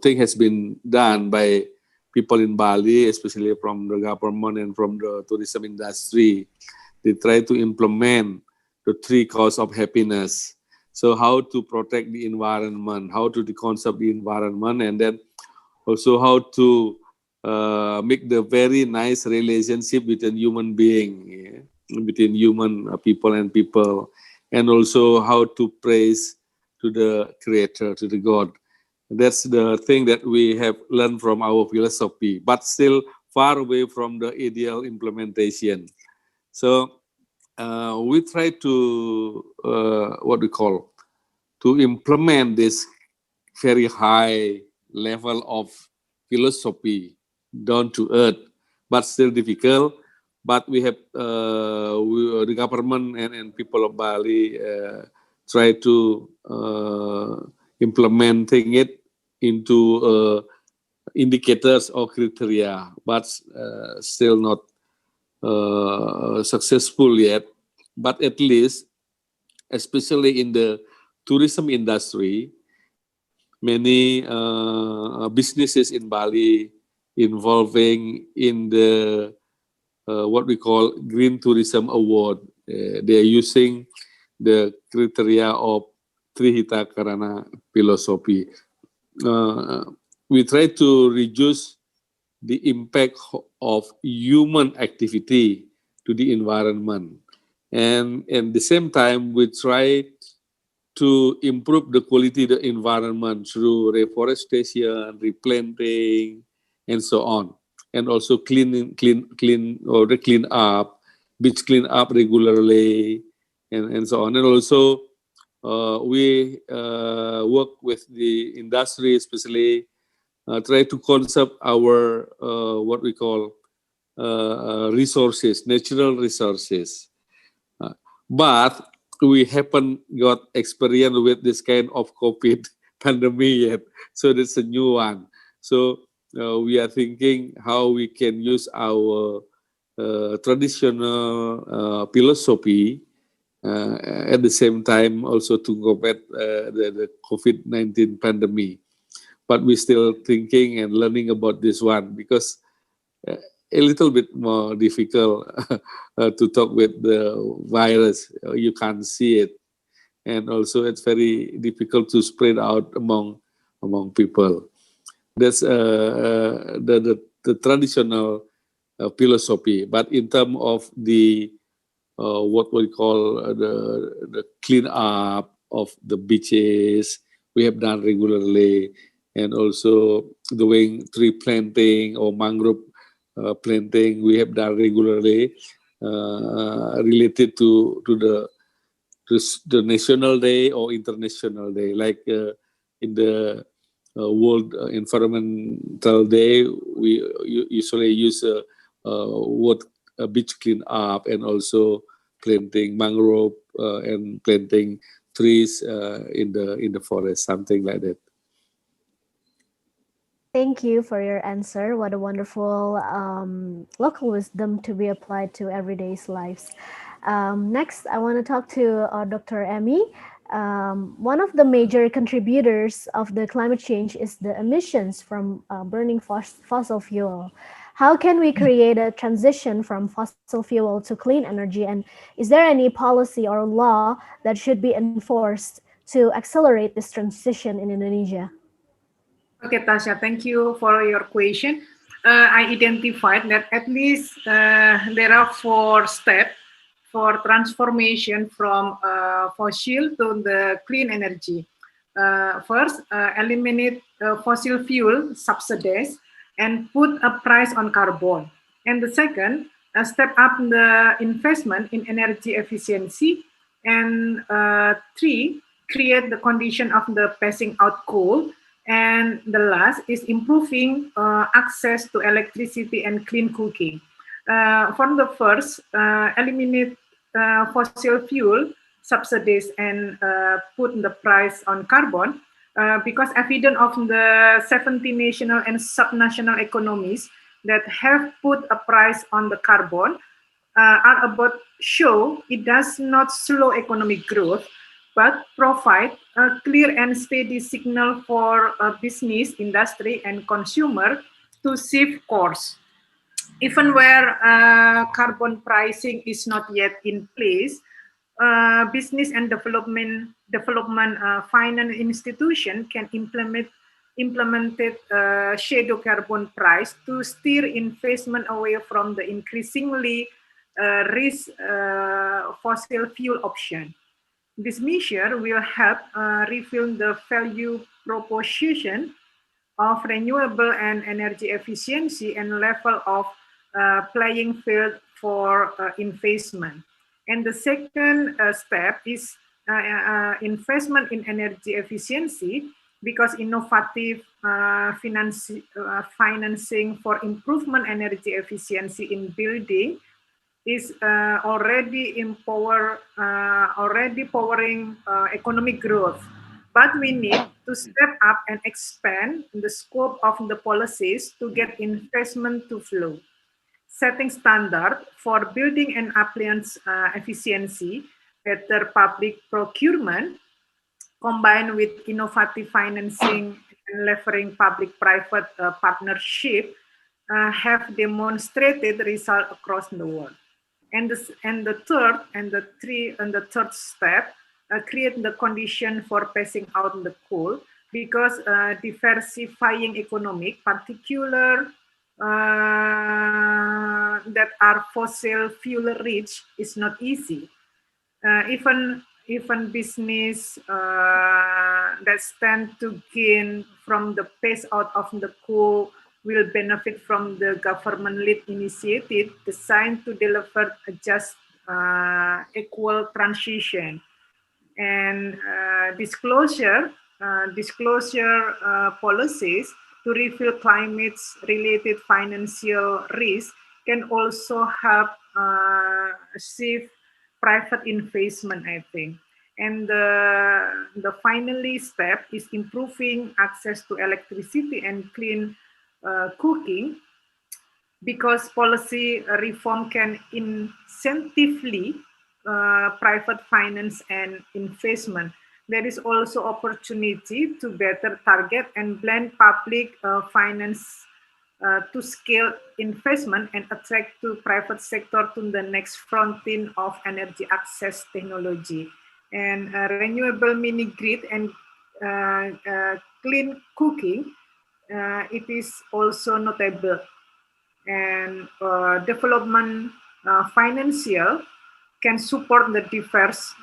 [SPEAKER 21] things has been done by people in Bali, especially from the government and from the tourism industry. They try to implement the three causes of happiness. So how to protect the environment, how to conserve the environment, and then also how to make the very nice relationship between human being. Yeah? between human people and people, and also how to praise to the Creator, to the God. That's the thing that we have learned from our philosophy, but still far away from the ideal implementation. So we try to to implement this very high level of philosophy down to earth, but still difficult. But we have the government and people of Bali try to implementing it into indicators or criteria, but still not successful yet. But at least, especially in the tourism industry, many businesses in Bali involving in the what we call Green Tourism Award. They are using the criteria of Trihita Karana philosophy. We try to reduce the impact of human activity to the environment. And at the same time, we try to improve the quality of the environment through reforestation, replanting, and so on. And also clean up, beach clean up regularly, and so on. And also we work with the industry, especially try to conserve our what we call resources, natural resources. But we haven't got experience with this kind of COVID pandemic yet. So that's a new one. So we are thinking how we can use our traditional philosophy at the same time also to combat the COVID-19 pandemic. But we're still thinking and learning about this one because a little bit more difficult to talk with the virus. You can't see it. And also it's very difficult to spread out among people. That's the traditional philosophy. But in terms of the what we call the clean up of the beaches, we have done regularly, and also doing tree planting or mangrove planting, we have done regularly related to the National Day or International Day, like in the World Environmental Day, we usually use word beach clean up and also planting mangrove and planting trees in the forest, something like that.
[SPEAKER 15] Thank you for your answer. What a wonderful local wisdom to be applied to everyday's lives. Next, I want to talk to Dr. Emmy. One of the major contributors of the climate change is the emissions from burning fossil fuel. How can we create a transition from fossil fuel to clean energy? And is there any policy or law that should be enforced to accelerate this transition in Indonesia?
[SPEAKER 4] Okay, Tasha, thank you for your question. I identified that at least there are 4 steps for transformation from fossil to the clean energy. First, eliminate fossil fuel subsidies and put a price on carbon. And the second, step up the investment in energy efficiency. And 3, create the condition of the passing out coal. And the last is improving access to electricity and clean cooking. For the first, eliminate fossil fuel subsidies and put the price on carbon, because evidence of the 70 national and subnational economies that have put a price on the carbon are about show it does not slow economic growth, but provide a clear and steady signal for business, industry, and consumer to shift course. Even where carbon pricing is not yet in place, business and development finance institution can implement shadow carbon price to steer investment away from the increasingly risk fossil fuel option. This measure will help refine the value proposition of renewable and energy efficiency and level of playing field for investment. And the second step is investment in energy efficiency, because innovative financing for improvement energy efficiency in building is already powering economic growth. But we need to step up and expand the scope of the policies to get investment to flow. Setting standard for building and appliance efficiency, better public procurement, combined with innovative financing and leveraging public-private partnership, have demonstrated results across the world. And the third step, create the condition for passing out the coal, because diversifying economic, particular that are fossil fuel rich, is not easy. Even business that stand to gain from the phase out of the coal will benefit from the government-led initiative designed to deliver a just equal transition. And disclosure policies to reveal climate-related financial risk can also help save private investment, I think. And the finally step is improving access to electricity and clean cooking, because policy reform can incentively private finance and investment. There is also opportunity to better target and blend public finance to scale investment and attract to private sector to the next frontier of energy access technology. And renewable mini-grid and clean cooking, it is also notable. And development financial can support the diverse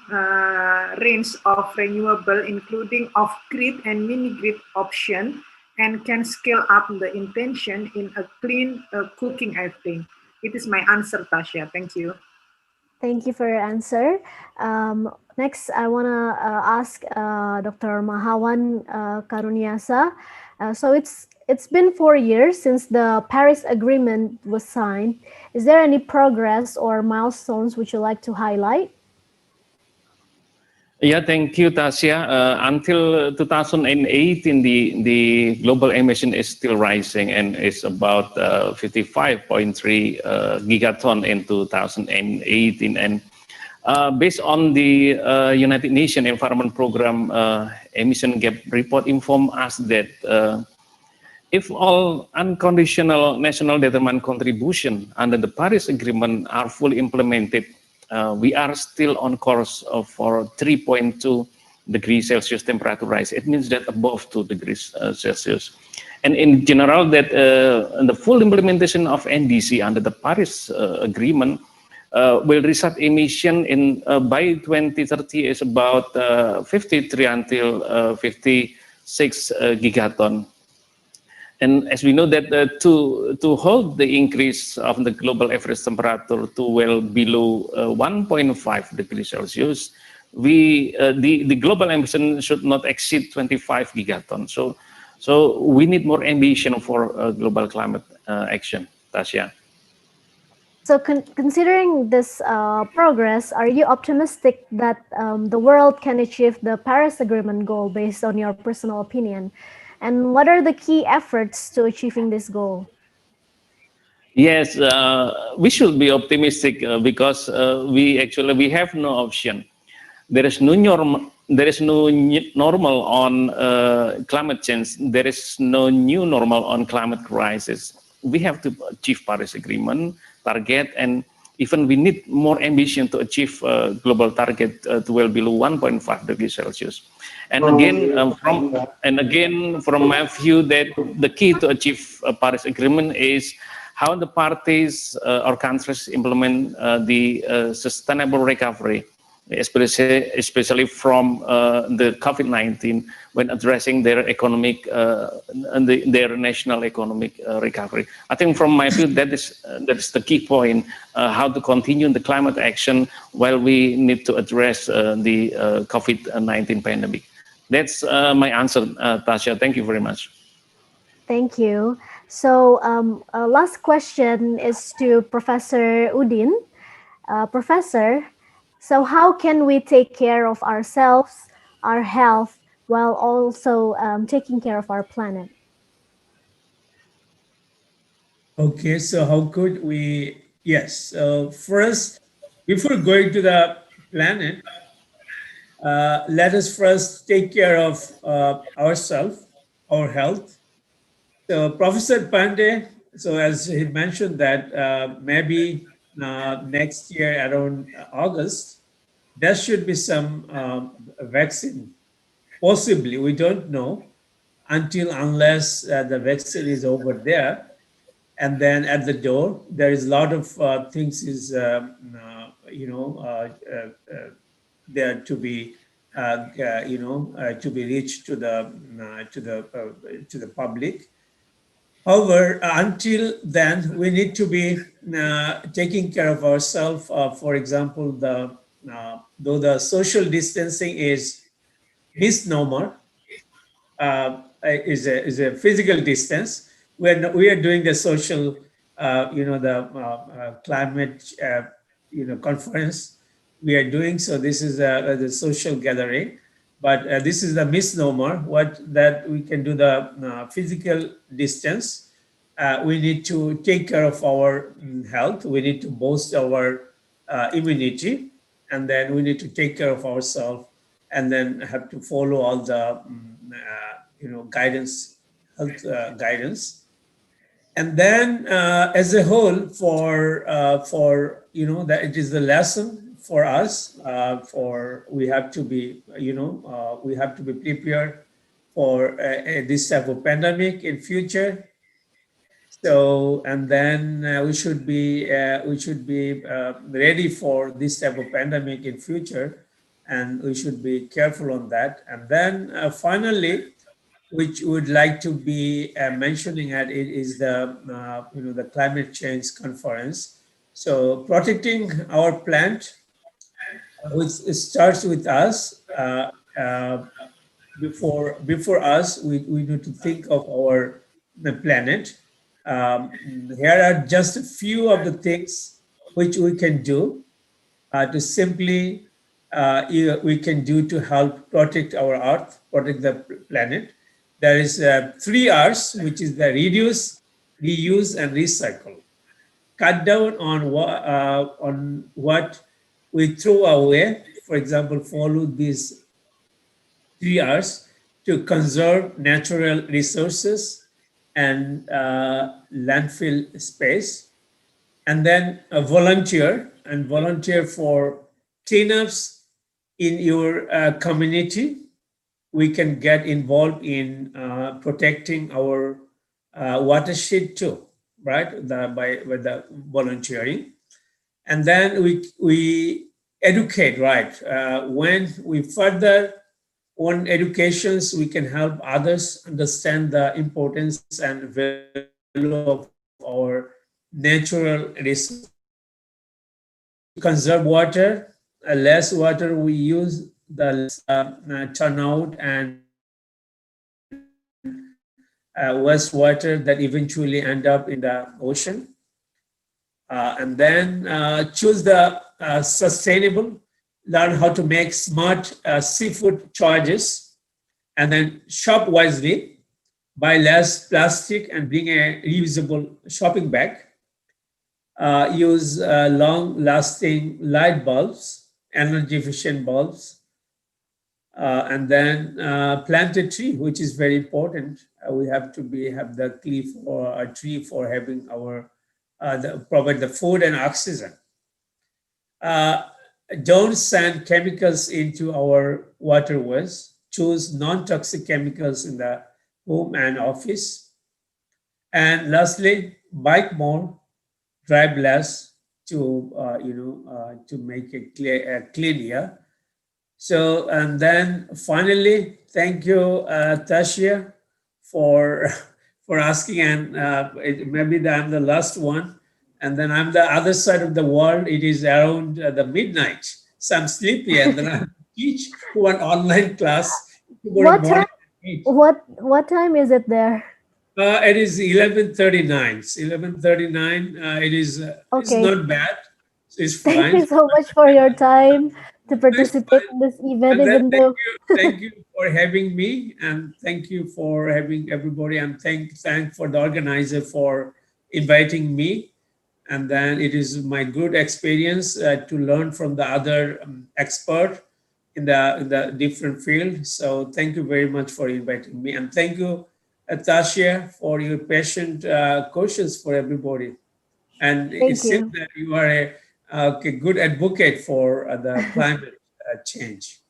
[SPEAKER 4] range of renewable, including off-grid and mini-grid option, and can scale up the intention in a clean cooking, I think. It is my answer, Tasha. Thank you.
[SPEAKER 15] Thank you for your answer. Next, I want to ask Dr. Mahawan Karuniasa. So it's been 4 years since the Paris Agreement was signed. Is there any progress or milestones which you like to highlight?
[SPEAKER 22] Yeah, thank you, Tasya. Until 2018, the global emission is still rising and is about 55.3 gigaton in 2018. And based on the United Nations Environment Program emission gap report inform us that if all unconditional national determined contribution under the Paris Agreement are fully implemented, we are still on course for 3.2 degrees Celsius temperature rise. It means that above 2 degrees Celsius. And in general, that the full implementation of NDC under the Paris Agreement will result emission in by 2030 is about 53 until 56 gigaton. And as we know that to hold the increase of the global average temperature to well below 1.5 degrees Celsius, the global emission should not exceed 25 gigaton. So we need more ambition for global climate action, Tasya.
[SPEAKER 15] So considering this progress, are you optimistic that the world can achieve the Paris Agreement goal based on your personal opinion? And what are the key efforts to achieving this goal?
[SPEAKER 22] Yes, we should be optimistic because we have no option. There is no normal on climate change. There is no new normal on climate crisis. We have to achieve Paris Agreement target, and even we need more ambition to achieve global target to well below 1.5 degrees Celsius. And again, from my view, that the key to achieve Paris Agreement is how the parties or countries implement the sustainable recovery, especially from the COVID-19 when addressing their economic and their national economic recovery. I think from my view, that is the key point, how to continue the climate action while we need to address the COVID-19 pandemic. That's my answer, Tasha. Thank you very much.
[SPEAKER 15] Thank you. So last question is to Professor Udin. Professor, so how can we take care of ourselves, our health, while also taking care of our planet?
[SPEAKER 20] Okay, so how could we, yes, first, before going to the planet, let us first take care of ourselves, our health. So Professor Pandey, so as he mentioned that maybe next year around August, there should be some vaccine, possibly, we don't know, unless the vaccine is over there. And then at the door, there is a lot of things is, there to be, to be reached to the public. However, until then, we need to be taking care of ourselves. For example, though the social distancing is misnomer, is a physical distance. We are doing the social, the climate, conference we are doing. So this is the social gathering, but this is the misnomer. That we can do the physical distance. We need to take care of our health. We need to boost our immunity, and then we need to take care of ourselves, and then have to follow all the guidance, health guidance. And then as a whole, for that it is the lesson for us. We have to be we have to be prepared for this type of pandemic in future. So, and then we should be ready for this type of pandemic in future, and we should be careful on that. And then finally, which would like to be mentioning at it is the the climate change conference. So protecting our planet, which starts with us. Before us, we need to think of the planet. Here are just a few of the things which we can do to simply we can do to help protect our Earth, protect the planet. There is 3 R's, which is the reduce, reuse, and recycle. Cut down on what we throw away. For example, follow these 3 R's to conserve natural resources and landfill space. And then volunteer for cleanups in your community. We can get involved in protecting our watershed too, right? With the volunteering. And then we educate, right? When we further on educations, we can help others understand the importance and value of our natural resources. Conserve water, less water we use, the less turnout and wastewater that eventually end up in the ocean. And then choose the sustainable, learn how to make smart seafood choices, and then shop wisely, buy less plastic and bring a reusable shopping bag. Use long-lasting light bulbs, energy-efficient bulbs, and then plant a tree, which is very important. We have to have the tree for having our provide the food and oxygen. Don't send chemicals into our waterways. Choose non-toxic chemicals in the home and office. And lastly, bike more, drive less to to make it cleaner. So, and then finally, thank you, Tasia, for for asking. And maybe I'm the last one, and then I'm the other side of the world. It is around the midnight, so I'm sleepy, and then I teach one online class.
[SPEAKER 15] What time? What time is it there?
[SPEAKER 20] It is 11:39. It's 11:39. It is it's
[SPEAKER 15] Okay.
[SPEAKER 20] not bad. It's fine.
[SPEAKER 15] Thank you so much for your time to participate in this event,
[SPEAKER 20] And then
[SPEAKER 15] even though.
[SPEAKER 20] thank you for having me, and thank you for having everybody, and thank for the organizer for inviting me. And then it is my good experience to learn from the other expert in the different field. So thank you very much for inviting me, and thank you, Tasia, for your patient questions for everybody. And it
[SPEAKER 15] Thank
[SPEAKER 20] seems
[SPEAKER 15] you.
[SPEAKER 20] that you are a good advocate for the climate change.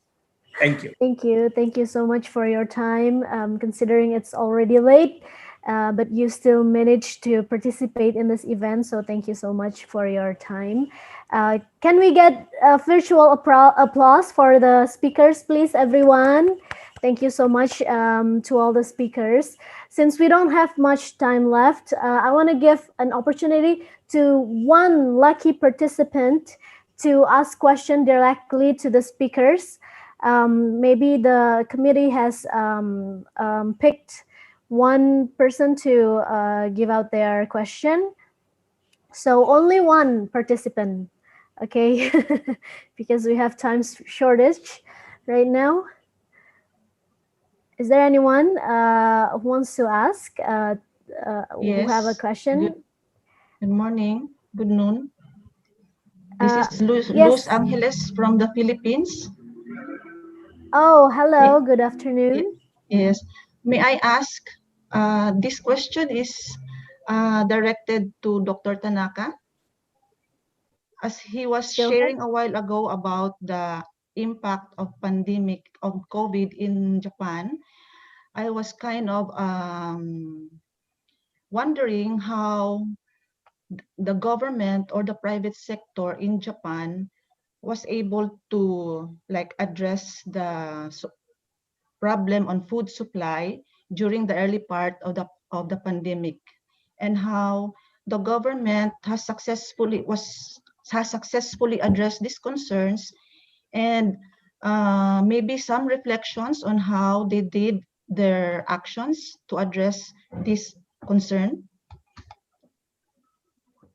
[SPEAKER 20] Thank you.
[SPEAKER 15] Thank you. Thank you so much for your time. Considering it's already late, but you still managed to participate in this event. So thank you so much for your time. Can we get a virtual applause for the speakers, please, everyone? Thank you so much to all the speakers. Since we don't have much time left, I want to give an opportunity to one lucky participant to ask question directly to the speakers. Maybe the committee has picked one person to give out their question. So only one participant, okay? Because we have time shortage right now. Is there anyone who wants to ask, who have a question?
[SPEAKER 5] Good morning, good noon. This is Luz
[SPEAKER 15] Yes.
[SPEAKER 5] Angeles from the Philippines.
[SPEAKER 15] Oh, hello, good afternoon.
[SPEAKER 5] Yes, may I ask, this question is directed to Dr. Tanaka. As he was sharing a while ago about the impact of pandemic of COVID in Japan, I was kind of wondering how the government or the private sector in Japan was able to address the problem on food supply during the early part of the pandemic, and how the government has successfully addressed these concerns, and maybe some reflections on how they did their actions to address this concern.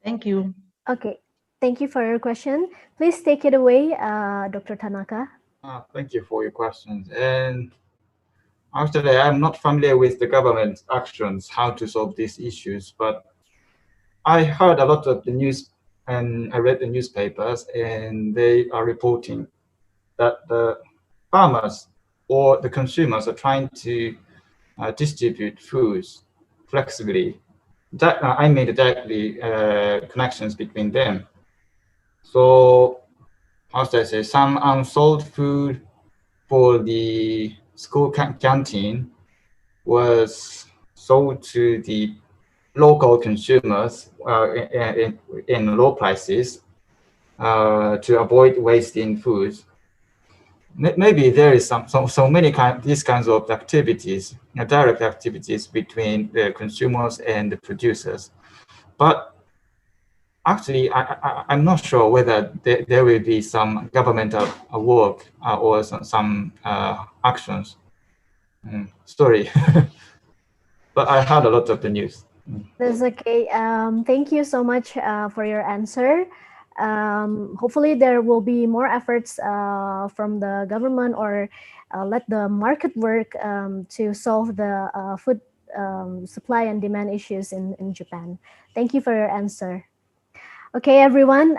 [SPEAKER 5] Thank you.
[SPEAKER 15] Okay, thank you for your question. Please take it away, Dr. Tanaka.
[SPEAKER 11] Thank you for your questions. And actually, I'm not familiar with the government actions, how to solve these issues, but I heard a lot of the news and I read the newspapers, and they are reporting that the farmers or the consumers are trying to distribute foods flexibly. I made directly connections between them. So, how should I say, some unsold food for the school canteen was sold to the local consumers in low prices to avoid wasting food. Maybe there is so many these kinds of activities, direct activities between the consumers and the producers. But actually, I'm not sure whether there will be some governmental work or some actions. Sorry, but I heard a lot of the news.
[SPEAKER 15] That's okay. Thank you so much for your answer. Hopefully there will be more efforts from the government, or let the market work to solve the food supply and demand issues in Japan. Thank you for your answer. Okay, everyone,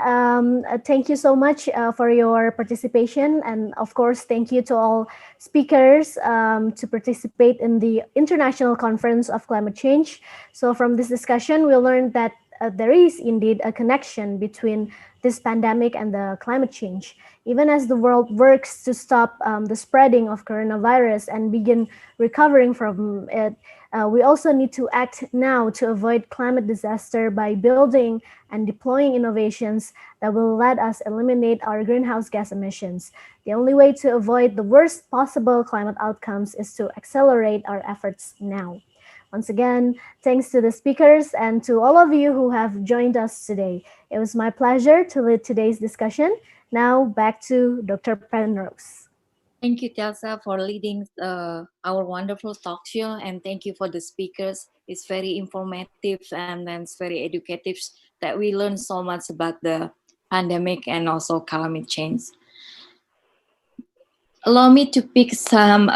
[SPEAKER 15] thank you so much for your participation. And of course, thank you to all speakers to participate in the International Conference of Climate Change. So from this discussion, we learned that there is indeed a connection between this pandemic and the climate change. Even as the world works to stop the spreading of coronavirus and begin recovering from it, We also need to act now to avoid climate disaster by building and deploying innovations that will let us eliminate our greenhouse gas emissions. The only way to avoid the worst possible climate outcomes is to accelerate our efforts now. Once again, thanks to the speakers and to all of you who have joined us today. It was my pleasure to lead today's discussion. Now back to Dr. Penrose.
[SPEAKER 1] Thank you, Telsa, for leading our wonderful talk show, and thank you for the speakers. It's very informative and then it's very educative that we learn so much about the pandemic and also climate change. Allow me to pick some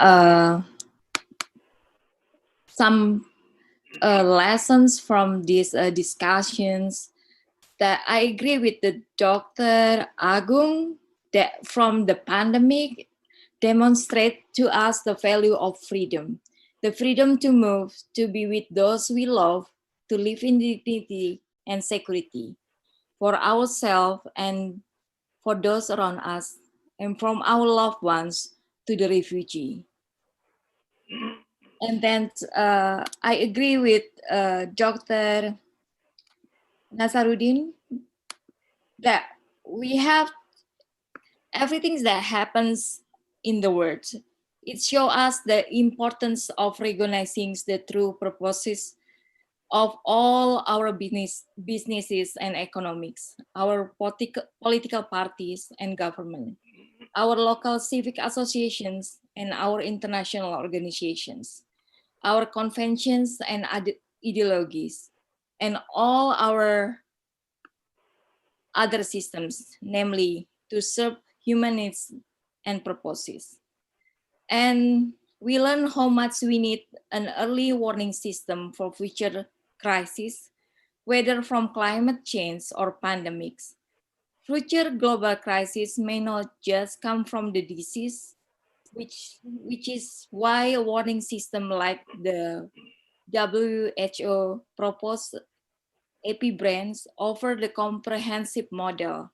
[SPEAKER 1] lessons from these discussions. That I agree with the Dr. Agung that from the pandemic demonstrate to us the value of freedom. The freedom to move, to be with those we love, to live in dignity and security for ourselves and for those around us, and from our loved ones to the refugee. And then I agree with Dr. Nasaruddin that we have everything that happens in the world. It shows us the importance of recognizing the true purposes of all our businesses and economics, our political parties and government, our local civic associations and our international organizations, our conventions and ideologies, and all our other systems, namely to serve human needs and purposes. And we learn how much we need an early warning system for future crises, whether from climate change or pandemics. Future global crises may not just come from the disease, which is why a warning system like the WHO proposed EpiBrands offer the comprehensive model.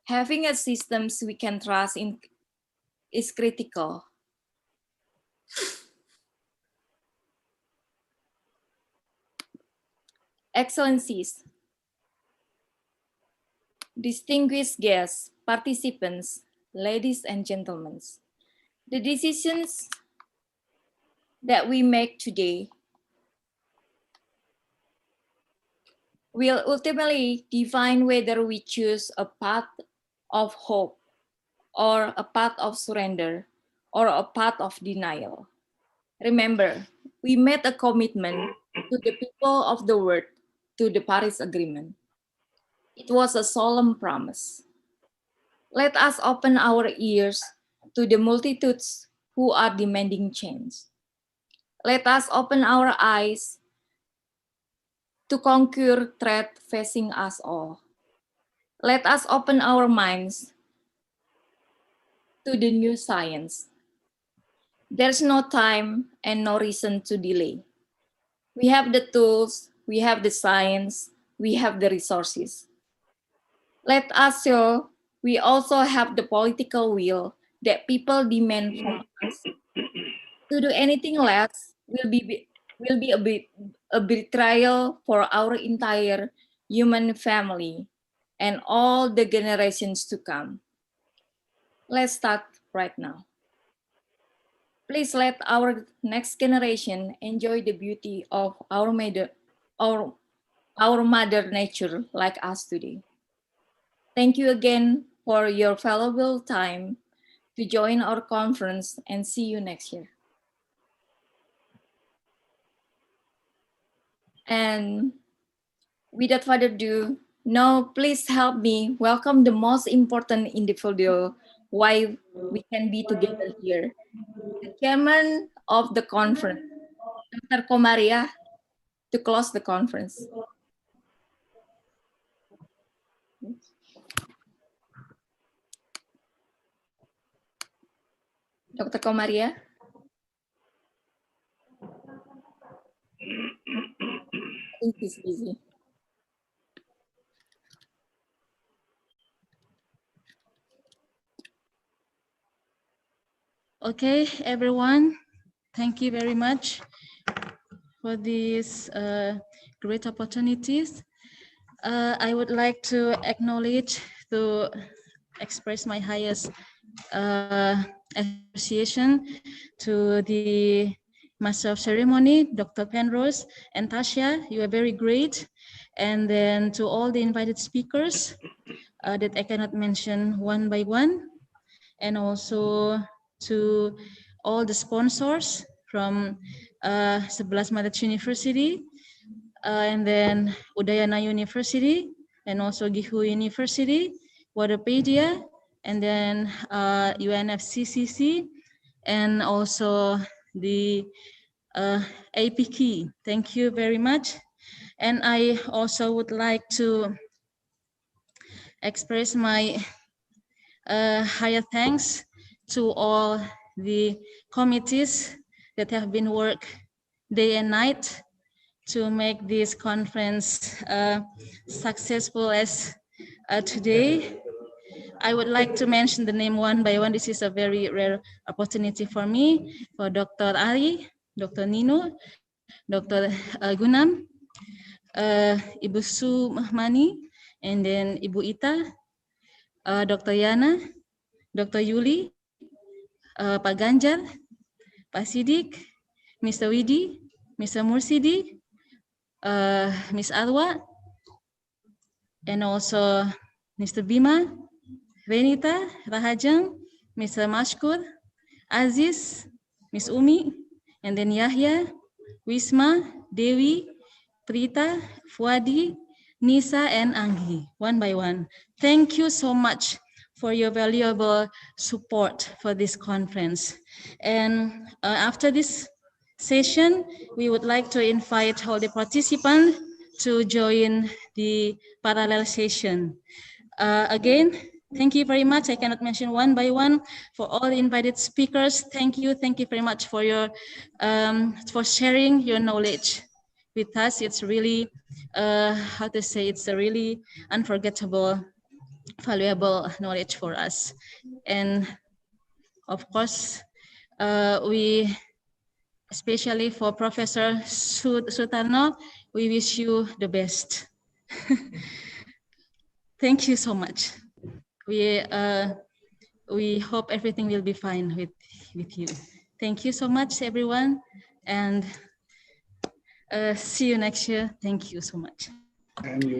[SPEAKER 1] Having a system we can trust in is critical. Excellencies, distinguished guests, participants, ladies and gentlemen, the decisions that we make today will ultimately define whether we choose a path of hope or a path of surrender or a path of denial. Remember, we made a commitment to the people of the world to the Paris Agreement. It was a solemn promise. Let us open our ears to the multitudes who are demanding change. Let us open our eyes to conquer threat facing us all. Let us open our minds to the new science. There's no time and no reason to delay. We have the tools, we have the science, we have the resources. Let us show we also have the political will that people demand from us. To do anything less will be a betrayal for our entire human family and all the generations to come. Let's start right now. Please let our next generation enjoy the beauty of our mother nature like us today. Thank you again for your valuable time to join our conference and see you next year. And without further ado, now please help me welcome the most important individual why we can be together here. The chairman of the conference, Dr. Komaria, to close the conference. Dr. Komaria. I think he's busy.
[SPEAKER 7] Okay, everyone, thank you very much.
[SPEAKER 2] for these great opportunities. I would like to acknowledge, to express my highest appreciation to the Master of Ceremony, Dr. Penrose and Tasha. You are very great. And then to all the invited speakers that I cannot mention one by one, and also to all the sponsors from Sebelas Maret University, and then Udayana University, and also Gifu University, Waterpedia, and then UNFCCC, and also the APK. Thank you very much. And I also would like to express my higher thanks to all the committees that have been work day and night to make this conference successful as today. I would like to mention the name one by one. This is a very rare opportunity for me, for Dr. Ali, Dr. Nino, Dr. Gunam, Ibu Su Mahmani, and then Ibu Ita, Dr. Yana, Dr. Yuli, Pak Ganjar, Pak Sidik, Mr. Widi, Mr. Mursidi, Ms. Alwa, and also Mr. Bima, Venita, Rahajang, Mr. Mashkur, Aziz, Ms. Umi, and then Yahya, Wisma, Dewi, Prita, Fuadi, Nisa, and Anggi, one by one. Thank you so much for your valuable support for this conference. And after this session, we would like to invite all the participants to join the parallel session. Again, thank you very much. I cannot mention one by one. For all the invited speakers, thank you very much for your for sharing your knowledge with us. It's really how to say, it's a really unforgettable, valuable knowledge for us. And of course, we, especially for Professor Sutarno, we wish you the best. Thank you so much. We hope everything will be fine with you. Thank you so much, everyone, and see you next year. Thank you so much.
[SPEAKER 7] Thank you.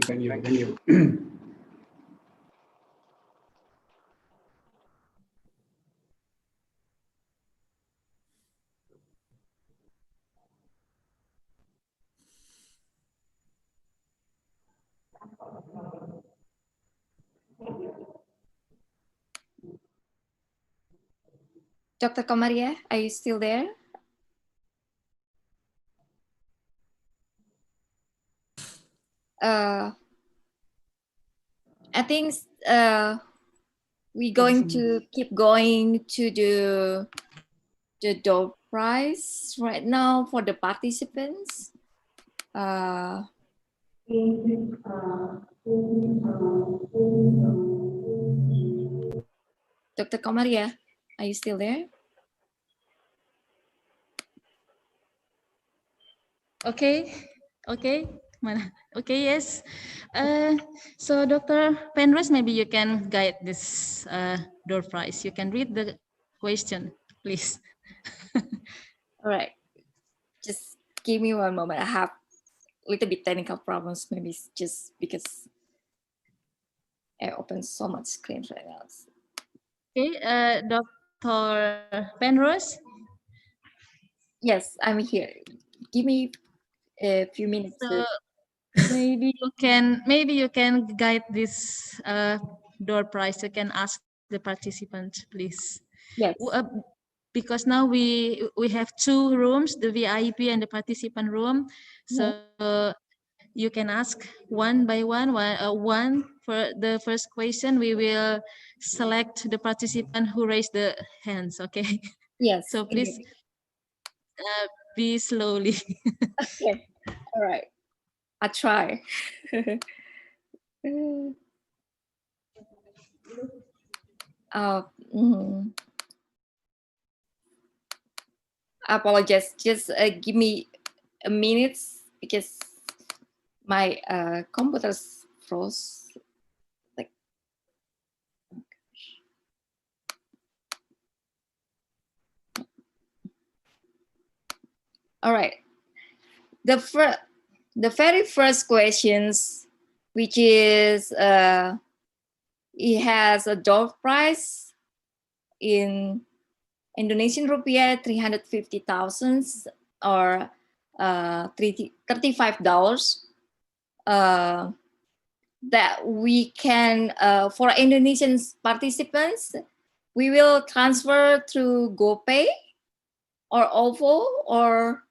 [SPEAKER 1] Dr. Kamaria, are you still there? I think we're going to keep going to the door prize right now for the participants. Dr. Kamaria, are you still there?
[SPEAKER 2] Okay. Okay, yes. So Dr. Penrose, maybe you can guide this door prize. You can read the question, please.
[SPEAKER 1] All right. Just give me one moment. I have a little bit technical problems, maybe it's just because I opened so much screens right now.
[SPEAKER 2] Okay, Dr. Penrose?
[SPEAKER 1] Yes, I'm here. Give me a few minutes.
[SPEAKER 2] So maybe you can guide this door prize. You can ask the participant, please.
[SPEAKER 1] Yes.
[SPEAKER 2] Because now we have two rooms, the VIP and the participant room. So you can ask one by one. One for the first question. We will select the participant who raised the hands. Okay.
[SPEAKER 1] Yes.
[SPEAKER 2] So please be slowly.
[SPEAKER 1] Okay. All right. I try. I apologize. Just give me a minute because my computer's froze. Like, all right. The very first questions, which is it has a door price in Indonesian rupiah 350,000 or $35. That we can for Indonesian participants, we will transfer through GoPay or OVO or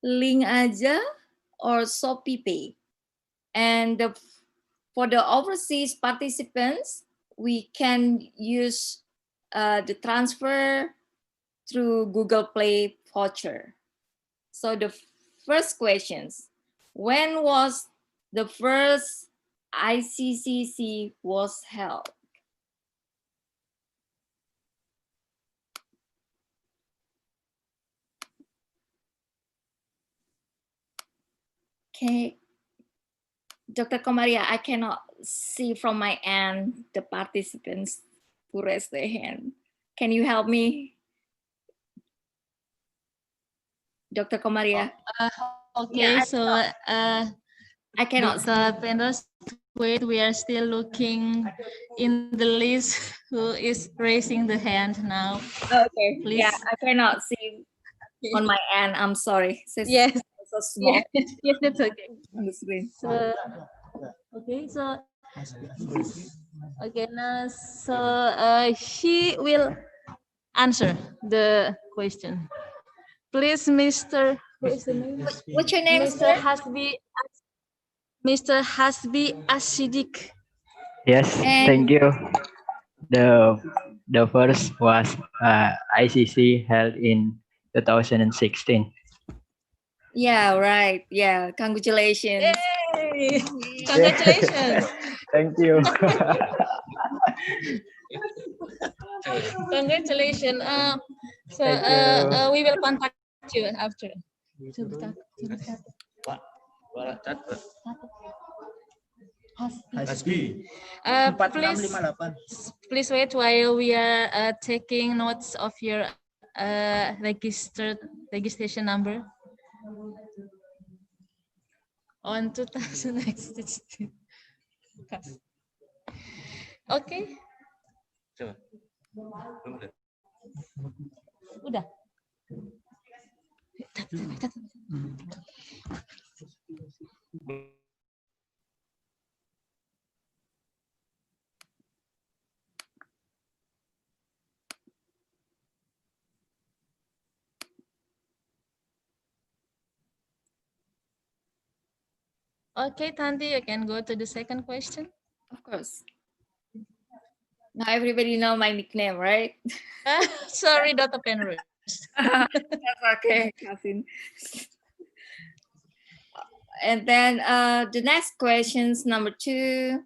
[SPEAKER 1] Link Aja or Shopee Pay. And for the overseas participants, we can use the transfer through Google Play voucher. So the first questions, when was the first ICCC was held? Okay, Dr. Komaria, I cannot see from my end the participants who raise their hand. Can you help me? Dr. Komaria.
[SPEAKER 2] Okay,
[SPEAKER 1] Yeah,
[SPEAKER 2] so
[SPEAKER 1] I cannot
[SPEAKER 2] Dr. Penrose, wait, we are still looking in the list who is raising the hand now.
[SPEAKER 1] Okay,
[SPEAKER 2] Please.
[SPEAKER 1] yeah, I cannot see on my end. I'm sorry.
[SPEAKER 2] Yes.
[SPEAKER 1] So small.
[SPEAKER 2] Yes, that's okay.
[SPEAKER 1] On the screen.
[SPEAKER 2] So, okay, so okay, now so he will answer the question. Please, Mr. What's the name?
[SPEAKER 1] What's your name,
[SPEAKER 2] Mr.
[SPEAKER 1] sir?
[SPEAKER 2] Mr. Hasbi Asidik.
[SPEAKER 6] Yes, thank you. The first was ICC held in 2016.
[SPEAKER 1] Yeah, right. Yeah, congratulations.
[SPEAKER 2] Yay! Congratulations.
[SPEAKER 6] Thank you.
[SPEAKER 2] Congratulations. So
[SPEAKER 6] Thank you.
[SPEAKER 2] we will contact you after. Please wait while we are taking notes of your registration number on 2016. Okay. Udah. Okay, Tanti, you can go to the second question.
[SPEAKER 1] Of course. Now everybody know my nickname, right?
[SPEAKER 2] Sorry, Dr. Penrose.
[SPEAKER 1] That's okay, Kasin. And then the next questions, number 2.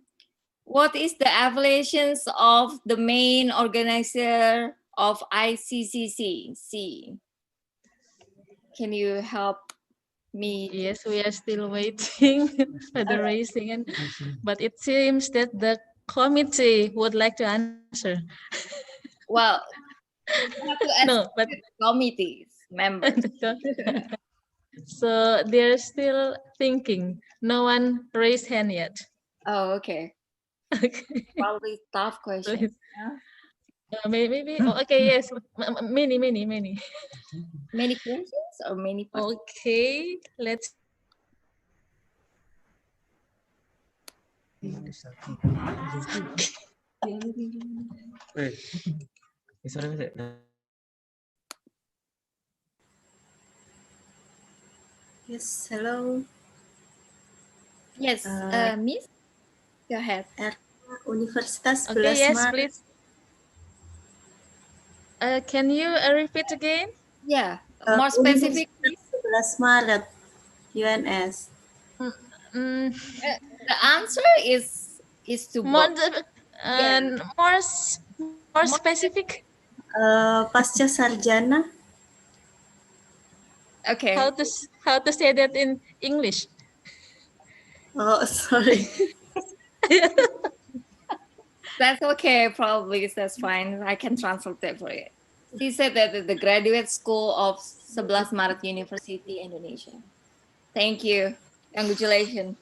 [SPEAKER 1] What is the evaluations of the main organizer of ICCC? Can you help me?
[SPEAKER 2] Yes, we are still waiting for the raising, but it seems that the committee would like to answer.
[SPEAKER 1] Well,
[SPEAKER 2] no, but
[SPEAKER 1] committees members.
[SPEAKER 2] So they're still thinking. No one raised hand yet.
[SPEAKER 1] Oh, okay.
[SPEAKER 2] Okay.
[SPEAKER 1] Probably tough question.
[SPEAKER 2] Maybe. Oh, okay. Yes. Many.
[SPEAKER 1] Many questions or many?
[SPEAKER 2] Okay. Let's.
[SPEAKER 8] Yes, hello.
[SPEAKER 1] Yes, Miss, go ahead.
[SPEAKER 8] Universitas
[SPEAKER 2] Okay,
[SPEAKER 8] 11
[SPEAKER 2] yes,
[SPEAKER 8] Maret.
[SPEAKER 2] please. Can you repeat again?
[SPEAKER 1] Yeah, more specific.
[SPEAKER 8] 11 Maret, UNS.
[SPEAKER 1] The answer is to
[SPEAKER 2] more,
[SPEAKER 1] both.
[SPEAKER 2] more specific.
[SPEAKER 8] Pasca sarjana.
[SPEAKER 1] Okay.
[SPEAKER 2] How how to say that in English.
[SPEAKER 8] Oh, sorry.
[SPEAKER 1] That's okay, probably that's fine. I can translate that for you. He said that the graduate school of 11 Maret University, Indonesia. Thank you. Congratulations.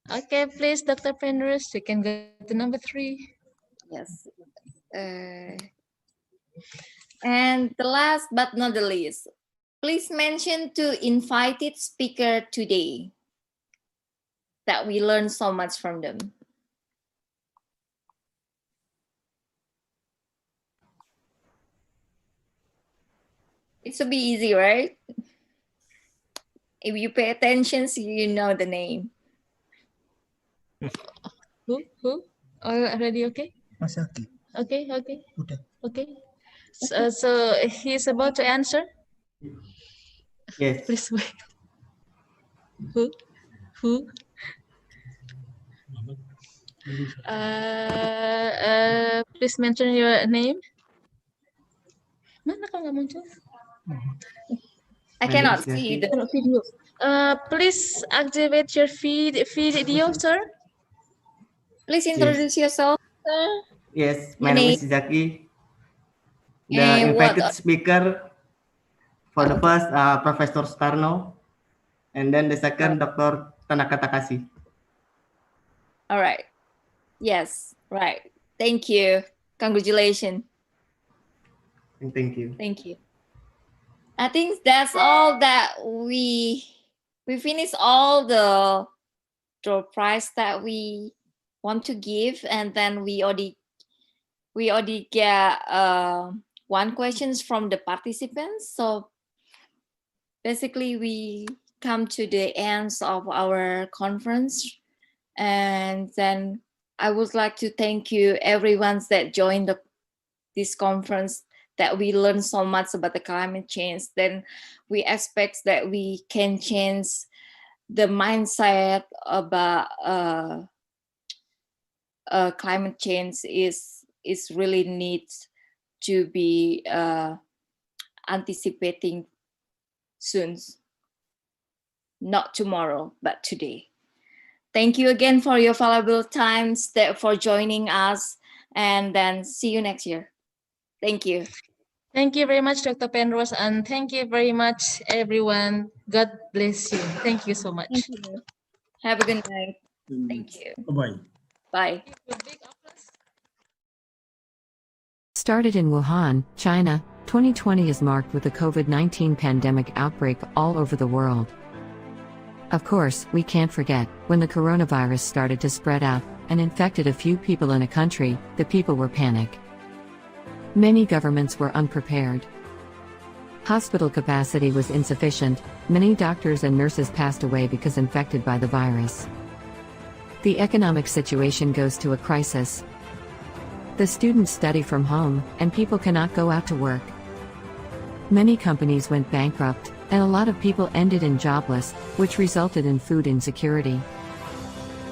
[SPEAKER 2] Okay, please, Dr. Penrose, you can go to number 3.
[SPEAKER 1] Yes. And the last but not the least, please mention two invited speaker today that we learned so much from them. It should be easy, right? If you pay attention, so you know the name.
[SPEAKER 2] Who? Already okay?
[SPEAKER 9] Masaki.
[SPEAKER 2] Okay.
[SPEAKER 9] Udah.
[SPEAKER 2] Okay. So he's about to answer.
[SPEAKER 9] Yes.
[SPEAKER 2] Please wait. Who? Please mention your name. Mana kau nggak muncul?
[SPEAKER 1] I cannot see the
[SPEAKER 2] video. Please activate your video, sir.
[SPEAKER 1] Please introduce yourself, sir.
[SPEAKER 9] Yes, my name is Zaki. The
[SPEAKER 1] And
[SPEAKER 9] invited
[SPEAKER 1] what-
[SPEAKER 9] speaker for the first, Professor Sukarno, and then the second, Dr. Tanaka Takashi.
[SPEAKER 1] All right. Yes, right. Thank you. Congratulations.
[SPEAKER 9] Thank you.
[SPEAKER 1] Thank you. I think that's all that we finished all the prize that we want to give, and then we already get one questions from the participants. So basically we come to the ends of our conference, and then I would like to thank you everyone that joined this conference, that we learned so much about the climate change. Then we expect that we can change the mindset about climate change is really needs to be anticipating soon, not tomorrow, but today. Thank you again for your valuable times, for joining us, and then see you next year. Thank you.
[SPEAKER 2] Thank you very much, Dr. Penrose, and thank you very much, everyone. God bless you. Thank you so much.
[SPEAKER 1] Thank you. Have a good night. Thank you.
[SPEAKER 20] Bye-bye.
[SPEAKER 1] Bye.
[SPEAKER 16] Started in Wuhan, China, 2020 is marked with the COVID-19 pandemic outbreak all over the world. Of course, we can't forget, when the coronavirus started to spread out and infected a few people in a country, the people were panicked. Many governments were unprepared. Hospital capacity was insufficient, many doctors and nurses passed away because infected by the virus. The economic situation goes to a crisis. The students study from home, and people cannot go out to work. Many companies went bankrupt, and a lot of people ended in jobless, which resulted in food insecurity.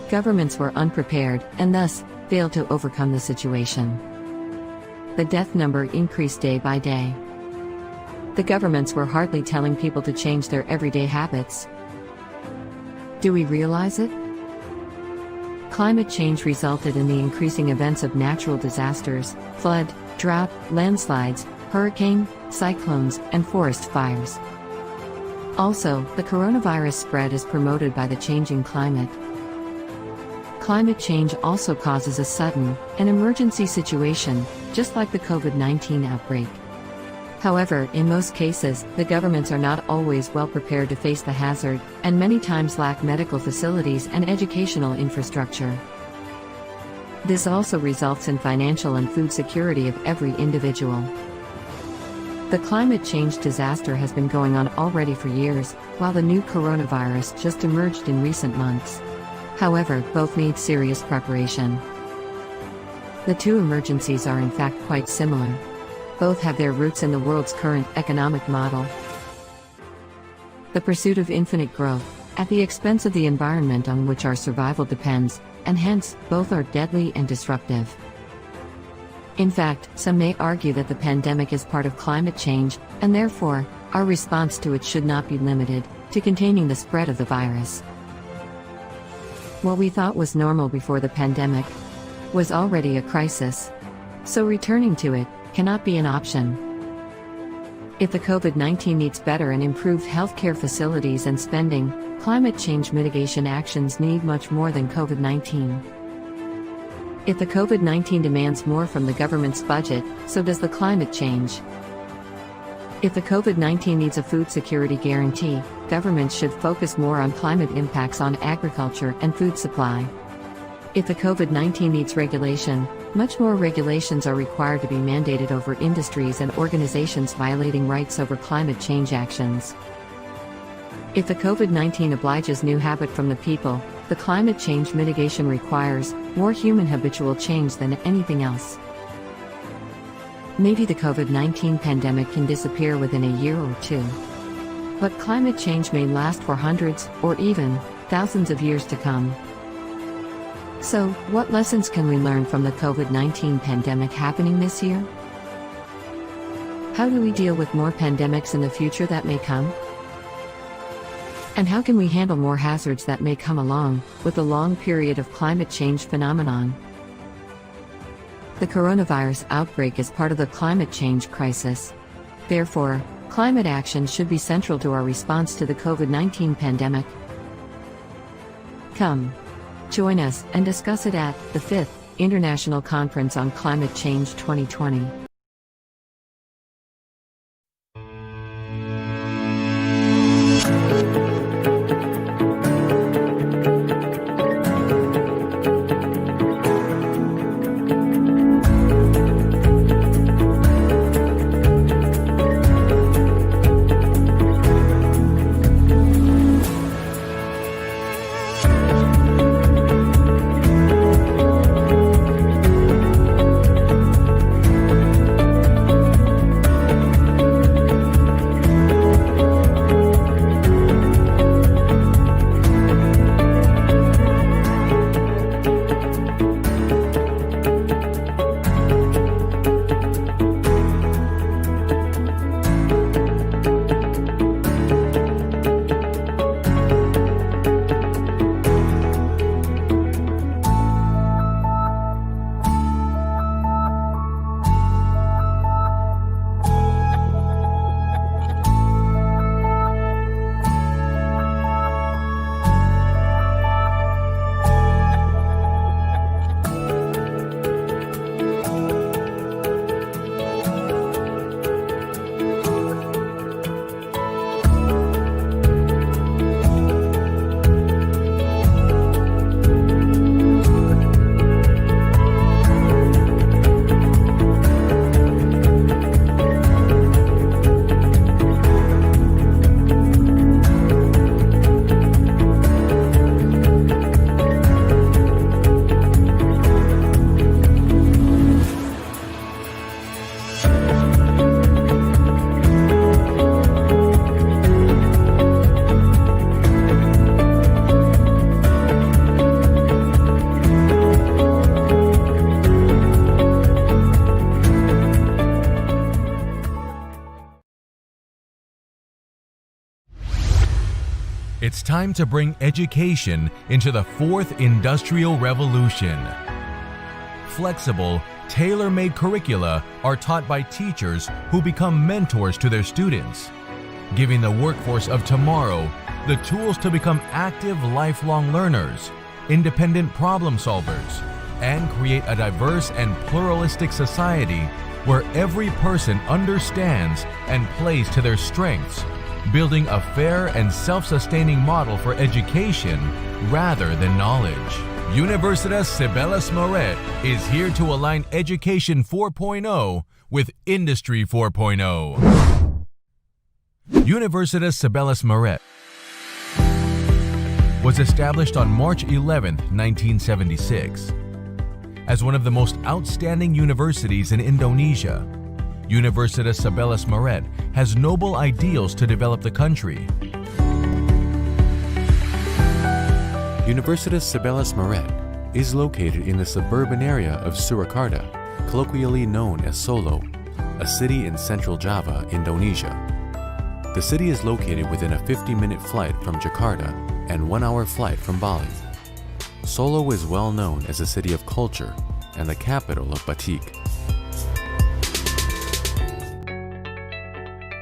[SPEAKER 16] Governments were unprepared, and thus, failed to overcome the situation. The death number increased day by day. The governments were hardly telling people to change their everyday habits. Do we realize it? Climate change resulted in the increasing events of natural disasters, flood, drought, landslides, hurricane, cyclones, and forest fires. Also, the coronavirus spread is promoted by the changing climate. Climate change also causes a sudden, an emergency situation, just like the COVID-19 outbreak. However, in most cases, the governments are not always well prepared to face the hazard, and many times lack medical facilities and educational infrastructure. This also results in financial and food security of every individual. The climate change disaster has been going on already for years, while the new coronavirus just emerged in recent months. However, both need serious preparation. The two emergencies are in fact quite similar. Both have their roots in the world's current economic model. the pursuit of infinite growth, at the expense of the environment on which our survival depends, and hence, both are deadly and disruptive. In fact, some may argue that the pandemic is part of climate change, and therefore, our response to it should not be limited to containing the spread of the virus. What we thought was normal before the pandemic was already a crisis. So returning to it cannot be an option. If the COVID-19 needs better and improved healthcare facilities and spending, climate change mitigation actions need much more than COVID-19. If the COVID-19 demands more from the government's budget, so does the climate change. If the COVID-19 needs a food security guarantee, governments should focus more on climate impacts on agriculture and food supply. If the COVID-19 needs regulation, much more regulations are required to be mandated over industries and organizations violating rights over climate change actions. If the COVID-19 obliges new habit from the people, the climate change mitigation requires more human habitual change than anything else. Maybe the COVID-19 pandemic can disappear within a year or two. But climate change may last for hundreds, or even thousands of years to come. So, what lessons can we learn from the COVID-19 pandemic happening this year? How do we deal with more pandemics in the future that may come? And how can we handle more hazards that may come along with the long period of climate change phenomenon? The coronavirus outbreak is part of the climate change crisis. Therefore, climate action should be central to our response to the COVID-19 pandemic. Come, join us and discuss it at the 5th International Conference on Climate Change 2020.
[SPEAKER 10] It's time to bring education into the fourth industrial revolution. Flexible, tailor-made curricula are taught by teachers who become mentors to their students, giving the workforce of tomorrow the tools to become active lifelong learners, independent problem solvers, and create a diverse and pluralistic society where every person understands and plays to their strengths, building a fair and self-sustaining model for education rather than knowledge. Universitas Sibelis Moret is here to align Education 4.0 with Industry 4.0. Universitas Sibelis Moret was established on March 11, 1976. As one of the most outstanding universities in Indonesia, Universitas Sibelis Moret has noble ideals to develop the country.
[SPEAKER 12] Universitas Sibelis Meret is located in the suburban area of Surakarta, colloquially known as Solo, a city in central Java, Indonesia. The city is located within a 50-minute flight from Jakarta and 1-hour flight from Bali. Solo is well known as a city of culture and the capital of batik.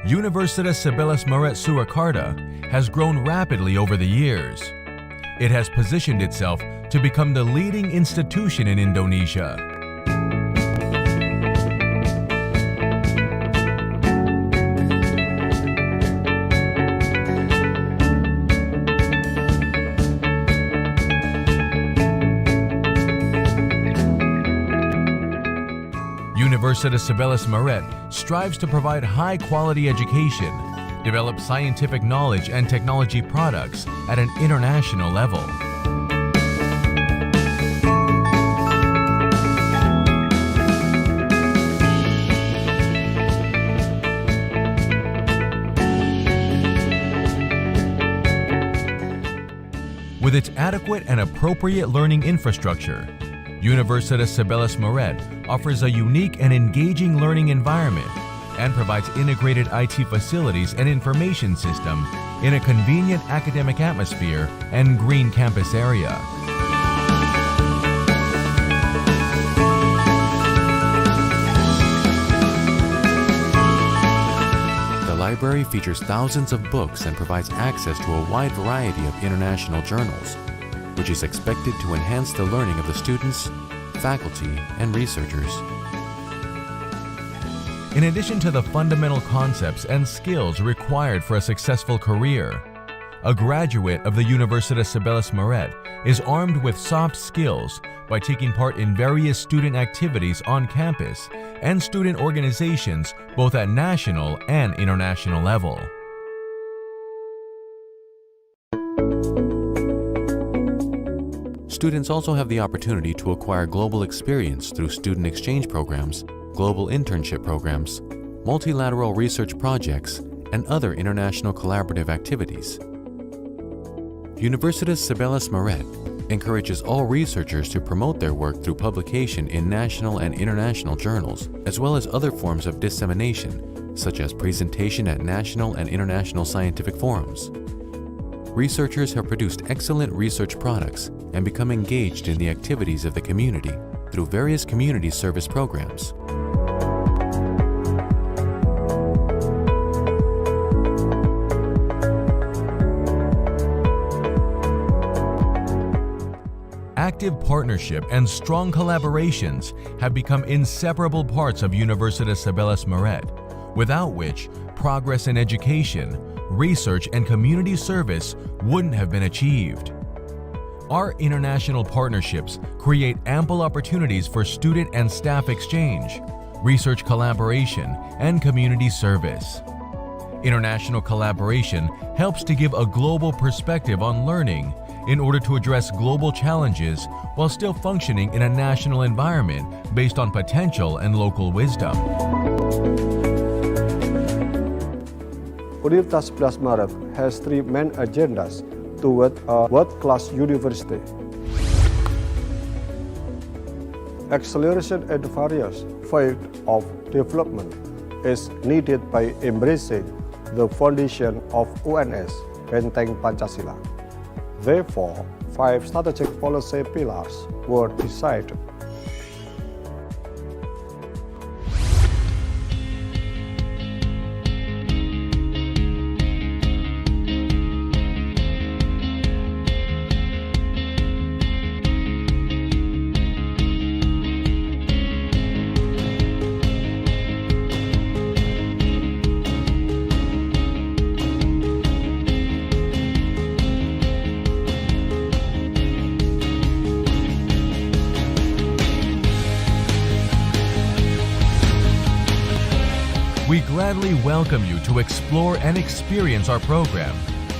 [SPEAKER 10] Universitas Sibelis Meret Surakarta has grown rapidly over the years. It has positioned itself to become the leading institution in Indonesia. Universitas Sibelis Meret strives to provide high-quality education, develop scientific knowledge and technology products at an international level. With its adequate and appropriate learning infrastructure, Universitas Sibelis Meret offers a unique and engaging learning environment and provides integrated IT facilities and information system in a convenient academic atmosphere and green campus area.
[SPEAKER 12] The library features thousands of books and provides access to a wide variety of international journals, which is expected to enhance the learning of the students, faculty, and researchers.
[SPEAKER 10] In addition to the fundamental concepts and skills required for a successful career, a graduate of the Universitas Sibelis Meret is armed with soft skills by taking part in various student activities on campus and student organizations both at national and international level.
[SPEAKER 12] Students also have the opportunity to acquire global experience through student exchange programs, global internship programs, multilateral research projects, and other international collaborative activities. Universitas Sibelis Meret encourages all researchers to promote their work through publication in national and international journals, as well as other forms of dissemination, such as presentation at national and international scientific forums. Researchers have produced excellent research products and become engaged in the activities of the community through various community service programs.
[SPEAKER 10] Active partnership and strong collaborations have become inseparable parts of Universitas Sibelis Meret, without which progress in education, research, and community service wouldn't have been achieved. Our international partnerships create ample opportunities for student and staff exchange, research collaboration, and community service. International collaboration helps to give a global perspective on learning in order to address global challenges while still functioning in a national environment based on potential and local wisdom.
[SPEAKER 13] Universitas Sibelis Meret has three main agendas toward a world-class university. Acceleration in various fields of development is needed by embracing the foundation of UNS, Benteng Pancasila. Therefore, 5 strategic policy pillars were decided.
[SPEAKER 10] We gladly welcome you to explore and experience our program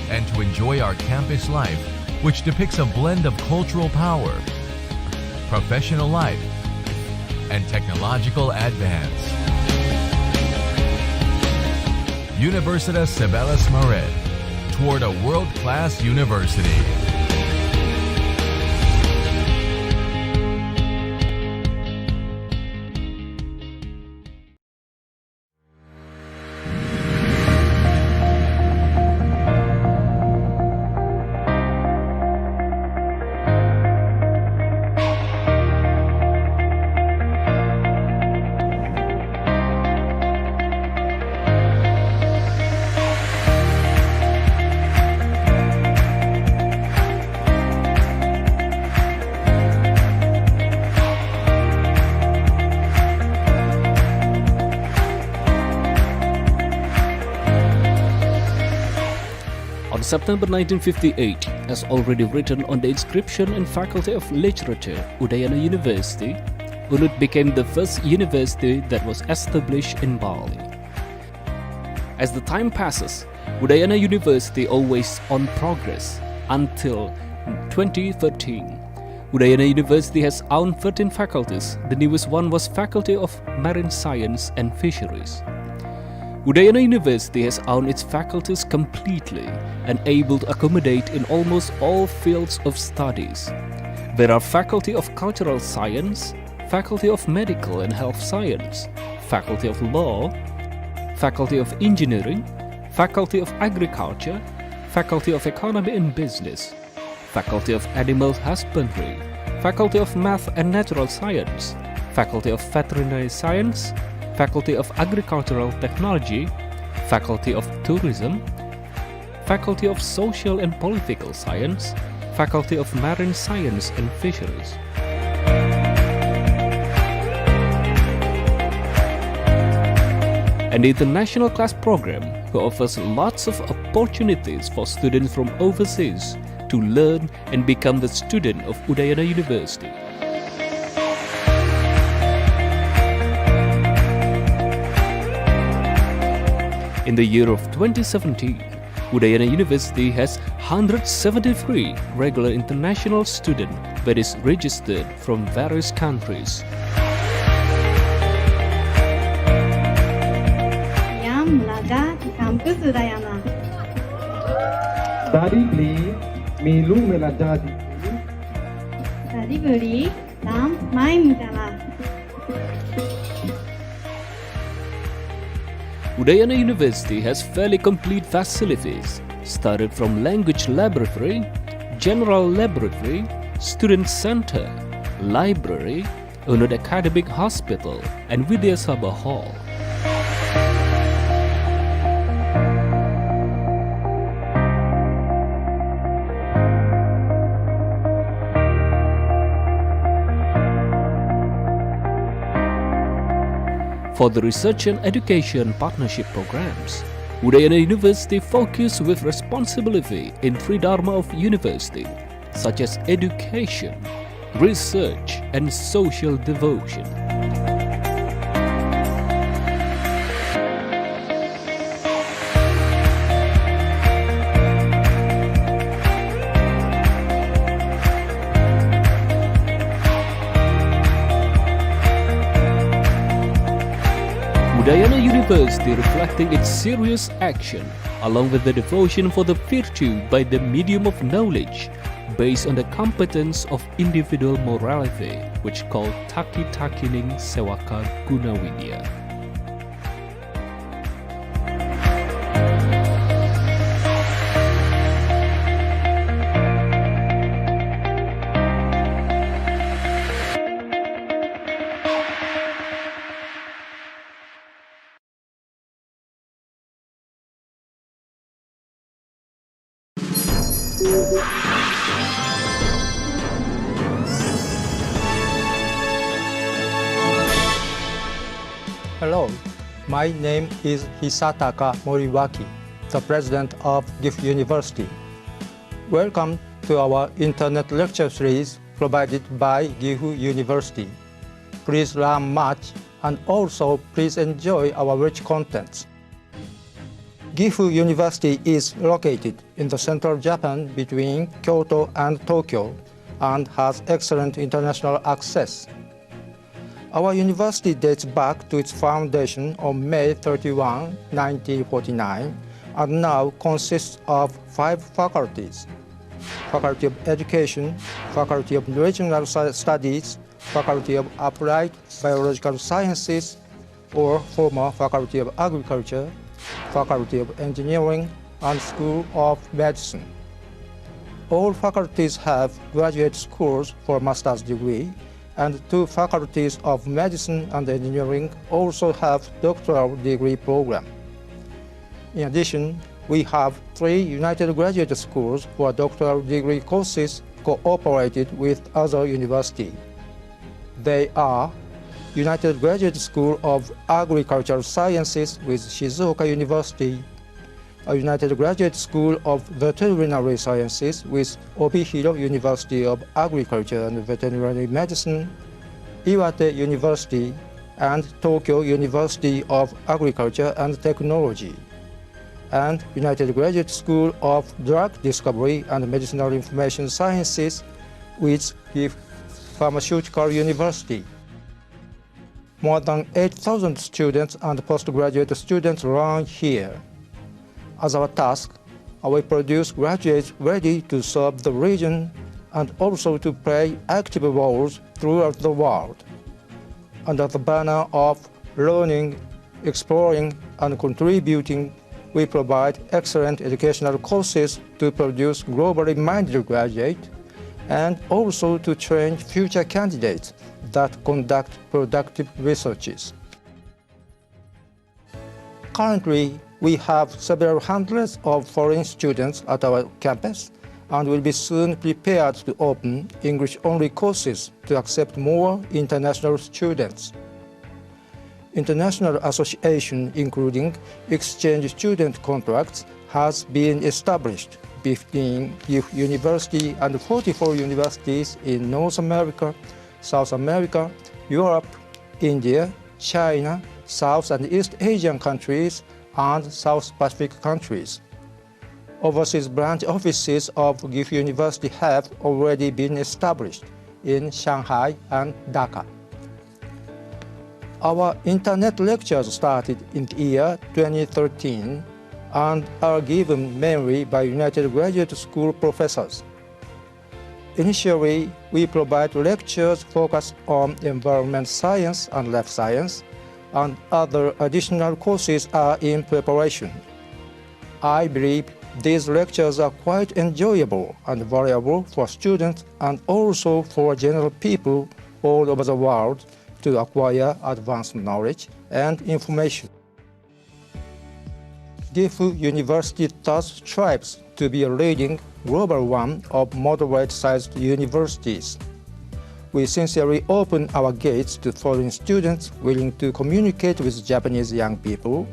[SPEAKER 10] and to enjoy our campus life, which depicts a blend of cultural power, professional life, and technological advance. Universitas Sibelis Meret, toward a world-class university.
[SPEAKER 14] September 1958, as already written on the inscription in Faculty of Literature, Udayana University, UNUD became the first university that was established in Bali. As the time passes, Udayana University always on progress until 2013. Udayana University has owned 13 faculties. The newest one was Faculty of Marine Science and Fisheries. Udayana University has owned its faculties completely and able to accommodate in almost all fields of studies. There are Faculty of Cultural Science, Faculty of Medical and Health Science, Faculty of Law, Faculty of Engineering, Faculty of Agriculture, Faculty of Economy and Business, Faculty of Animal Husbandry, Faculty of Math and Natural Science, Faculty of Veterinary Science, Faculty of Agricultural Technology, Faculty of Tourism, Faculty of Social and Political Science, Faculty of Marine Science and Fisheries. And the International Class Program, who offers lots of opportunities for students from overseas to learn and become the student of Udayana University. In the year of 2017, Udayana University has 173 regular international students that is registered from various countries.
[SPEAKER 17] Yang belajar di kampus Udayana.
[SPEAKER 23] Tadi beli milu belajar di
[SPEAKER 17] Tadi beli dan main jalan.
[SPEAKER 14] Udayana University has fairly complete facilities, started from language laboratory, general laboratory, student center, library, UNUD Academic Hospital, and Vidya Sabha Hall. For the research and education partnership programs, Udayana University focus with responsibility in three dharma of university, such as education, research, and social devotion. Udayana University reflecting its serious action along with the devotion for the virtue by the medium of knowledge based on the competence of individual morality, which called Taki Takining Sewaka Gunawidya.
[SPEAKER 24] Hello, my name is Hisataka Moriwaki, the president of Gifu University. Welcome to our internet lecture series provided by Gifu University. Please learn much and also please enjoy our rich contents. Gifu University is located in the central Japan between Kyoto and Tokyo and has excellent international access. Our university dates back to its foundation on May 31, 1949, and now consists of 5 faculties: Faculty of Education, Faculty of Regional Studies, Faculty of Applied Biological Sciences, or former Faculty of Agriculture, Faculty of Engineering, and School of Medicine. All faculties have graduate schools for master's degree, and 2 faculties of medicine and engineering also have doctoral degree program. In addition, we have 3 United Graduate Schools for doctoral degree courses cooperated with other universities. They are United Graduate School of Agricultural Sciences with Shizuoka University, a United Graduate School of Veterinary Sciences with Obihiro University of Agriculture and Veterinary Medicine, Iwate University, and Tokyo University of Agriculture and Technology, and United Graduate School of Drug Discovery and Medicinal Information Sciences with GIF Pharmaceutical University. More than 8,000 students and postgraduate students learn here. As our task, we produce graduates ready to serve the region and also to play active roles throughout the world. Under the banner of learning, exploring, and contributing, we provide excellent educational courses to produce globally minded graduates and also to train future candidates that conduct productive researches. Currently, we have several hundreds of foreign students at our campus and will be soon prepared to open English-only courses to accept more international students. International association, including exchange student contracts, has been established between GIF University and 44 universities in North America, South America, Europe, India, China, South and East Asian countries, and South Pacific countries. Overseas branch offices of GIF University have already been established in Shanghai and Dhaka. Our internet lectures started in the year 2013 and are given mainly by United Graduate School professors. Initially, we provide lectures focused on environment science and life science, and other additional courses are in preparation. I believe these lectures are quite enjoyable and valuable for students and also for general people all over the world to acquire advanced knowledge and information. GIF University thus strives to be a leading global one of moderate-sized universities. We sincerely open our gates to foreign students willing to communicate with Japanese young people,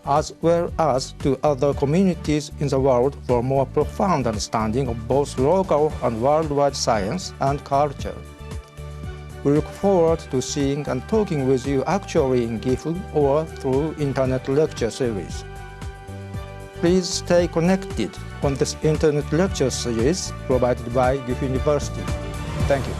[SPEAKER 24] as well as to other communities in the world for more profound understanding of both local and worldwide science and culture. We look forward to seeing and talking with you actually in GIF or through internet lecture series. Please stay connected on this internet lecture series provided by GIF University. Thank you.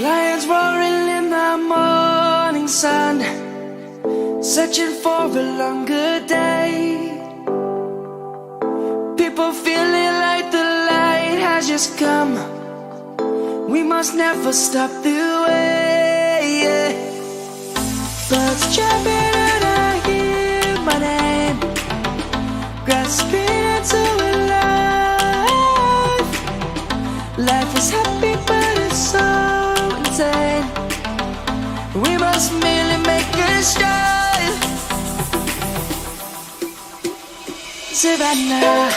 [SPEAKER 3] Lions roaring in the morning sun, searching for a longer day. People feeling like the light has just come. We must never stop the way. Birds jumping and I hear my name, grasping into a life. Life is happy but it's so insane. We must merely make a start. Savannah,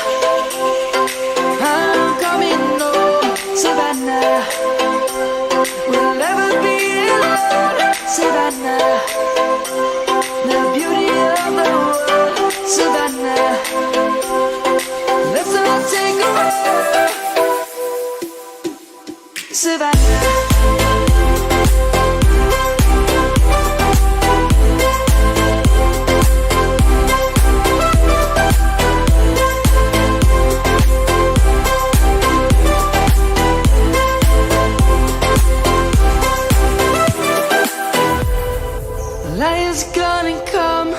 [SPEAKER 3] I'm coming home. Savannah, we'll never be alone. Savannah, the beauty of the world. Savannah, let's all take a ride. Savannah. Lion's gonna come.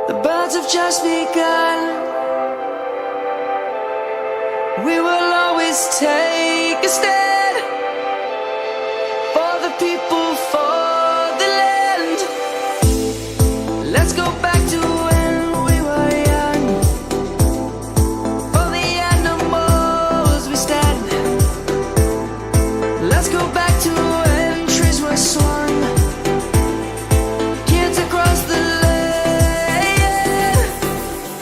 [SPEAKER 3] The birds have just begun. We will always take a stand.